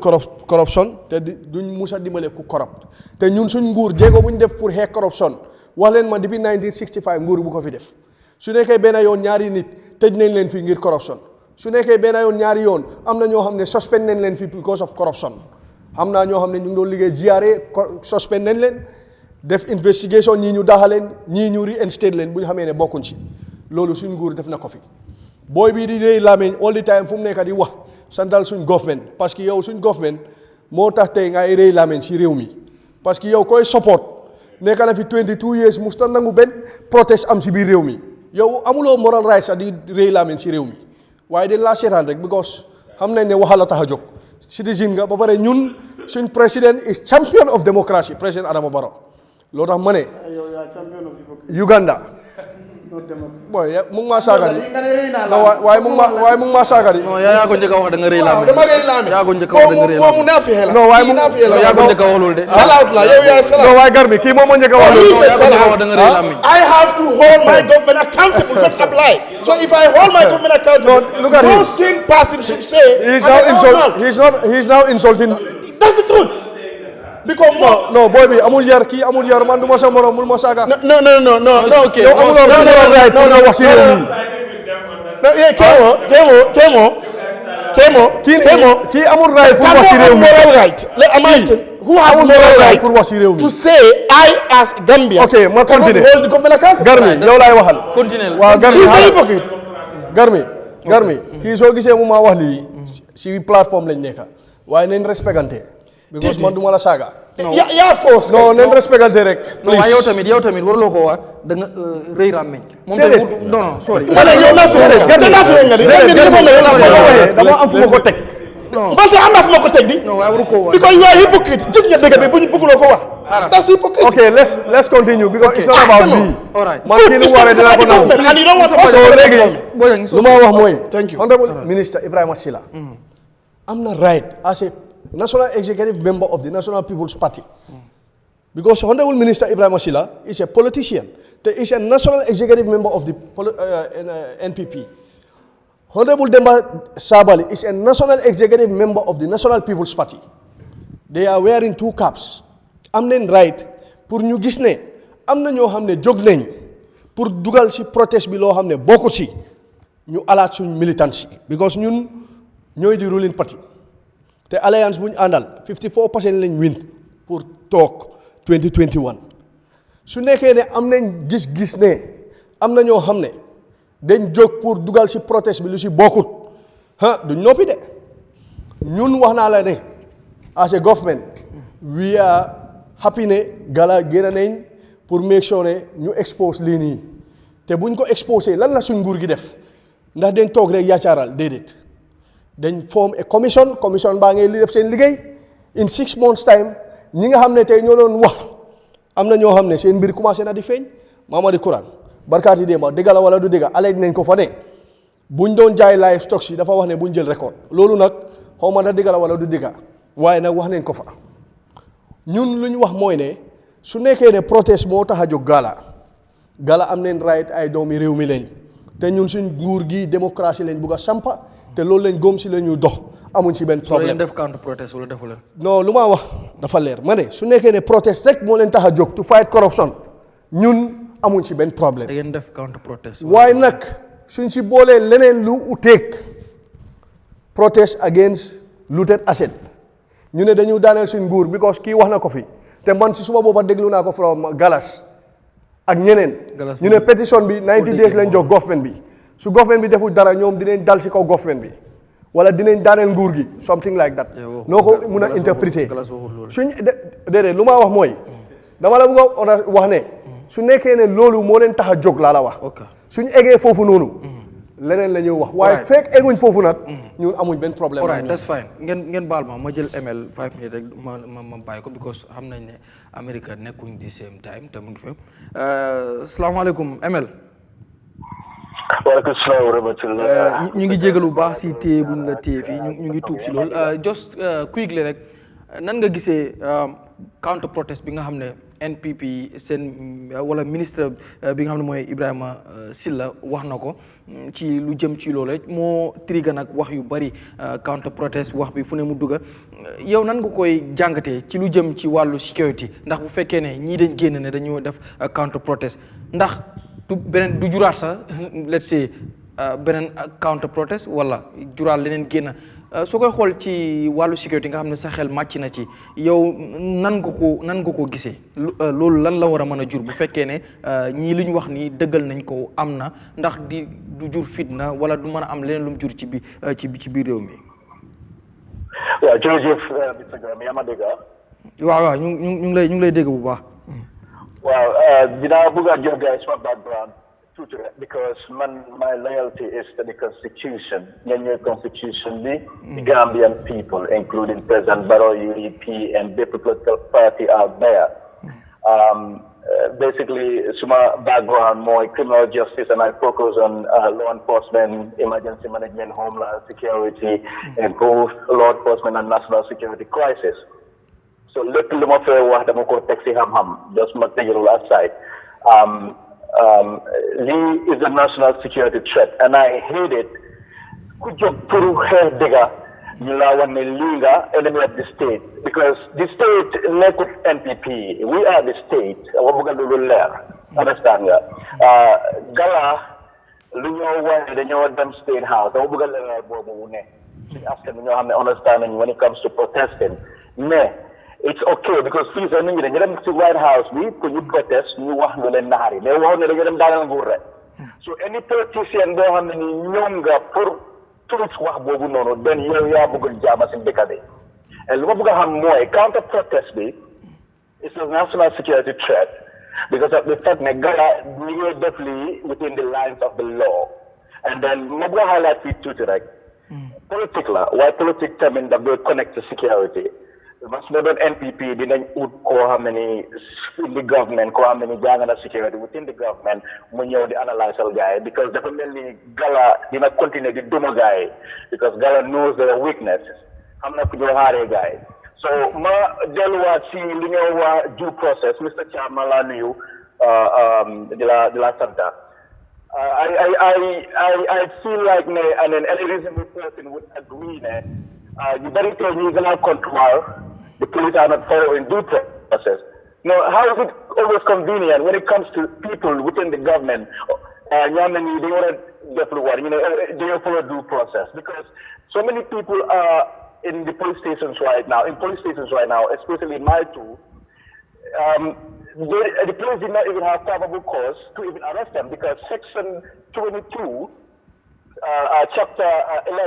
corruption te duñ musa dimbale ku corrupt te ñun suñ nguur jéego buñ def pour xeex corruption wax leen ma depuis 1965 nguur bu ko fi def su nekkee benn yoon ñaari nit tëj nañ leen fi ngir corruption su nekkee benn yoon ñaari yoon am na ñoo xam ne suspend nañ leen fi because of corruption xam naa ñoo xam ne ñu ngi doon liggéey GRA suspend nañ leen def investigation ñii ñu daxaleen ñii ñu reinstate leen bu ñu xamee ne bokkuñ ci loolu suñ nguur def na ko fi booy bii di rëy laameñ all the time fu mu nekk di wax santal suñ government parce que yow suñ government moo tax tey ngay rëy laameñ si réew mi parce que yow koy support nekk na fi 22 years musta nangu benn protest am si biir réew mi yow amuloo moral right sax di rëy laameñ si réew mi waaye dañ laa seetaan rek because xam nañ ne waxal la tax a jóg citizen nga ba pare ñun suñ président is champion of democracy président Adama Barrow loolu tax ma ne Uganda boy mu ngi maa saaga di waaye mu ngi maa saaga di non yaa ko njëkk a wax da nga rëy laam dama rëy laam yaa ko njëkk a wax da nga rëy laam moom naa fi xel non waaye yaa ko njëkk a wax loolu de salaat la yow yaa salaat non waaye Garmi kii moom moo njëkk a wax loolu da nga rëy laam I have to hold my government accountable, not apply. So if I hold my government accountable, look at no him. sane person should say he's now insulting. That's the truth. Because no boy bi amul yar kii amul yar man du ma sa morom mul ma saaga. no. Okay. yow amuloo moral right pour nga wax si réew mi. kii amul right pour wax si réew mi. moral right. I'm asking, who has moral right pour wax si réew mi. to say I as Gambia ok ma cannot continue. hold the government accountable? Garmi yow laay waxal. Continue. waaw Garmi He's a hypocrite. Garmi kii soo gisee mu maa wax lii si plateforme lañ nekk waaye nañ respectante because man du ma la saaga. yaa force. non nañ respectante rek. non waaye yow tamit waruloo ko wax da nga rëy làmmeñ moom déedéet tamit non ma ne yow naa fi nga di. dama am fu ma ko teg. man te am naa fu ma ko teg di. non waaye waru ko wax because you are hypocrite gis nga dëgg bi bu ñu bëgguloo ko wax. that's hypocrisy. okay let's continue because it's not about me. all right man kii nu mu waree dinaa ko nangu. and you don't want us so léegi boo lu ma wax mooy. Thank you. Honorable Minister Ibrahima Silla. am na right as a national executive member of the National People's Party. Because Honorable Minister Ibrahima Silla is a politician. He is a national executive member of the NPP. Honorable Demba Sabali is a national executive member of the National People's Party. They are wearing two caps. am nañ right pour ñu gis ne am na ñoo xam ne jóg nañ pour dugal ci protest bi loo xam ne bokkut ci ñu alaat suñ militants yi because ñun ñooy di ruling party te alliance bu ñu àndal 54% lañ win pour toog 2021 su nekkee ne am nañ gis-gis ne am na ñoo xam ne dañ jóg pour dugal si protest bi lu si bokkut duñ noppi de ñun wax naa la ne as a government we are happy ne Gala génn nañ pour make sure ne ñu expose lii nii te buñ ko exposé lan la suñ nguur gi def ndax dañ toog rek yaacaaral déedéet dañ form a commission baa ngay li def seen liggéey in 6 months time ñi nga xam ne tey ñoo doon wax am na ñoo xam ne seen mbir commencé na di feeñ Mamadi Kurang barkaati démba dëgga la wala du dëgga alej nañ ko fa ne buñ doon jaay live stocks yi dafa wax ne buñ jël record loolu nag xaw ma da dëgga la wala du dëgga waaye nag wax nañ ko fa ñun lu ñu wax mooy ne su nekkee ne protest moo tax a jóg Gala am nañ right ay doomi réew mi lañ te ñun suñ nguur gi démocratie lañ bugg a sampa te loolu lañ góom si la ñu dox amuñ si benn problème. def counter protest wala defu leen. non lu ma wax dafa leer ma ne su nekkee ne protest rek moo leen tax a jóg to fight corruption ñun amuñ si benn problème. da ngeen def counter protest. waaye nag suñ si boolee leneen lu uteeg protest against looted asset ñu ne dañu daaneel suñ nguur because kii wax na ko fi te man si suma boppa déglu naa ko from Galas ak ñeneen. ñu ne pétition bi 90 days lañ jox government bi su government bi deful dara ñoom dinañ dal si kaw government bi wala dinañ daaneel nguur gi something like that. noo ko mun a interpréter suñ déedéet lu ma wax mooy dama la bëgg a wax ne su nekkee ne loolu moo leen tax a jóg laa la wax suñ eggee foofu noonu leneen la ñuy wax waaye fekk egguñ foofu nag ñun amuñ benn problème. all right that's fine ngeen baal ma jël ML 5 minutes rek ma bàyyi ko because xam nañ ne America nekkuñ di same time te mu ngi fi salaamaaleykum ML. waaleykum salaam wa rahmatulah. ñu ngi jégalu bu baax si téye buñ la téye fii ñu ngi tuub si loolu just quickly rek nan nga gisee counter protest bi nga xam ne NPP seen wala ministre bi nga xam ne mooy Ibrahima Silla wax na ko ci lu jëm ci loolu moo trigger nag wax yu bari counter protest wax bi fu ne mu dugga yow nan nga koy jàngatee ci lu jëm ci wàllu security ndax bu fekkee ne ñii dañ génn ne dañoo def counter protest ndax du juraat sax let's say beneen counter protest wala juraat leneen génn soo koy xool ci wàllu sécurité nga xam ne sa xel màcc na ci yow nan nga ko gisee loolu lan la war a mën a jur bu fekkee ne ñii li ñu wax nii dëggal nañ ko am na ndax du jur fitna wala du mën a am leneen lu mu jur ci biir réew mi. waaw jërëjëf Mr Graham yaa ma dégg. waaw ñu ngi lay dégg bu baax. waaw dinaa bëgg a jox gars sama background because my loyalty is to the Constitution, the Constitution, the Gambian people, including President Barrow, UEP, and the political party out there. Basically, my background more criminal justice, and I focus on law enforcement, emergency management, homeland security, and both law enforcement and national security crisis. So, look, just material aside. Lee is a national security threat, and I hate it. Could you put her digger, Liga, enemy of the state? Because the state, like with NPP, we are the state. Understand that? Gala, them state house. Understanding when it comes to protesting. It's okay because please I mean them to White House we could you protest you want to learn nahari they want to get them down so any politician do have any younger for truth wax bobu nono then you ya bëgg jama ci dekade and lu bëgg xam moy counter protest bi it's a national security threat because of the fact that Gala we definitely within the lines of the law and then mo bëgg highlight it too right political why politics mean that they connect to security. Must not NPP didn't how many in the government, how many Ghana security within the government when you're the analyzer guy because definitely Gala did not continue the Duma guy because Gala knows their weaknesses. I'm not the hard guy. So ma delwa si linyo due process, Mr. Chamalanu de la Santa. I feel like any reasonable person would agree that you better tell me you're control. The police are not following due process. Now, how is it always convenient when it comes to people within the government? They want to do you follow due process? Because so many people are in the police stations right now, especially in my two. The police did not even have probable cause to even arrest them because Section 22, Chapter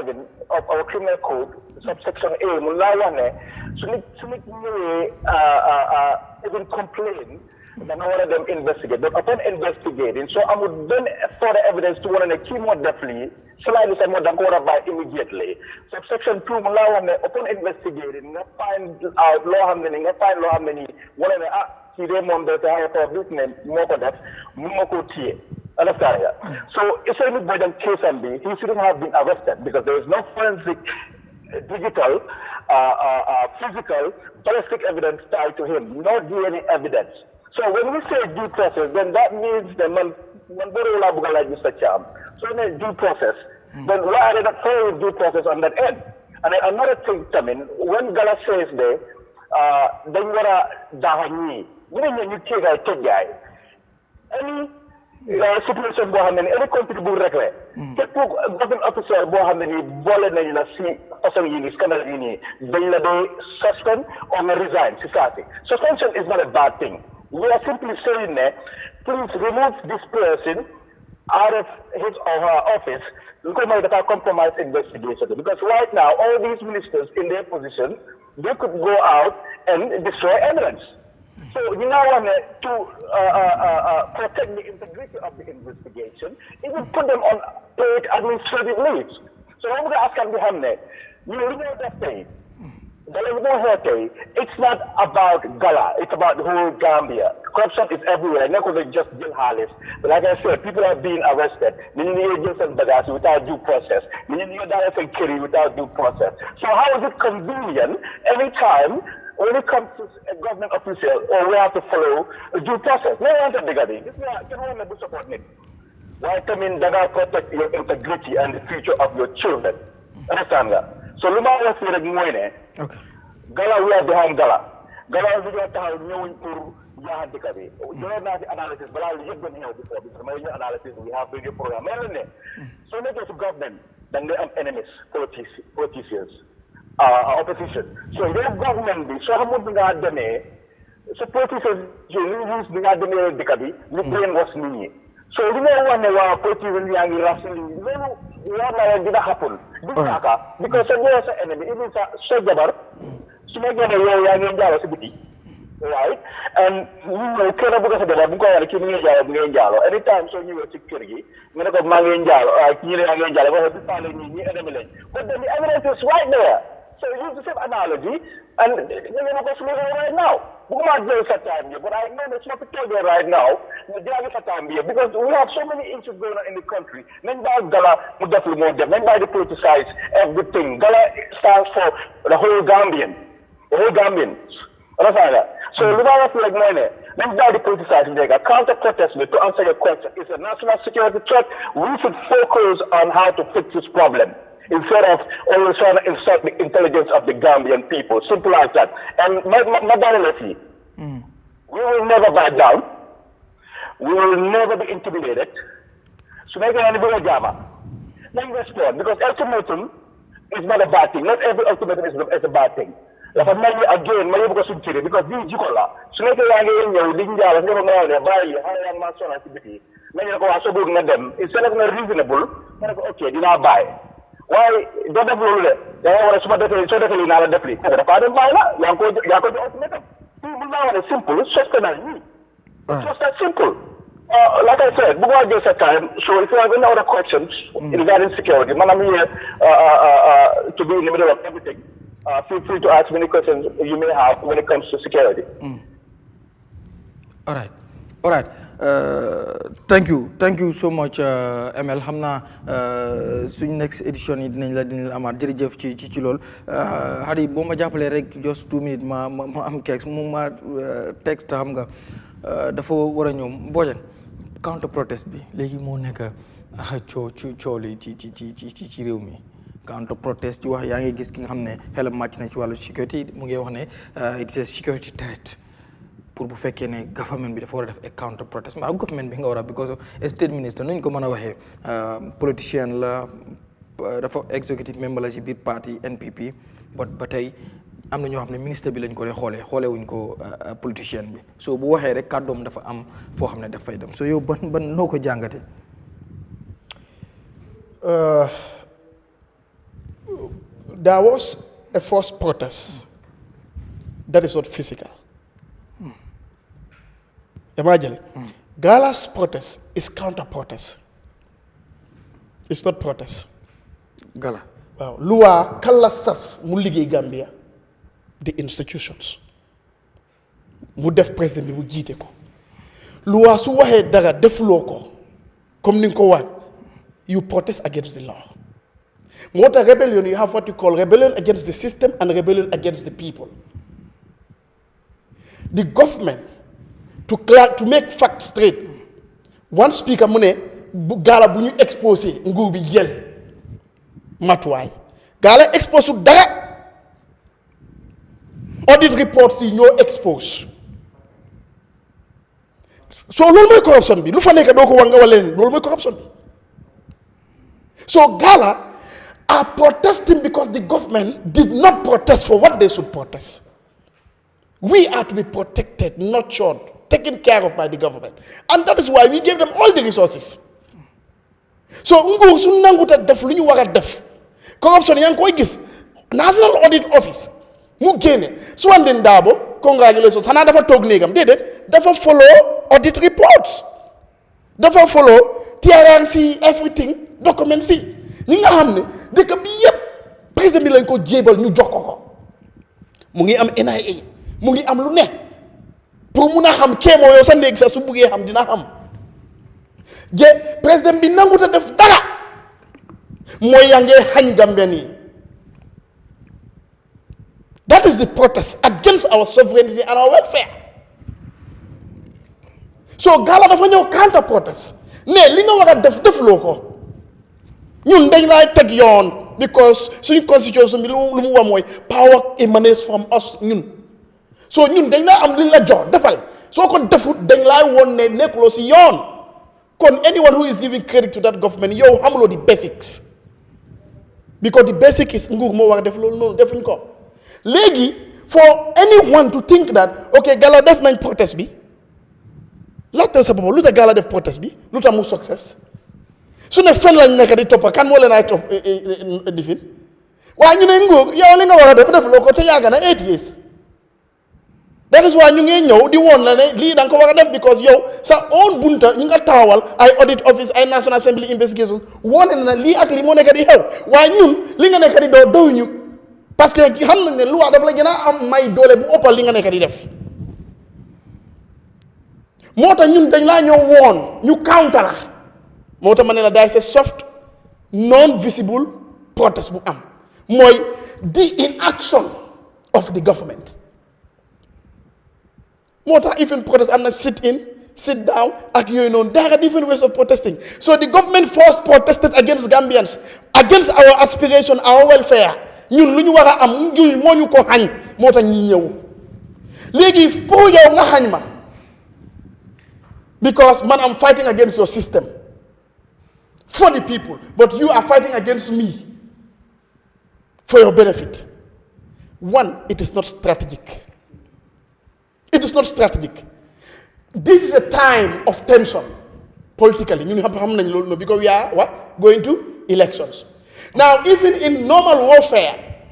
11 of our criminal code, subsection A, even complain. Then one of them investigate. But upon investigating, so I would then further evidence to one of the key more definitely, slightly some more than by immediately. Subsection 2, upon investigating, find out law handling, find law handling, one of the understand? So it's only by the case and he shouldn't have been arrested because there is no forensic, digital, physical, ballistic evidence tied to him, no DNA evidence. So when we say due process, then that means the man like Mr. Cham. So in a due process, then why are they not following due process on that end? And another thing, when Gala says there, then you are Dahani, you take a guy. Any situation any comfortable record. Government officer suspend or resign. Suspension is not a bad thing. We are simply saying that please remove this person out of his or her office because compromise investigation. Because right now all these ministers in their position, they could go out and destroy evidence. So you now want to protect the integrity of the investigation, even put them on paid administrative leaves. So I'm going to ask you, you know that thing. It's not about Gala, it's about the whole Gambia. Corruption is everywhere, not just Jill Harris. But like I said, people are being arrested. Without due process. Without due process. So how is it convenient every time when it comes to a government official, we have to follow a due process? No one's a bigger thing. Why come in that protect your integrity and the future of your children? Understand that? So Luma was here okay. Gala, we are behind Gala. Gala is going to Yahan Dikabi. You have analysis, but I'll give them here before because my analysis we have video program. So not just government, then they have enemies, politicians, opposition. So they have government, so how much they have done? So politicians, you use the Adamir Dikabi, you brainwash me. So you know when they were politicians, what did happen? Because there was an enemy, even Sojabar, right? And you know, anytime so you were security, but then the evidence is right there. So use the same analogy, and right now. But I know that's not Victoria right now. Because we have so many issues going on in the country. Men by Gala, men by the politicize everything. Gala stands for the whole Gambian. The whole Gambians. Understand that? So Lubaba feel like money. Men by the politicize Counterprotest, to answer your question, is a national security threat. We should focus on how to fix this problem, instead of always trying to insult the intelligence of the Gambian people. Simple as that. And we will never back down. We will never be intimidated. So make an Let me respond, because ultimatum is not a bad thing. Not every ultimatum is a bad thing. Like again, because this is Jikola. So make instead of reasonable, okay, did not buy. Why don't have rule? They are smart so definitely not definitely. The pardon by ultimatum. It's simple, it's just it's just that simple. Like I said, before I get that time, so if you have any other questions regarding security, I'm here to be in the middle of everything. Feel free to ask many questions you may have when it comes to security. All right. Thank you so much ML xam naa suñ next edition yi dinañ la amaat jërëjëf ci lool Hadi boo ma jàppalee rek just 2 minutes ma am keeks mu ma texte xam nga dafa war a ñëw Mboojan Counterprotest bi léegi moo nekk cooli ci réew mi Counterprotest ci wax yaa ngi gis ki nga xam ne xelam màcc na ci wàllu sécurité mu ngi wax ne it is a security threat pour bu fekkee ne government bi dafa war a def a counter protest maa government bi nga war a because of state minister nuñ ko mën a waxee politicien la dafa executive member la si biir parti NPP but ba tey am na ñoo xam ne ministre bi lañ ko dee xoolee wuñ ko politicien bi so bu waxee rek kàddoom dafa am foo xam ne dafay dem so yow ban noo ko jàngate there was a first protest that is not physical. Imagine, Gala's protest is counter-protest. It's not protest. Gala. Wow. Lua kala sas mu liggéey Gambia the institutions mu def président bi mu jiite ko loi su waxee dara defuloo ko comme ni nga ko wax you protest against the law moo tax rebellion you have what you call rebellion against the system and rebellion against the people. The government to make facts straight one speaker mu ne Gala bu ñu exposé nguur bi yel matuwaay Gala expose dara audit reports yi ñoo expose so loolu mooy corruption bi lu fa nekk doo ko wax nga wala leen loolu mooy corruption bi so Gala are protesting because the government did not protest for what they should protest. We are to be protected, nurtured, taken care of by the government. And that is why we gave them all the resources. So, nguur su nanguta def lu ñu war a def corruption yaa ngi koy gis National Audit Office mu génne Suwandin Dabo congratulations xanaa dafa toog néegam déedéet dafa follow audit reports dafa follow TRRC everything documents si ñi nga xam ne dëkk bi yëpp président bi lañ ko jébal ñu jox ko mu ngi am NIA mu ngi am lu ne pour mun a xam kéemoo yow sa néeg sax su buggee xam dina xam président bi nanguta def dara mooy yaa ngee xañ Gambia nii that is the protest against our sovereignty and our welfare. So Gala dafa ñëw counter protest ne li nga war a defuloo ko ñun dañ lay teg yoon because suñu constitution bi lu mu wax mooy power emanates from us ñun so ñun dañ laa am li la jox defal soo ko defut dañ laay woon ne nekkuloo si yoon kon anyone who is giving credit to that government yow xamuloo the basics because the basic is nguur moo war a def loolu noonu defuñ ko léegi for anyone to think that okay Gala def nañ protest bi laajtal sa bopp lu tax Gala def protest bi lu tax mu success su ne fen lañ nekk di toppa kan moo leen ay topp difin waaye ñu ne nguur yow li nga war a def loo ko te yàgg na 8 years that is why ñu ngi ñëw di woon la ne lii da nga ko war a def because yow sa own bunta ñu nga taawal ay audit office ay National Assembly investigation woone na lii ak lii moo nekk di xew waaye ñun li nga nekk di doyuñu parce que xam nañ ne loi daf la gën a am may doole bu ëppal li nga nekk di def moo tax ñun dañ laa ñëw woon ñu counter la moo tax ma ne la daay c'est soft non visible protest bu am mooy the inaction of the government moo tax even protest am na sit in sit down ak yooyu noonu there are different ways of protesting so the government first protested against Gambians against our aspiration our welfare ñun lu ñu war a am ñun moo ñu ko xañ moo tax ñi ñëw léegi pour yow nga xañ ma because man I'm fighting against your system for the people but you are fighting against me for your benefit. One, it is not strategic. It is not strategic. This is a time of tension politically because we are what? Going to elections. Now, even in normal warfare,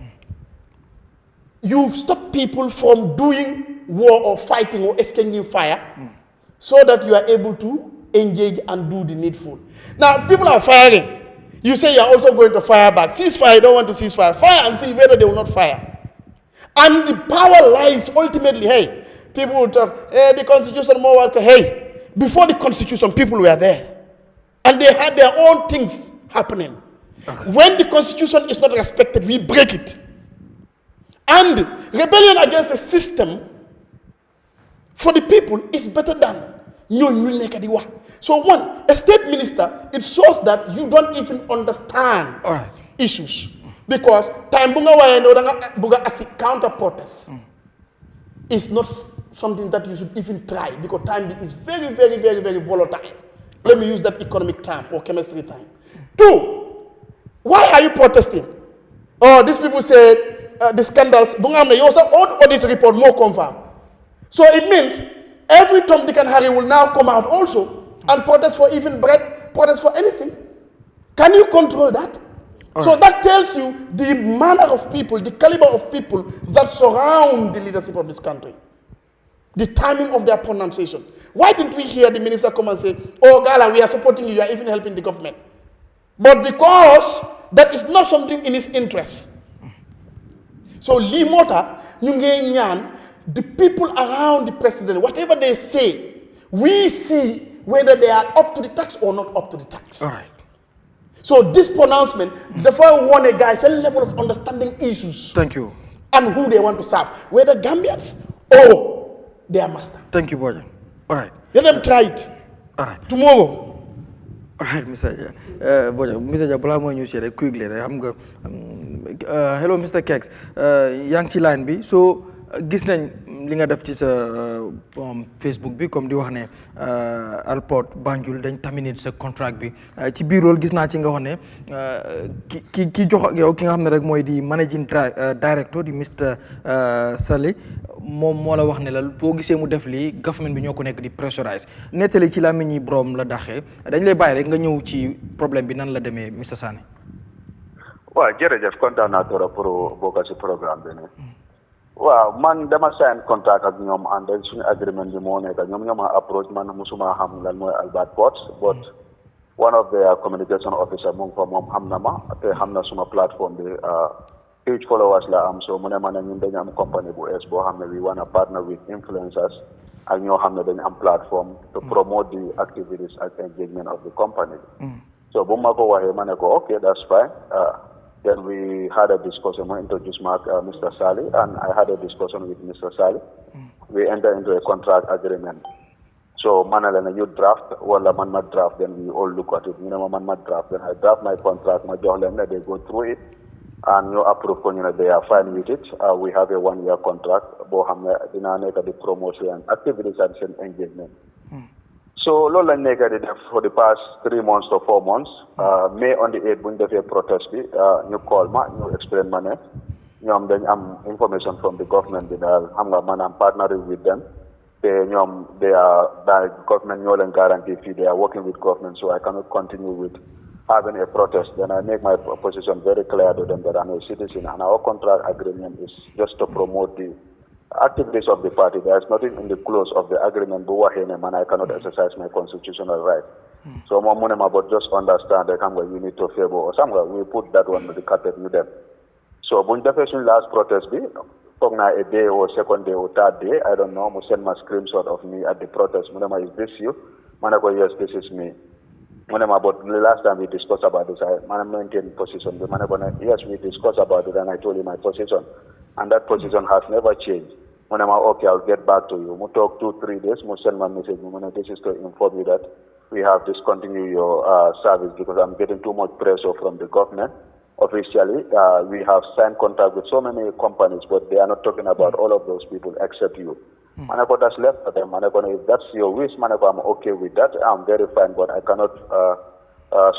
you stop people from doing war or fighting or exchanging fire so that you are able to engage and do the needful. Now, people are firing. You say you are also going to fire back. Ceasefire, you don't want to cease fire. Fire and see whether they will not fire. And the power lies ultimately, hey, people will talk, hey, the constitution more work. Hey, before the constitution, people were there. And they had their own things happening. Okay. When the constitution is not respected, we break it. And rebellion against a system for the people is better than so one, a state minister, it shows that you don't even understand issues. Because time bunga as a counter protest is not something that you should even try because time is very, very, very, very volatile. Let me use that economic term or chemistry time. 2, why are you protesting? Oh, these people said the scandals, your own audit report more confirm. So it means every Tom, Dick and Harry will now come out also and protest for even bread, protest for anything. Can you control that? So that tells you the manner of people, the caliber of people that surround the leadership of this country. The timing of their pronunciation. Why didn't we hear the minister come and say, oh, Gala, we are supporting you, you are even helping the government. But because that is not something in his interest. So, Limota, Nyungenyan, the people around the president, whatever they say, we see whether they are up to the tax or not up to the tax. All right. So this pronouncement, therefore, want a guy, a level of understanding issues. Thank you. And who they want to serve, whether Gambians or their master. Thank you, Bojan. All right. Let them try it. All right. Tomorrow. All right, Mr. Bojan, Mr. Jabla, mo ñu sédé quickly rek xam nga hello Mr. Kex yaa ngi ci line bi so gis nañ li nga def ci sa Facebook bi comme di wax ne Alport Banjul dañ terminate sa contract bi ci biir loolu gis naa ci nga wax ne ki jox ak yow ki nga xam ne rek mooy di managing director di Mr. Sali moom moo la wax ne la boo gisee mu def lii government bi ñoo ko nekk di pressurize nettali ci làmmiñ yi borom la daxee dañ lay bàyyi rek nga ñëw ci problème bi nan la demee Mr. Sane. waaw jërëjëf kontaan naa trop pour bokk ci programme bi nii. waaw man dama sign contract ak ñoom and suñu agreement bi moo nekk ñoom ñoo ma approach man musuma xam lan mooy Albert Port but one of their communication officer mu ngi fa moom xam na ma te xam na suma plateforme bi huge followers la am so mu ne ma ne ñun dañu am compagnie bu es boo xam ne we wanna partner with influencers ak ñoo xam ne dañu am plateforme to promote the activities and engagement of the company. So bu ma ko waxee ma ne ko okay that's fine. Then we had a discussion. I introduced Mr. Sali, and I had a discussion with Mr. Sali. We entered into a contract agreement. So, manalana, you draft, wala man ma draft, then we all look at it. You know, man ma draft, then I draft my contract, my johlem, they go through it, and you approve, you know, they are fine with it. We have a 1-year contract, bohamne, dinaneka, the promotion, activities and engagement. So, Lola negated for the past 3 months to 4 months. May on the 8th, when they protest, you call me, you explain my name. Then information from the government. I'm partnering with them. They are the government Wellingara and they are working with government, so I cannot continue with having a protest. Then I make my position very clear to them that I'm a citizen, and our contract agreement is just to promote the activities of the party. There is nothing in the clause of the agreement, and I cannot exercise my constitutional right. So, but just understand that you need to favor or somewhere. We put that one on the carpet with them. So, when the last protest be, a day or second day or third day, I don't know, send my screenshot of me at the protest. Is this you? Manako, yes, this is me. But the last time we discussed about this, I maintained position. Yes, we discussed about it, and I told you my position. And that position has never changed. When I'm okay, I'll get back to you. We talk 2-3 days, we send my message. This is to inform you that we have discontinued your service because I'm getting too much pressure from the government. Officially, we have signed contract with so many companies, but they are not talking about all of those people except you. Manako, that's left for them. Manako, if that's your wish, Manako, I'm okay with that. I'm very fine, but I cannot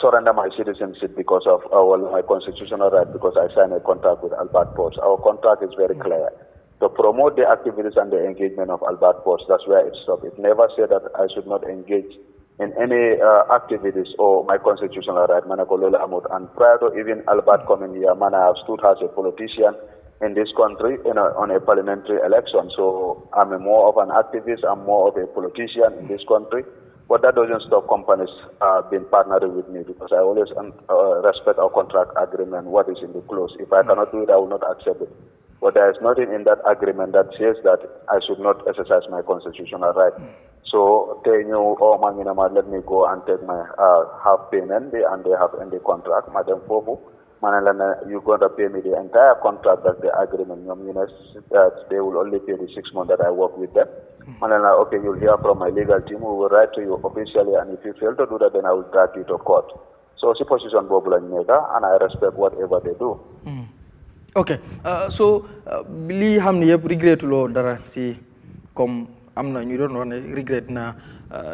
surrender my citizenship because of my constitutional right, because I signed a contract with Albert Port. Our contract is very clear. To promote the activities and the engagement of Albert Port, that's where it stopped. It never said that I should not engage in any activities or my constitutional right. And prior to even Albert coming here, I have stood as a politician in this country on a parliamentary election. So I'm more of an activist, I'm more of a politician in this country. But that doesn't stop companies being partnered with me because I always respect our contract agreement, what is in the clause. If I cannot do it, I will not accept it. But there is nothing in that agreement that says that I should not exercise my constitutional right. So they knew, let me go and take my half payment, and they have ended the contract. Madam Fobu, you're going to pay me the entire contract, that's the agreement. That they will only pay the 6 months that I work with them. Okay, you'll hear from my legal team. We will write to you officially, and if you fail to do that, then I will drag you to court. So, it's a position and I respect whatever they do. Okay, so li hamni yep regret lo dara si comme am na ñu doon wax ne regret na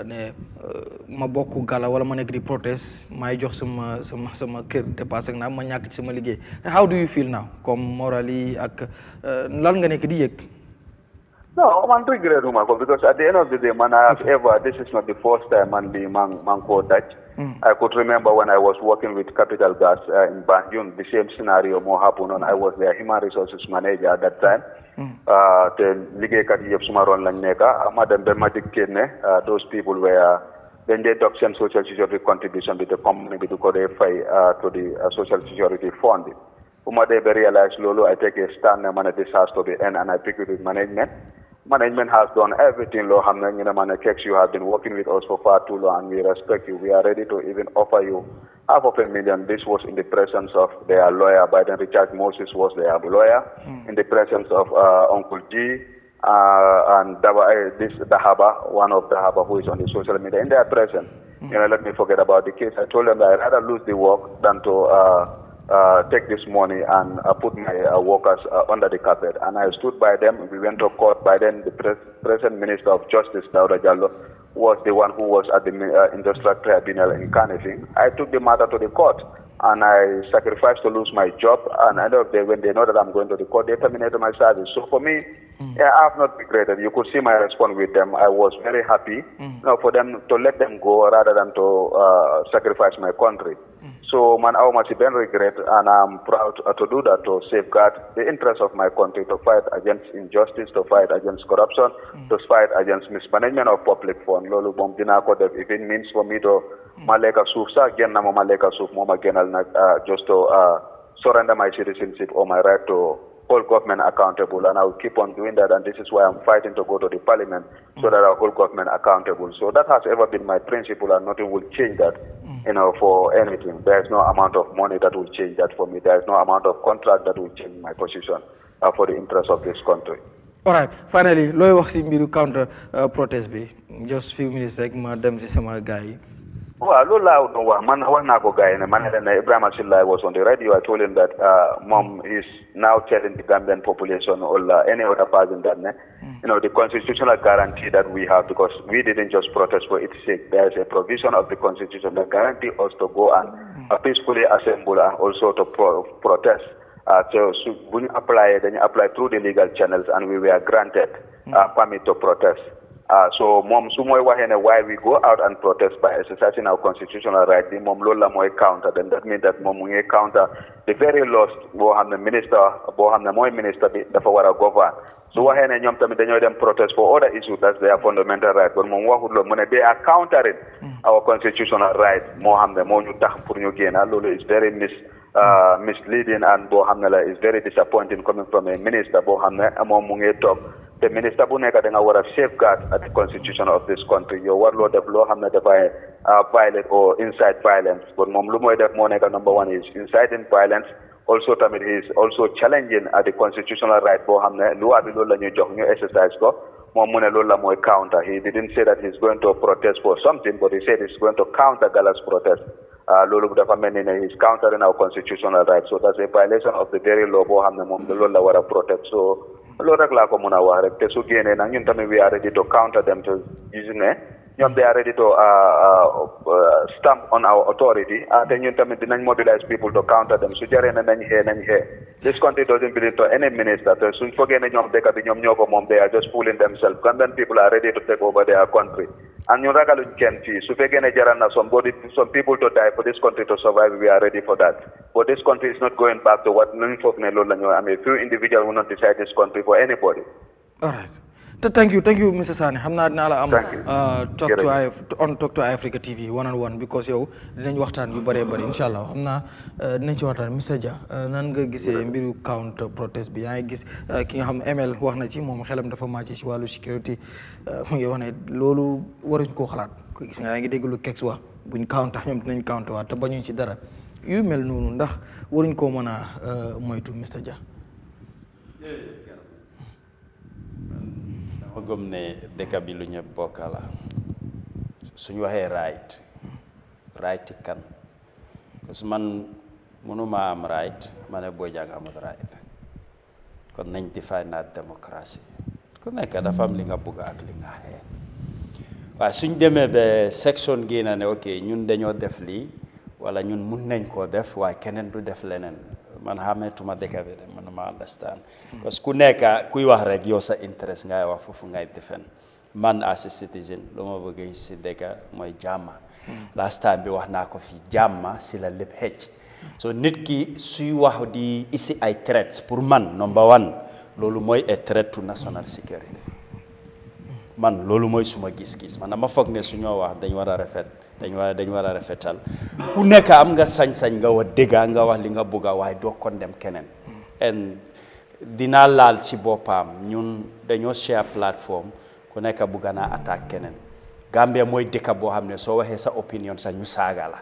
ne ma bokk Gala wala ma nekk di protest may jox sama kër dépassé naa ma ñàkk ci sama liggéey how do you feel now comme morally ak lan nga nekk di yëg. No, man regret because at the end of the day, man, this is not the first time man called that. I could remember when I was working with Capital Gas in Banjul, the same scenario more happened, and I was their human resources manager at that time. The liggéeykat yi yëpp suma ron lañ nekk ma dem ba ma dikkee ne those people were then they deduct seen social security contribution with the company bi du ko dee fay to the social security fund. Uma dee ba realize loolu I take a stand ne man this has to be end and I pick it with management. Management has done everything, Lord Hamna, you have been working with us for far too long, and we respect you. We are ready to even offer you $500,000. This was in the presence of their lawyer, Biden Richard Moses was their lawyer, in the presence of Uncle G, and Dahaba, one of Dahaba who is on the social media, in their presence. Let me forget about the case. I told them that I'd rather lose the work than to take this money and put my workers under the carpet. And I stood by them. We went to court. By then, the present Minister of Justice, Dauda Jallo, was the one who was at the Industrial Tribunal in Kanifing. I took the matter to the court, and I sacrificed to lose my job. And at the end of the day, when they know that I'm going to the court, they terminated my service. So for me, I have not regretted. You could see my response with them. I was very happy for them to let them go rather than to sacrifice my country. So, man, I must even regret, and I'm proud to do that, to safeguard the interests of my country, to fight against injustice, to fight against corruption, to fight against mismanagement of public funds. Lolu bom dina ko def, if it means for me to maleka suuf sa gen na mo maleka suuf mo ma genal nak just to surrender my citizenship or my right to hold government accountable, and I will keep on doing that, and this is why I'm fighting to go to the parliament so that I hold government accountable. So that has ever been my principle, and nothing will change that. For anything. There is no amount of money that will change that for me. There is no amount of contract that will change my position for the interest of this country. All right. Finally, looy wax ci mbiru counter protest bi just few minutes rek ma dem ci sama guy. Well, loolu laa doon wax man wax naa ko gars yi ne man ne Ibrahima Silla was on the radio. I told him that Mom is now telling the Gambian population or any other person that the constitutional guarantee that we have, because we didn't just protest for its sake. There is a provision of the constitution that guarantee us to go and peacefully assemble and also to protest. So when you apply, then you apply through the legal channels, and we were granted permit to protest. So mom sumoy wahene why we go out and protest by exercising our constitutional right, the mom lola moy counter, then that means that mom we counter the very lost bo hamne minister bo hamne moy minister dafa wara govern. So wahene ñom tamit dañoy dem protest for other issues, that's their fundamental right, but mom waxut lo mu ne they are countering our constitutional right mo hamne mo ñu tax pour ñu gëna lolu is very misleading, and bo hamne la is very disappointing coming from a minister bo hamne mom mu ngi tok. The minister bu nekk da nga war a safeguard at the constitution of this country. Yow warloo def loo xam ne dafay violate or incite violence, but moom lu mooy def moo nekk number one is inciting violence. Also tamit he is also challenging at the constitutional right boo xam ne loi bi loolu la ñuy jox ñu exercise ko. Moom mu ne loolu la mooy counter. He didn't say that he's going to protest for something, but he said he's going to counter Gala's protest. Loolu dafa mel ni ne he's countering our constitutional right. So that's a violation of the very law boo xam ne moom loolu la war a protect. So loolu rek laa ko mën a wax rek te su génnee nag ñun tamit we are ready to counter them to using ne ñoom they are ready to stamp on our authority te ñun tamit dinañ mobilize people to counter them su jaree ne nañ xee this country doesn't belong to any minister te suñ fogee ne ñoom dëkk bi ñoom ñoo ko moom they are just fooling themselves. Gambian people are ready to take over their country, and ñun ragaluñ kenn fii su fekkee ne jaral na some people to die for this country to survive, we are ready for that. But this country is not going back to what nuñ foog ne loolu la ñoo amee. Few individuals will not decide this country for anybody. All right. Thank you, Mr. Sane. I'm not talk to Eyeafrica TV one-on-one because yow dinañ waxtaan yu bëree bëri inshallah xam naa dinañ ci waxtaan. Mr. Jah nan nga gisee mbiru counter protest bi? yaa ngi gis ki nga xam ML wax na ci moom xelam dafa màcc ci wàllu sécurité mu ngi wax ne loolu waruñ koo xalaat ko gis nga yaa ngi dégg lu kex wax buñ counter ñoom dinañ counter waat te bañuñ ci dara yu mel noonu ndax waruñ koo mën a moytu Mr. Jah? ma gëm ne dëkk bi lu ñëpp bokk la suñu waxee right kan parce que man mënuma am right ma ne Bojang amut right kon nañ define naat démocratie ku nekk dafa am li nga bëgg ak li nga xee waaye suñ demee ba section génn ne ok ñun dañoo def lii wala ñun mun nañ koo def waaye keneen du def leneen man xameetuma dëkk bi de man ma understand parce que ku nekk kuy wax rek yow sa interest ngay wax foofu ngay defend man as a citizen lu ma bëgg si dëkk mooy jàmm last time bi wax naa ko fii jàmm si la lépp xëcc so nit ki suy wax di isi ay threats pour man number one loolu mooy a threat to national security man loolu mooy suma gis-gis man dama foog ne su ñoo wax dañ war a rafet dañ war a rafetal ku nekk am nga sañ-sañ nga wax dëgga nga wax li nga bëgg a waaye doo condemn keneen and dinaa laal ci boppam ñun dañoo share plateforme ku nekk bëgg naa attaque keneen Gambia mooy dëkk boo xam ne soo waxee sa opinion sax ñu saaga la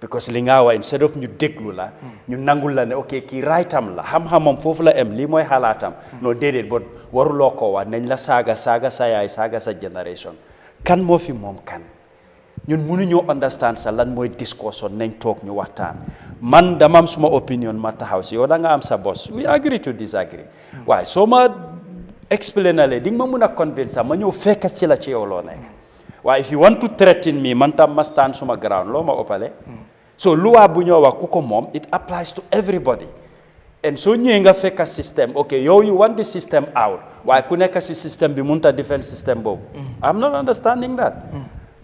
because li nga wax instead of ñu déglu la ñu nangul la ne ok kii rightam la xam-xamam foofu la em lii mooy xalaatam non déedéet ba waruloo ko wax nañ la saaga sa yaay saaga sa generation kan moo fi moom kan ñun mënuñoo understand sa lan mooy discussion nañ toog ñu waxtaan man dama am suma opinion ma taxaw si yow da nga am sa boss we agree to disagree waaye soo ma explainale di nga ma mun a convince ma ñëw fekk ci la ci yow loo nekk waaye if you want to threaten me man tam ma stand suma ground loo ma ëppale so loi bu ñoo wax ku ko moom it applies to everybody and soo ñëwee nga fekk système ok yow you want the system out waaye ku nekk si système bi mënut a defend système boobu I'm not understanding that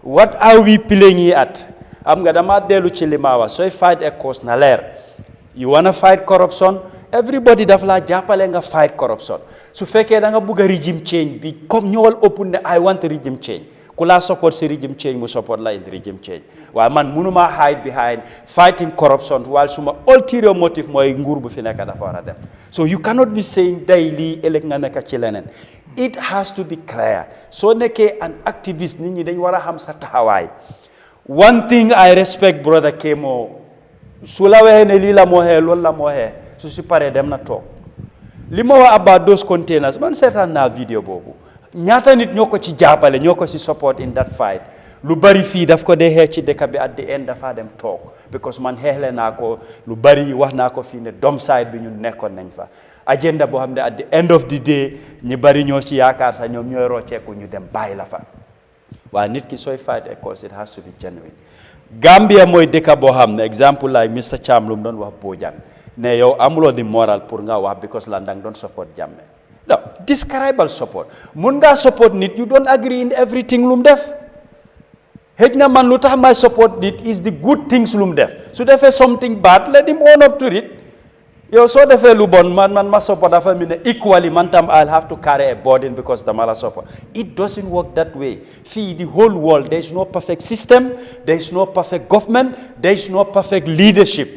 what are we playing at am nga dama dellu ci li ma wax sooy fight a cause na leer you wanna fight corruption everybody daf laa jàppale nga fight corruption su fekkee da nga bëgg a regime change bi comme ñëwal open ne I want regime change ku laa support si regime change mu support la in regime change waaye man mënuma hide behind fighting corruption while suma ulterior motive mooy nguur bu fi nekk dafa war a dem so you cannot be saying day lii ëllëg nga nekk ci leneen it has to be clear soo nekkee an activist nit ñi dañ war a xam sa taxawaay one thing I respect brother Kemo su la waxee ne lii la moo xee loolu la moo xee su si paree dem na toog li ma wax about those containers man seetaan naa vidéo boobu ñaata nit ñoo ko ci jàppale ñoo ko ci support in that fight lu bari fii daf ko dee xeex ci dëkk bi at the end dafa dem toog because man xeexle naa ko lu bari wax naa ko fii ne dom side bi ñun nekkoon nañ fa agenda boo xam ne at the end of the day ñi bari ñoo ci yaakaar sax ñoom ñooy rocceeku ñu dem bàyyi la fa waaye nit ki sooy fight a cause it has to be genuine Gambia mooy dëkk boo xam ne exemple like Mr Cham lu mu doon wax Bojang ne yow amuloo di moral pour nga wax because la ndang doon support Jammeh no describable support mun ngaa support nit you don't agree in everything lu mu def xëj na man lu tax may support nit is the good things lu mu def su defee something bad let him own up to it yow soo defee lu bon man ma support dafa mi ne equally man tam I'll have to carry a burden because dama la support it doesn't work that way fii the whole world there is no perfect system there is no perfect government there is no perfect leadership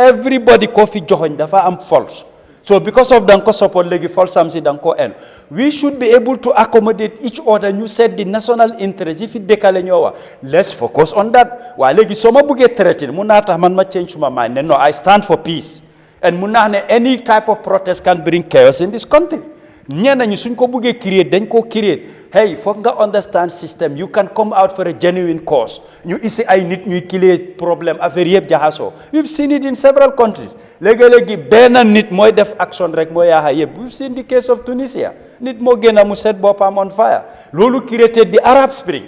everybody ko fi joxoñ dafa am faults so because of danga ko support léegi faults am si danga ko en we should be able to accommodate each other ñu set the national interest yi fi décalé ñoo wax let's focus on that waaye léegi soo ma bëggee traité mun naa tax man ma change suma mind ne no I stand for peace and mun naa ne any type of protest can bring chaos in this country ñenn ñi suñ ko bëggee create dañ ko create hey foog nga understand system you can come out for a genuine cause ñu isi ay nit ñuy kilee problème affaire yëpp jaxasoo we've seen it in several countries léegi-léegi benn nit mooy def action rek mooy yaaxa yëpp we've seen the case of Tunisia nit moo génn mu set boppam on fire loolu created the Arab Spring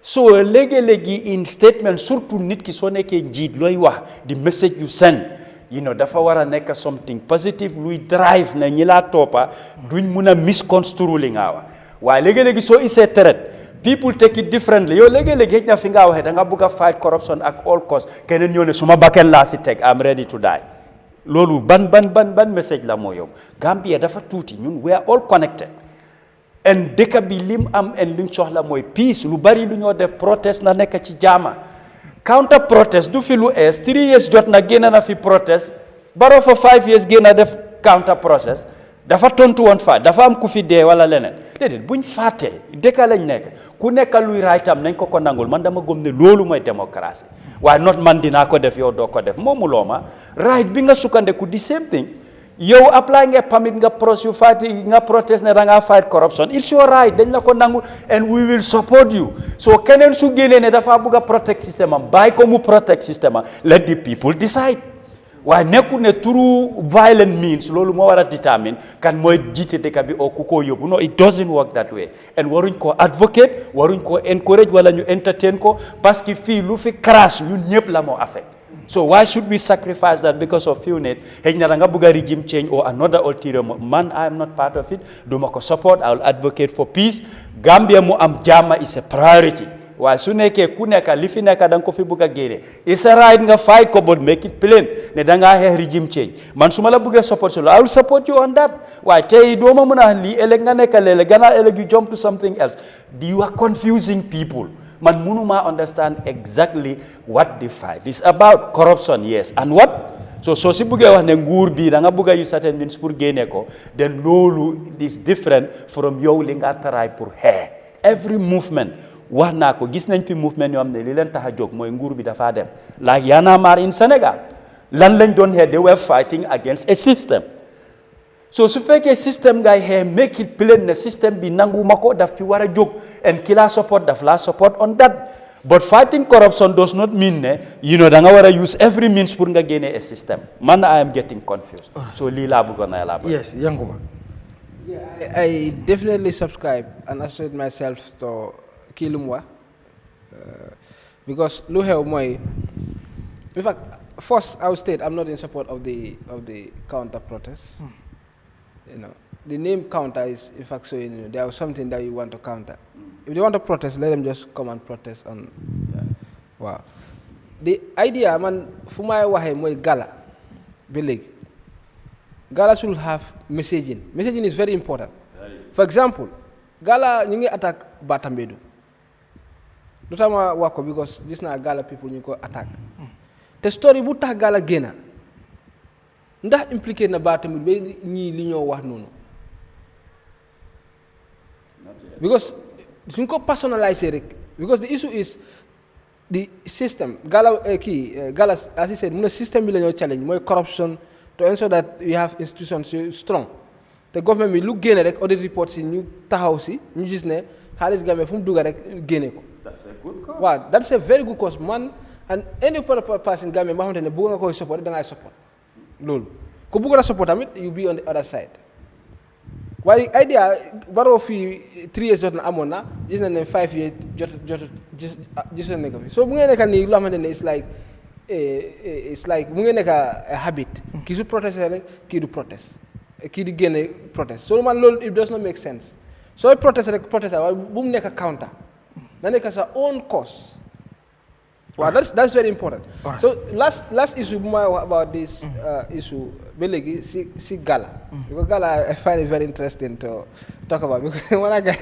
so léegi-léegi in statement surtout nit ki soo nekkee njiit looy wax di message you send dafa war a nekk something positive luy drive na ñi laa toppa duñ mun a misconstrue li nga wax waaye léegi-léegi soo isee threat people take it differently yow léegi-léegi xëj na fi nga waxee da nga bëgg a fight corruption ak all cost keneen ñoo ne suma bakken laa si teg I'm ready to die loolu ban message la moo yow Gambia dafa tuuti ñun we are all connected and dëkk bi lim am en luñ soxla mooy peace lu bari lu ñoo def protest na nekk ci jaama Counterprotest du fi lu ees 3 years jot na génn na fi protest Barrow for 5 years génn na def Counterprotest dafa tontu woon fa dafa am ku fi dee wala leneen déedéet buñ fàttee dëkk lañ nekk ku nekk luy raytam nañ ko nangul man dama gëm ne loolu mooy démocratie waaye not man dinaa ko def yow doo ko def moomu loo ma right bi nga sukkandeku di same thing yow apply nga permit nga protest ne da ngaa fight corruption it's your right dañ la ko nangul and we will support you so keneen su génnee ne dafa bëgg a protect system am bàyyi ko mu protect system am let the people decide waaye nekku ne through violent means loolu moo war a determine kan mooy jiite dëkk bi oo ku ko yóbbu no it doesn't work that way and waruñ ko advocate waruñ ko encourage wala ñu entertain ko parce que fii lu fi crash ñun ñëpp la moo affect so why should we sacrifice that because of few net xëy na da nga bëgg a regime change or another ulterior man I am not part of it duma ko support I will advocate for peace Gambia mu am jàmm is a priority waaye su nekkee ku nekk li fi nekk da nga ko fi bëgg a génne it's a right nga fight ko but make it plain ne da ngaa xeex regime change man su ma la bëggee support si I will support you on that waaye tey doo ma mën a lii ëllëg nga nekk léeg-léeg gannaaw ëllëg you jump to something else you are confusing people man mënuma understand exactly what the fight is about corruption yes and what so si bëggee wax ne nguur bi da nga bëgg a use certain means pour génne ko then loolu is different from yow li nga taraay pour xeex every movement wax naa ko gis nañ fi movement yoo xam ne li leen tax a jóg mooy nguur bi dafaa dem like Y'en a marre in Sénégal lan lañ doon xeex they were fighting against a system so su fekkee système ngay xeex make it plain ne système bi nanguma ko daf fi war a jóg and ki laa support daf laa support on that but fighting corruption does not mean ne da nga war a use every means pour nga génne a system man I am getting confused so lii laa bëggoon na laa bëgg yes Yankuba I definitely subscribe and associate myself to kii lu mu wax because lu xew mooy in fact first I will state I'm not in support of the counter-protest the name counter is in fact showing there was something that you want to counter if they want to protest let them just come and protest on wow the idea man fu may waxee mooy Gala ba léegi Gala should have messaging is very important for example Gala ñu ngi attaque Batambedu lu tax ma wax ko because gis naa Gala people ñu ko attaque te story bu tax Gala génna ndax impliqué na Batambedu ba ñii li ñoo wax noonu because suñ ko personalize rek because the issue is the system Gala Gala as he said mu ne système bi la ñoo challenge mooy corruption to ensure that we have institutions strong te government bi lu génne rek audit report si ñu taxaw si ñu gis ne xaalis Gambia fu mu dugga rek génne ko that's a good cause waaw that's a very good cause man and any person Gambia boo xamante ne bëgg nga koy support da ngay support loolu ku bëgg a support tamit you be on the other side waaye idea baroo fii 3 years jot na amoon na gis na ne 5 years gis na ko fi so bu ngeen nekka nii loo xamante ne it's like mu ngeen nekka habit kii su protester rek kii du protest kii di génne protest so man loolu it does not make sense sooy protest rek protest waaye bu mu nekk counter na nekk sa own cause waaw that's very important so last issue bu may wax about this issue ba léegi si Gala because Gala I find it very interesting to talk about because when I get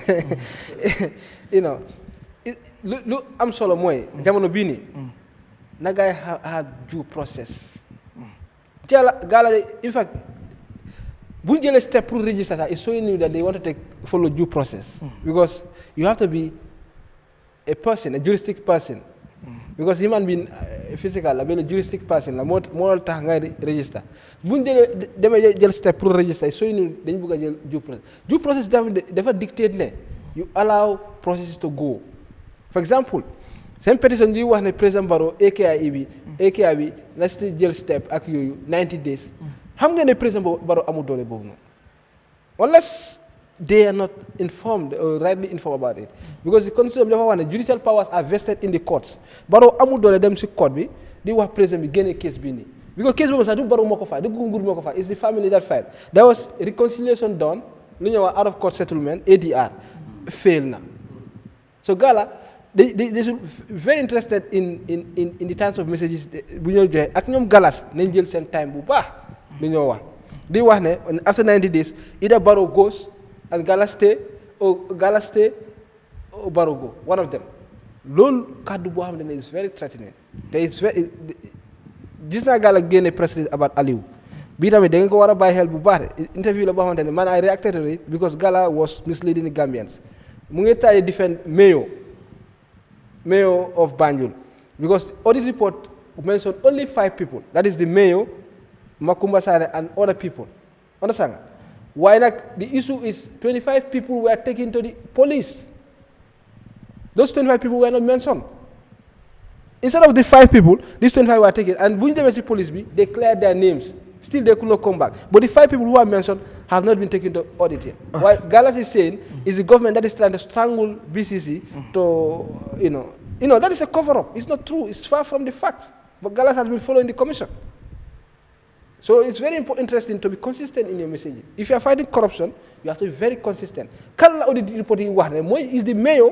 lu am solo mooy jamono bii nii na ngay have due process Gala in fact bu ñu jëlee step pour register sax it's showing you that they want to follow due process because you have to be a person a juristic person because human being physical la benn juristic person la moo tax ngay register bu ñu demee jël step pour register it's showing you dañu bëgg a jël due process dafa dictate ne you allow processes to go for example seen pétition yi wax ne président Barrow AKI bi na si jël step ak yooyu 90 days xam nga ne président Barrow amul doole boobu noonu unless they are not informed or rightly informed about it because the constitution dafa wax ne judicial powers are vested in the courts Barrow amul doole dem si court bi di wax président bi génne case bi nii because case boobu sax du Barrow moo ko fay du nguur moo ko fay it's the family that filed there was reconciliation done lu ñuy wax out of court settlement ADR fail na so Gala they should very interested in the types of messages bu ñoo joxe ak ñoom Galas nañ jël seen time bu baax lu ñoo wax di wax ne after 90 days either Barrow goes and Gala stay or Barrow go one of them loolu kàddu boo xam ne is very threatening te gis naa Gala génne press release about Aliou bii tamit da ngeen ko war a bàyyi xel bu baax interview la boo xamante ne man I reacted to it because Gala was misleading the Gambians mu ngi try defend mayor of Banjul because audit report mentioned only 5 people that is the mayor Makumba Sane and other people understand why not the issue is 25 people were taken to the police those 25 people were not mentioned Instead of the 5 people, these 25 were taken. And when they police, they cleared their names. Still, they could not come back. But the 5 people who are mentioned have not been taken to audit yet. What Gala is saying is the government that is trying to strangle BCC to, that is a cover-up. It's not true. It's far from the facts. But Gala has been following the commission. So it's very interesting to be consistent in your messaging. If you are fighting corruption, you have to be very consistent. Kala audit report is the mayor,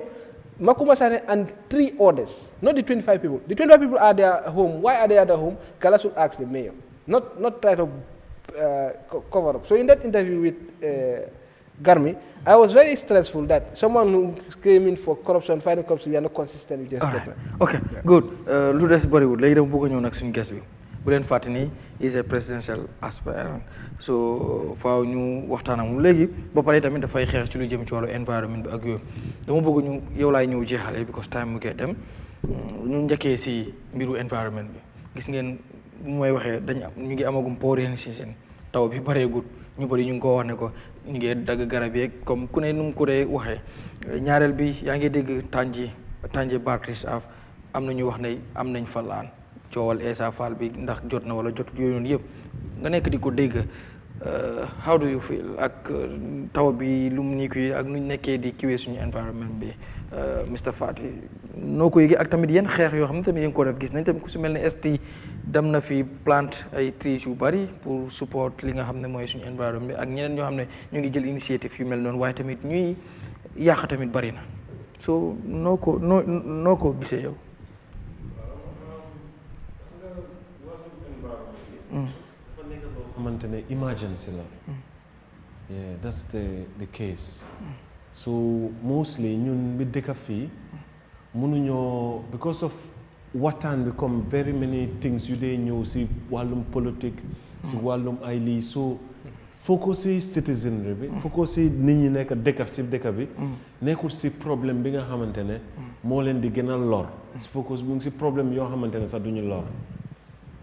Makuma Sane, and 3 others, not the 25 people. The 25 people are their home. Why are they at their home? Gala should ask the mayor, not try to cover up. So in that interview with Garmi, I was very stressful that someone who came in for corruption, fighting corruption, we are not consistent with their statement. Okay, good. Lu des bariwul léegi dama bëgg a ñëw nag suñu guest bi bu leen fàtte ni is a presidential aspirant so faaw ñu waxtaan ak moom léegi ba pare tamit dafay xeex ci lu jëm ci wàllu environment bi ak yooyu dama bëgg ñu yow laay ñëw jeexale because time mu ngi dem ñu njëkkee si mbiru environment bi gis ngeen mu may waxee ñu ngi amagum pouring season taw bi bareegut ñu bëri ñu ngi ko wax ne ko ñu ngi dagg garab yeeg comme ku ne nu mu ko dee waxee ñaareel bi yaa ngi dégg tànje Bakris af am na ñu wax ne am nañ fa laan coowal Essa Fall bi ndax jot na wala jotut yooyu noonu yëpp nga nekk di ko dégg how do you feel ak taw bi lu mu nii kii ak nu nekkee di kiwee suñu environment bi Mr Fati noo ko yëgee ak tamit yenn xeex yoo xam ne tamit yéen ko def gis nañ tamit ku si mel ne ST dem na fi plant ay trees yu bari pour support li nga xam ne mooy suñu environment bi ak ñeneen ñoo xam ne ñu ngi jël initiative yu mel noonu waaye tamit ñuy yàq tamit bari na so noo ko gisee yow. dafa nekk loo xamante ne emergency la. yeah that's the case. so mostly ñun bi dëkk fii mënuñoo because of waxtaan bi comme very many things yu dee ñëw si wàllum politique si wàllum ay lii so focus si citizenry bi focus si nit ñi nekk dëkk si dëkk bi nekkul si problème bi nga xamante ne moo leen di gën a lor focus bu ngi si problème yoo xamante ne sax duñu lor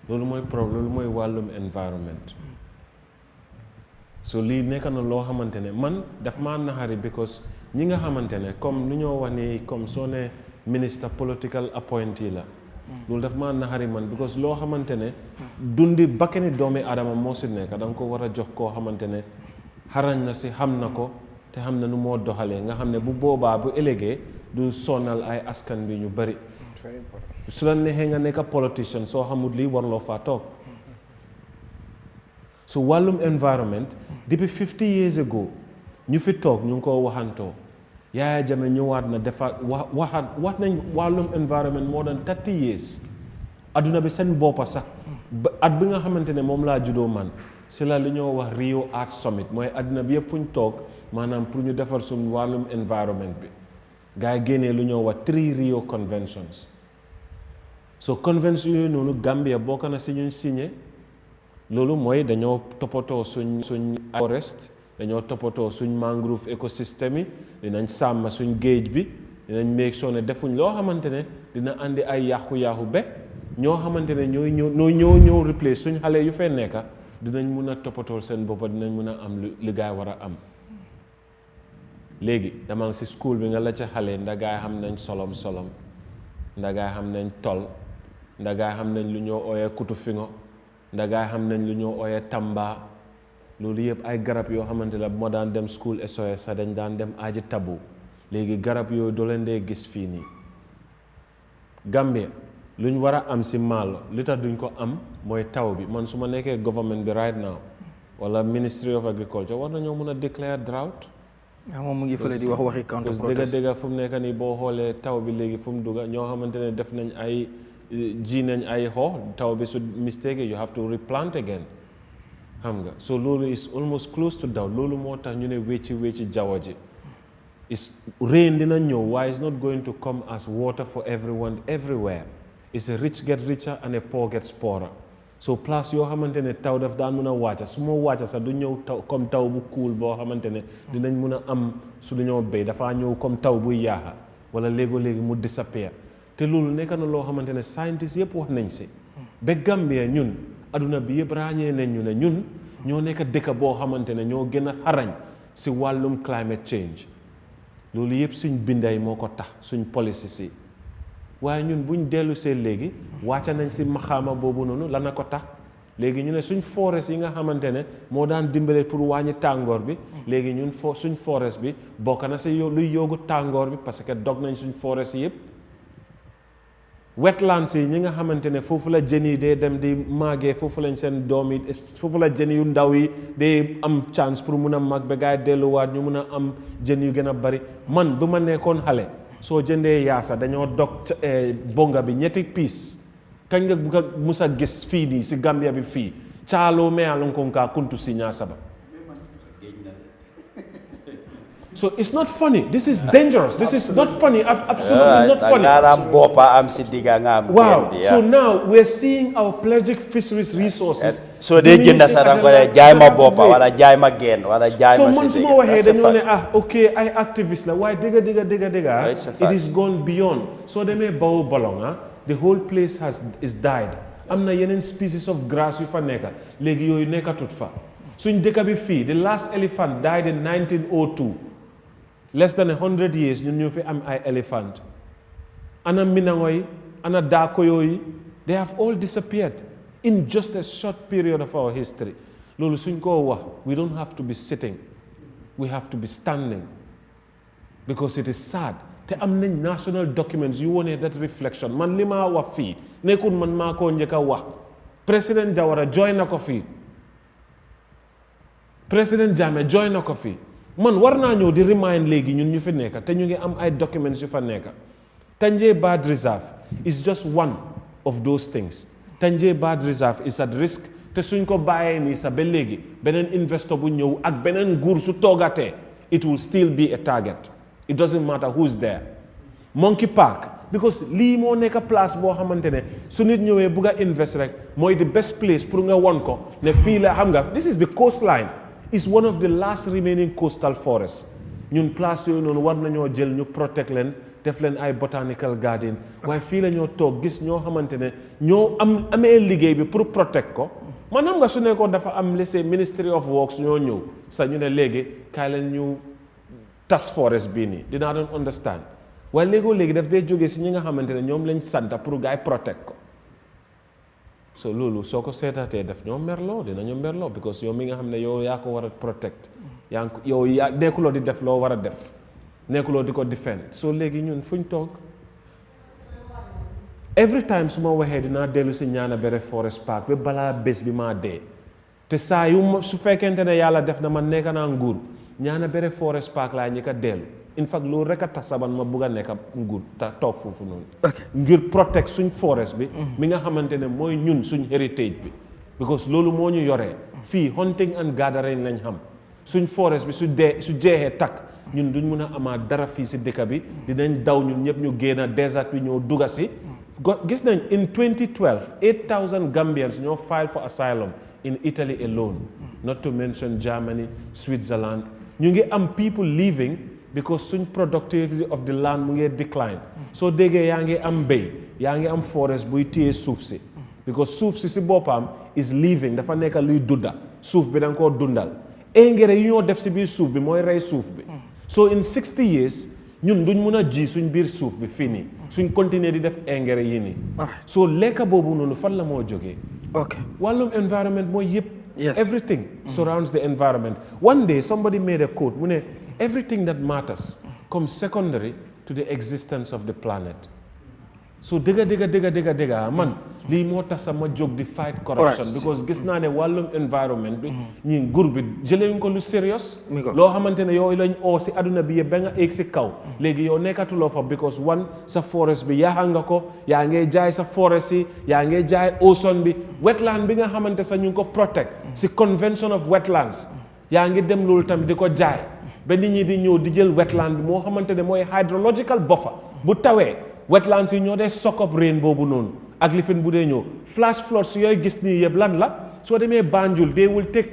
loolu mooy problème loolu mooy wàllum environment so lii nekk na loo xamante ne man daf maa naxari because ñi nga xamante ne comme lu ñoo wax ni comme soo ne ministre political appointee la loolu daf maa naxari man because loo xamante ne dundi bakkani doomi adama moo si nekk da nga ko war a jox koo xamante ne xarañ na si xam na ko te xam na nu moo doxalee nga xam ne bu boobaa bu ëllëgee du sonal ay askan bi ñu bari su la neexee nga nekk politicien soo xamul lii warloo faa toog so wàllum environment depuis 50 years ago ñu fi toog ñu ngi ko waxantoo Yahya Jammeh ñëwaat na defaat wax nañ wàllum environment more than 30 years adduna bi seen boppa sax at bi nga xamante ne moom laa juddoo man si la li ñoo wax Rio Art Summit mooy adduna bi yëpp fu ñu toog maanaam pour ñu defar suñ wàllum environment bi gars yi génnee lu ñoo wax 3 Rio conventions so convention yooyu noonu Gambia bokk na si ñun signé loolu mooy dañoo toppatoo suñ forest dañoo toppatoo suñ mangrove écosystème yi dinañ sàmm suñ géej bi dinañ make sure ne defuñ loo xamante ne dina andi ay yàqu-yàqu be ñoo xamante ne ñoo replace suñ xale yu fee nekka dinañ mun a toppatool seen boppa dinañ mun a am li gaay war a am léegi dama si school bi nga la ca xale ndagaay xam nañ solom ndagaay xam nañ tol ndagaay xam nañ lu ñoo ooyee kutu fingo ndagaay xam nañ lu ñoo ooyee tamba loolu yëpp ay garab yoo xamante la moo daan dem school SOS sax dañ daan dem aji tabu léegi garab yooyu doo leen dee gis fii nii Gambia lu ñu war a am si maalo li tax duñ ko am mooy taw bi man su ma nekkee government bi right now wala Ministry of Agriculture war nañoo mun a declare drought moom mu ngi fële di wax waxi Counterprotest dëgga fu mu nekk nii boo xoolee taw bi léegi fu mu dugga ñoo xamante ne def nañ ay ji nañ ay taw bi su mistake you have to replant again xam nga so loolu is almost close to down loolu moo tax ñu ne wécci jaww ji is rain dina ñëw waaye it's not going to come as water for everyone everywhere it's a rich get richer and a poor gets poorer so place yoo xamante ne taw daf daan mun a wàcca su moo wàcca sax du ñëw taw comme taw bu cool boo xamante ne dinañ mun a am su lu ñoo béy dafaa ñëw comme taw buy yaaxa wala léegi mu disappear te loolu nekk na loo xamante ne scientists yëpp wax nañ si ba Gambia ñun aduna bi yëpp ràññee nañ ñu ne ñun ñoo nekk dëkk boo xamante ne ñoo gën a xarañ si wàllum climate change loolu yëpp suñ binday moo ko tax suñ policy si waaye ñun buñ dellu see léegi wàcca nañ si maxaama boobu noonu la na ko tax léegi ñu ne suñ forest yi nga xamante ne moo daan dimbale pour wàññi tàngoor bi léegi ñun suñ forest bi bokk na si luy yóogu tàngoor bi parce que dog nañ suñ forest yi yëpp wetlands yi ñi nga xamante ne foofu la jën yi dee dem di màggee foofu lañ seen doom yi foofu la jën yu ndaw yi dee am chance pour mun a màgg ba gaay delluwaat ñu mun a am jën yu gën a bari man bu ma nekkoon xale soo jëndee yaasa dañoo dog bonga bi ñetti piis kañ nga bugg a mus a gis fii nii si Gambia bi fii caaloo me alonkonka kuntu si ñaa saba so it's not funny. This is dangerous. This is not funny. Absolutely not funny. Wow. So now we're seeing our pelagic fisheries resources. So they jënda sa da ko jaay ma bopa wala jaay ma gen wala jaay ma so man suma waxe dañu ne okay ay activist la why diga it is gone beyond. So they may baw bolong the whole place is died. Am na yeneen species of grass yu fa nekka léegi yooyu nekkatut fa suñ dëkk bi fii the last elephant died in 1902. Less than 100 years, ñu fi am ay elephant. Ana minangoy, ana dakoyoy, they have all disappeared in just a short period of our history. Lolu suñ ko wax, we don't have to be sitting. We have to be standing. Because it is sad. Te am nañ national documents you wone that reflection. Man lima wax fi, nekkul man mako njëkka wax. President Jawara join na ko fi. President Jammeh join na ko fi. Man war naa ñëw di remind léegi ñun ñu fi nekk te ñu ngi am ay documents yu fa nekk Tanjee Bird Reserve is just one of those things. Tanjee Bird Reserve is at risk te suñ ko bàyyee nii sa ba léegi beneen investor bu ñëw ak beneen nguur su toogatee it will still be a target. It doesn't matter who's there. Monkey Park because lii moo nekk place boo xamante ne su nit ñëwee bugg a invest rek mooy the best place pour nga won ko ne fii la xam nga this is the coastline. Is one of the last remaining coastal forests. Ñun place yooyu noonu war nañoo jël ñu protect leen def leen ay botanical garden waaye fii la ñoo toog gis ñoo xamante ne ñoo amee liggéey bi pour protect ko man xam nga su nekkoon dafa am laissé Ministry of Works ñoo ñëw sa ñu ne léegi kaay leen ñu tas forest bii nii dinaa doon understand waaye léegi daf dee jógee si ñi nga xamante ne ñoom lañ santa pour gaay protect ko so loolu soo ko seetatee def ñoo merloo dinañu merloo because yow mi nga xam ne yow yaa ko war a protect yow yaa nekkuloo di def loo war a def nekkuloo di ko defend so léegi ñun fuñ toog every time su ma waxee dinaa dellu si Ñaana Bere Forest Park ba balaa bés bi maa dee te saa yu su fekkente ne yàlla def na man nekk naa nguur Ñaana Bere Forest Park laa ñi ko dellu in fact loolu rek a tax saban ma bugg a nekk nguur te toog foofu noonu ngir protect suñ forest bi mi nga xamante ne mooy ñun suñ heritage bi because loolu moo ñu yoree fii hunting and gathering lañ xam suñ forest bi su jeexee takk ñun duñ mun a amaat dara fii si dëkk bi dinañ daw ñun ñëpp ñu génn désert bi ñoo dugga si gis nañ in 2012 8,000 Gambians ñoo file for asylum in Italy alone not to mention Germany Switzerland ñu ngi am people leaving because suñ productivity of the land mu ngi decline soo déggee yaa ngi am mbéy yaa ngi am forest buy téye suuf si because suuf si boppam is living dafa nekk luy dunda suuf bi da nga koo dundal engrais yi ñoo def si biir suuf bi mooy rey suuf bi so in 60 years ñun duñ mun a ji suñ biir suuf bi fii nii suñ continuer di def engrais yi nii so lekka boobu noonu fan la moo jógee wàllum environment mooy yëpp everything surrounds the environment one day somebody made a quote mu ne everything that matters comes secondary to the existence of the planet so dëgga man lii moo tax sama jóg di fight corruption because gis naa ne wàllum environment bi ñi nguur bi jëlee ko lu serious loo xamante ne yow lañ oo si aduna bi yëpp ba nga eeg si kaw léegi yow nekkatuloo fa because one sa forest bi yaaxa nga ko yaa ngay jaay sa forest yi yaa ngay jaay ocean bi wetland bi nga xamante sa ñu ngi ko protect si convention of wetlands yaa ngi dem loolu tamit di ko jaay ba nit ñi di ñëw di jël wetland bi moo xamante ne mooy hydrological buffer bu tawee wetlands yi ñoo dee soak up rain boobu noonu ak lifin bu dee ñëw flash floods yooyu gis nii yëpp lan la soo demee Banjul they will take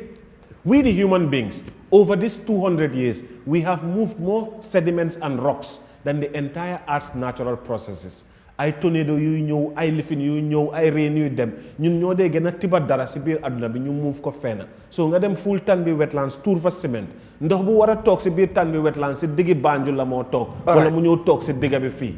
we the human beings over these 200 years we have moved more sediments and rocks than the entire Earth's natural processes ay tornado yuy ñëw ay lifin yuy ñëw ay rain yuy dem ñun ñoo dee gën a tiba dara si biir àdduna bi ñu move ko fenn so nga dem full tan bi wetlands tuur fa ciment ndox bu war a toog si biir tan bi wetlands si diggi Banjul la moo toog wala mu ñëw toog si digga bi fii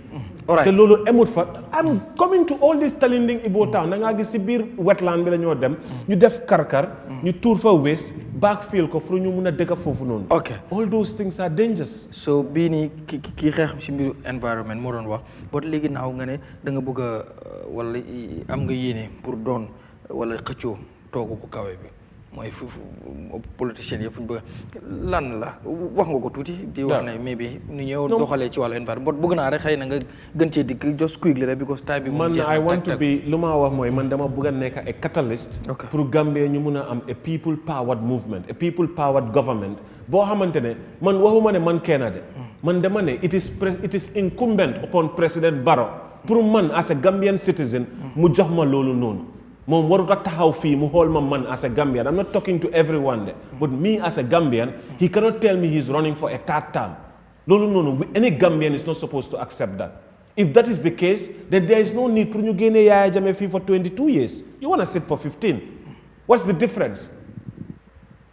te loolu emut fa. I'm coming to all this Talinding Ibo town da ngaa gis si biir wetland bi la ñoo dem ñu def karkar ñu tuur fa waste backfill ko fu ñu mun a dëkk foofu noonu. all those things are dangerous. so bii nii kii xeex si mbiru environment moo doon wax boo léegi naaw nga ne da nga bëgg a wala am nga yéene pour doon wala xëccoo toogu bu kawe bi mooy foofu politiciens yëpp ñu bëgg lan la wax nga ko tuuti di wax ne mais bi ni ñëw doxalee ci wàllu environnement bëgg naa rek xëy na nga gën cee dikk just quickly rek because time bi man I want to be lu ma wax mooy man dama bëgg a nekk a catalyst pour Gambia ñu mun a am a people powered movement a people powered government boo xamante ne man waxuma ne man kenn de man dama ne it is incumbent upon President Barrow pour man as a Gambian citizen mu jox ma loolu noonu moom warut a taxaw fii mu xool ma man as a Gambian. I'm not talking to everyone there, but me as a Gambian, he cannot tell me he's running for a third term. No. Any Gambian is not supposed to accept that. If that is the case, then there is no need for you gain a Yahya Jammeh fee for 22 years. You want to sit for 15. What's the difference?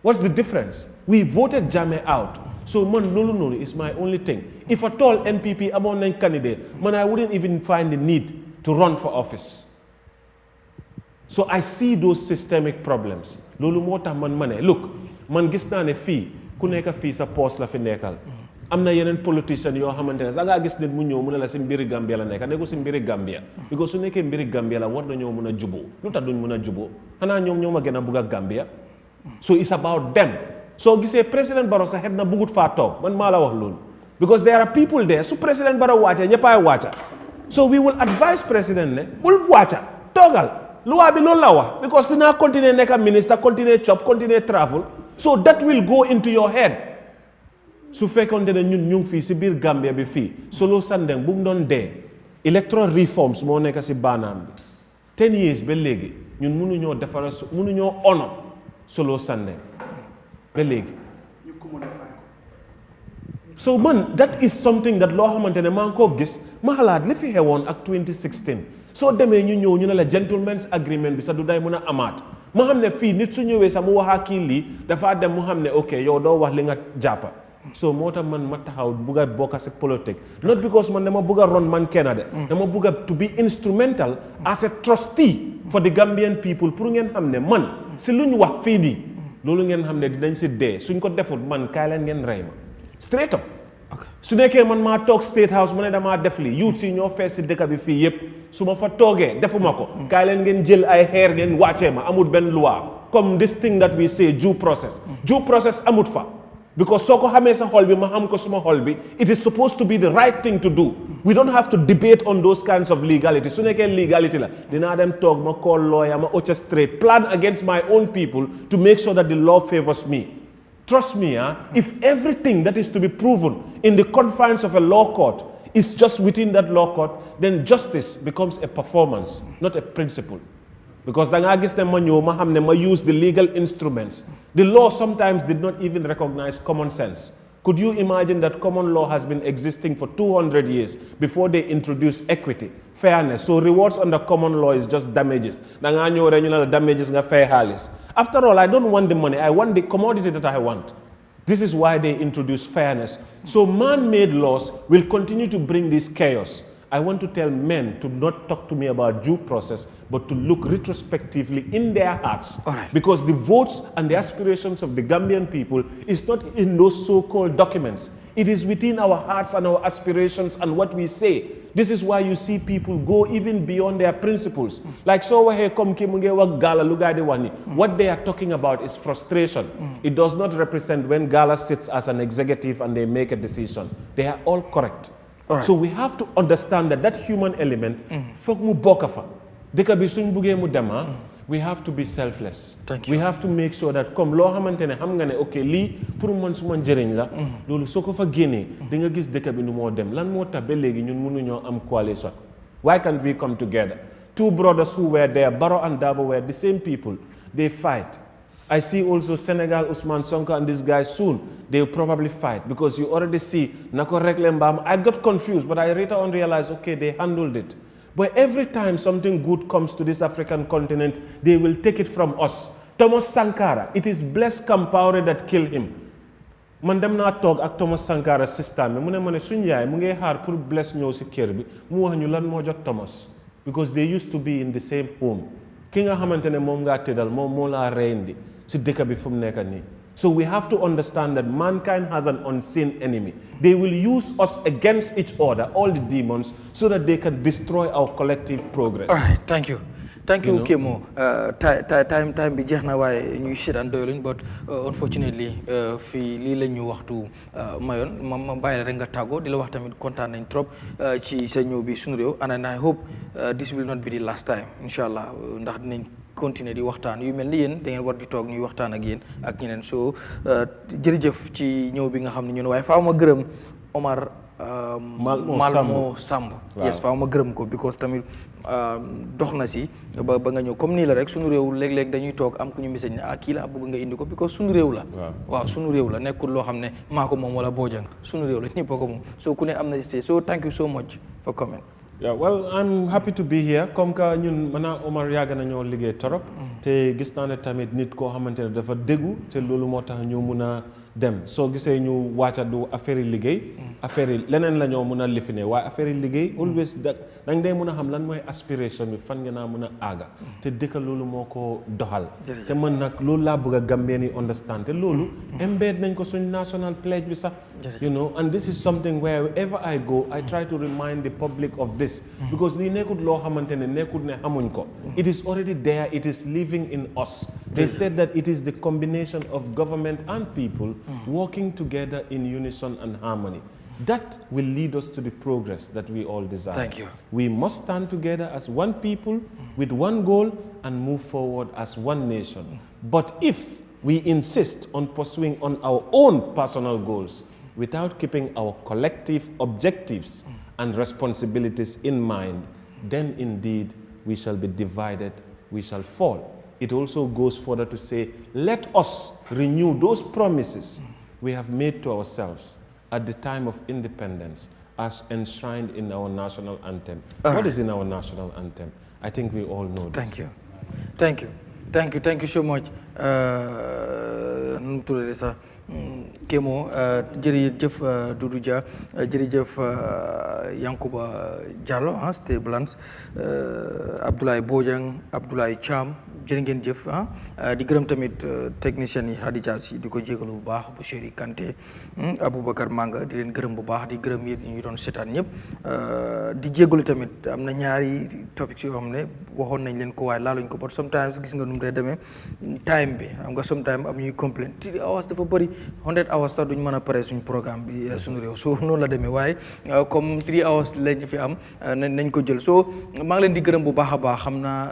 What's the difference? We voted Jammeh out. So man, no is my only thing. If at all NPP I'm on a candidate, man, I wouldn't even find the need to run for office. So I see those systemic problems. Lolu mota man mané. Look, man gis na ne fi ku nekk fi sa poste la fi nekkal. Amna yenen politician yo xamantene da nga gis nit mu ñew mu ne la ci mbiri Gambia la nekk ne ko ci mbiri Gambia. Because su nekké mbiri Gambia la war nañu mëna jubo. Lu tax duñ mëna jubo? Xana ñom ñoma gëna bëgg Gambia. So it's about them. So gisee President Barrow sa head na bëggut fa tok. Man mala wax lool. Because there are people there. So President Barrow wacha ñeppay wacha. So we will advise President ne bul wacha. Togal. Loi bi loolu la wax because dina continue nekk minister continue chop continue travel so that will go into your head su fekkonte ne ñun ñu ngi fii si biir Gambia bi fii Solo Sandeng bu mu doon dee electoral reforms moo nekk si baanaam bi 10 years ba léegi ñun mënuñoo defara mënuñoo honor Solo Sandeng ba léegi so man that is something that loo xamante ne maa ngi koo gis ma xalaat li fi xewoon ak 2016 soo demee ñu ñëw ñu ne la gentleman's agreement bi sax du day mën a amaat mu xam ne fii nit su ñëwee sax mu waxaa kii lii dafa dem mu xam ne ok yow doo wax li nga jàppa so moo tax man ma taxaw bugg a bokk si politique not because man dama bugg a ron man kenn de dama bugg a to be instrumental as a trustee for the Gambian people pour ngeen xam ne man si lu ñu wax fii nii loolu ngeen xam ne dinañ si dee suñ ko deful man kaay leen ngeen rey ma straight up su nekkee man maa toog State House mu ne damaa def li youth si ñoo fees si dëkk bi fii yëpp su ma fa toogee defuma ko kaay leen ngeen jël ay xeer ngeen wàccee ma amut benn loi comme this thing that we say due process amut fa because soo ko xamee sa xol bi ma xam ko suma xol bi it is supposed to be the right thing to do we don't have to debate on those kinds of legality su nekkee legality la dinaa dem toog ma call lawyer ma orchestrate plan against my own people to make sure that the law favors me. Trust me, if everything that is to be proven in the confines of a law court is just within that law court, then justice becomes a performance, not a principle. Because ma use the legal instruments. The law sometimes did not even recognize common sense. Could you imagine that common law has been existing for 200 years before they introduced equity, fairness? So rewards under common law is just damages. Damages nga fair halis. After all, I don't want the money. I want the commodity that I want. This is why they introduce fairness. So man-made laws will continue to bring this chaos. I want to tell men to not talk to me about due process, but to look retrospectively in their hearts. Because the votes and the aspirations of the Gambian people is not in those so-called documents. It is within our hearts and our aspirations and what we say. This is why you see people go even beyond their principles. Like so Gala, what they are talking about is frustration. It does not represent when Gala sits as an executive and they make a decision. They are all correct. So we have to understand that human element, we have to be selfless. We have to make sure that comme lo xamantene xam nga ne okay li pour man suma njëriñ la lolu soko fa génnee di nga gis dëkk bi nu moo dem lan moo tax ba léegi ñun mënuñoo am coalition. Why can't we come together? Two brothers who were there, Barrow and Dabo, were the same people. They fight. I see also Senegal, Ousmane Sonko and this guy soon, they will probably fight because you already see Nako Reklembam. I got confused, but I later on realized, okay, they handled it. But every time something good comes to this African continent, they will take it from us. Thomas Sankara, it is Blaise Compaoré that killed him. man dem naa toog ak Thomas Sankara système bi mu ne ma ne suñu yaay mu ngi xaar pour bless ñëw si kër bi mu wax ñu lan moo jot Thomas because they used to be in the same home ki nga xamante ne moom ngaa tëddal moom moo laa reyndi si dëkk bi fu mu nekk nii. So we have to understand that mankind has an unseen enemy. They will use us against each other, all the demons, so that they can destroy our collective progress. All right, thank you. Thank you, Kemo. Time bi jeex na waaye ñuy seetaan doyluñ but unfortunately fii lii la ñu waxtu mayoon ma bàyyi la rek nga tàggoo di la wax tamit kontaan nañ trop ci sa ñëw bi Sunu Réew and I hope this will not be the last time inshallah ndax dinañ continuer di waxtaan yu mel ni yéen da ngeen war di toog ñuy waxtaan ak yéen ak ñeneen so jërëjëf ci ñëw bi nga xam ne ñun waaye faaw ma gërëm Omar Malmo Samb yes faaw ma gërëm ko because tamit dox na si ba nga ñëw comme nii la rek Sunu Réew léeg-léeg dañuy toog am ku ñu message ne kii la bëgg nga indi ko because Sunu Réew la waaw Sunu Réew la nekkul loo xam ne maa ko moom wala Bojang Sunu Réew la ñëpp ko moom so ku ne am na si so thank you so much for coming. Yeah, well, I'm happy to be here. Comme que ñun man Omar yàgg nañoo liggéey torop te gis naa ne tamit nit koo xamante ne dafa déggu te loolu moo tax ñu mun a dem soo gisee ñu wàcca du affaire yi liggéey affaire yi leneen la ñoo mun a lifine waaye affaire yi liggéey always dañ dee mun a xam lan mooy aspiration bi fan nga naa mun a aaga te dëkk loolu moo ko doxal te man nag loolu laa bëgg a Gambien yi understand te loolu embed nañ ko suñ national pledge bi sax you know and this is something wherever I go I try to remind the public of this because lii nekkut loo xamante ne nekkut ne xamuñ ko it is already there it is living in us they said that it is the combination of government and people working together in unison and harmony. That will lead us to the progress that we all desire. Thank you. We must stand together as one people with one goal and move forward as one nation. But if we insist on pursuing on our own personal goals without keeping our collective objectives and responsibilities in mind, then indeed we shall be divided, we shall fall. It also goes further to say, let us renew those promises we have made to ourselves at the time of independence as enshrined in our national anthem. What is in our national anthem? I think we all know this. Thank you. Thank you. Thank you. Thank you so much. Kemo jërëjëf Doudou Dia jërëjëf Yankuba Diallo stay balance Abdoulaye Bojang Abdoulaye Cham jërë ngeen jëf di gërëm tamit technicien yi Hadija si di ko jégalu bu baax bu Chéri Kanté Aboubacar Manga di leen gërëm bu baax di gërëm yéen ñi doon seetaan ñëpp di jégalu tamit am na ñaari topics yoo xam ne waxoon nañ leen ko waaye laaluñ ko but sometimes gis nga nu mu dee demee time bi xam nga sometimes am ñuy complain 3 hours dafa bëri 100 hours sax duñ mën a pare suñu programme bi Sunu Réew so noonu la demee waaye comme 3 hours lañ fi am nañ ko jël so maa ngi leen di gërëm bu baax a baax xam naa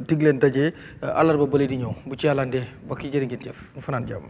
dig leen daje àllarba bële di ñëw bu ci yàlla ndee ba kii jërë ngeen jëf ñu fanaan jàmm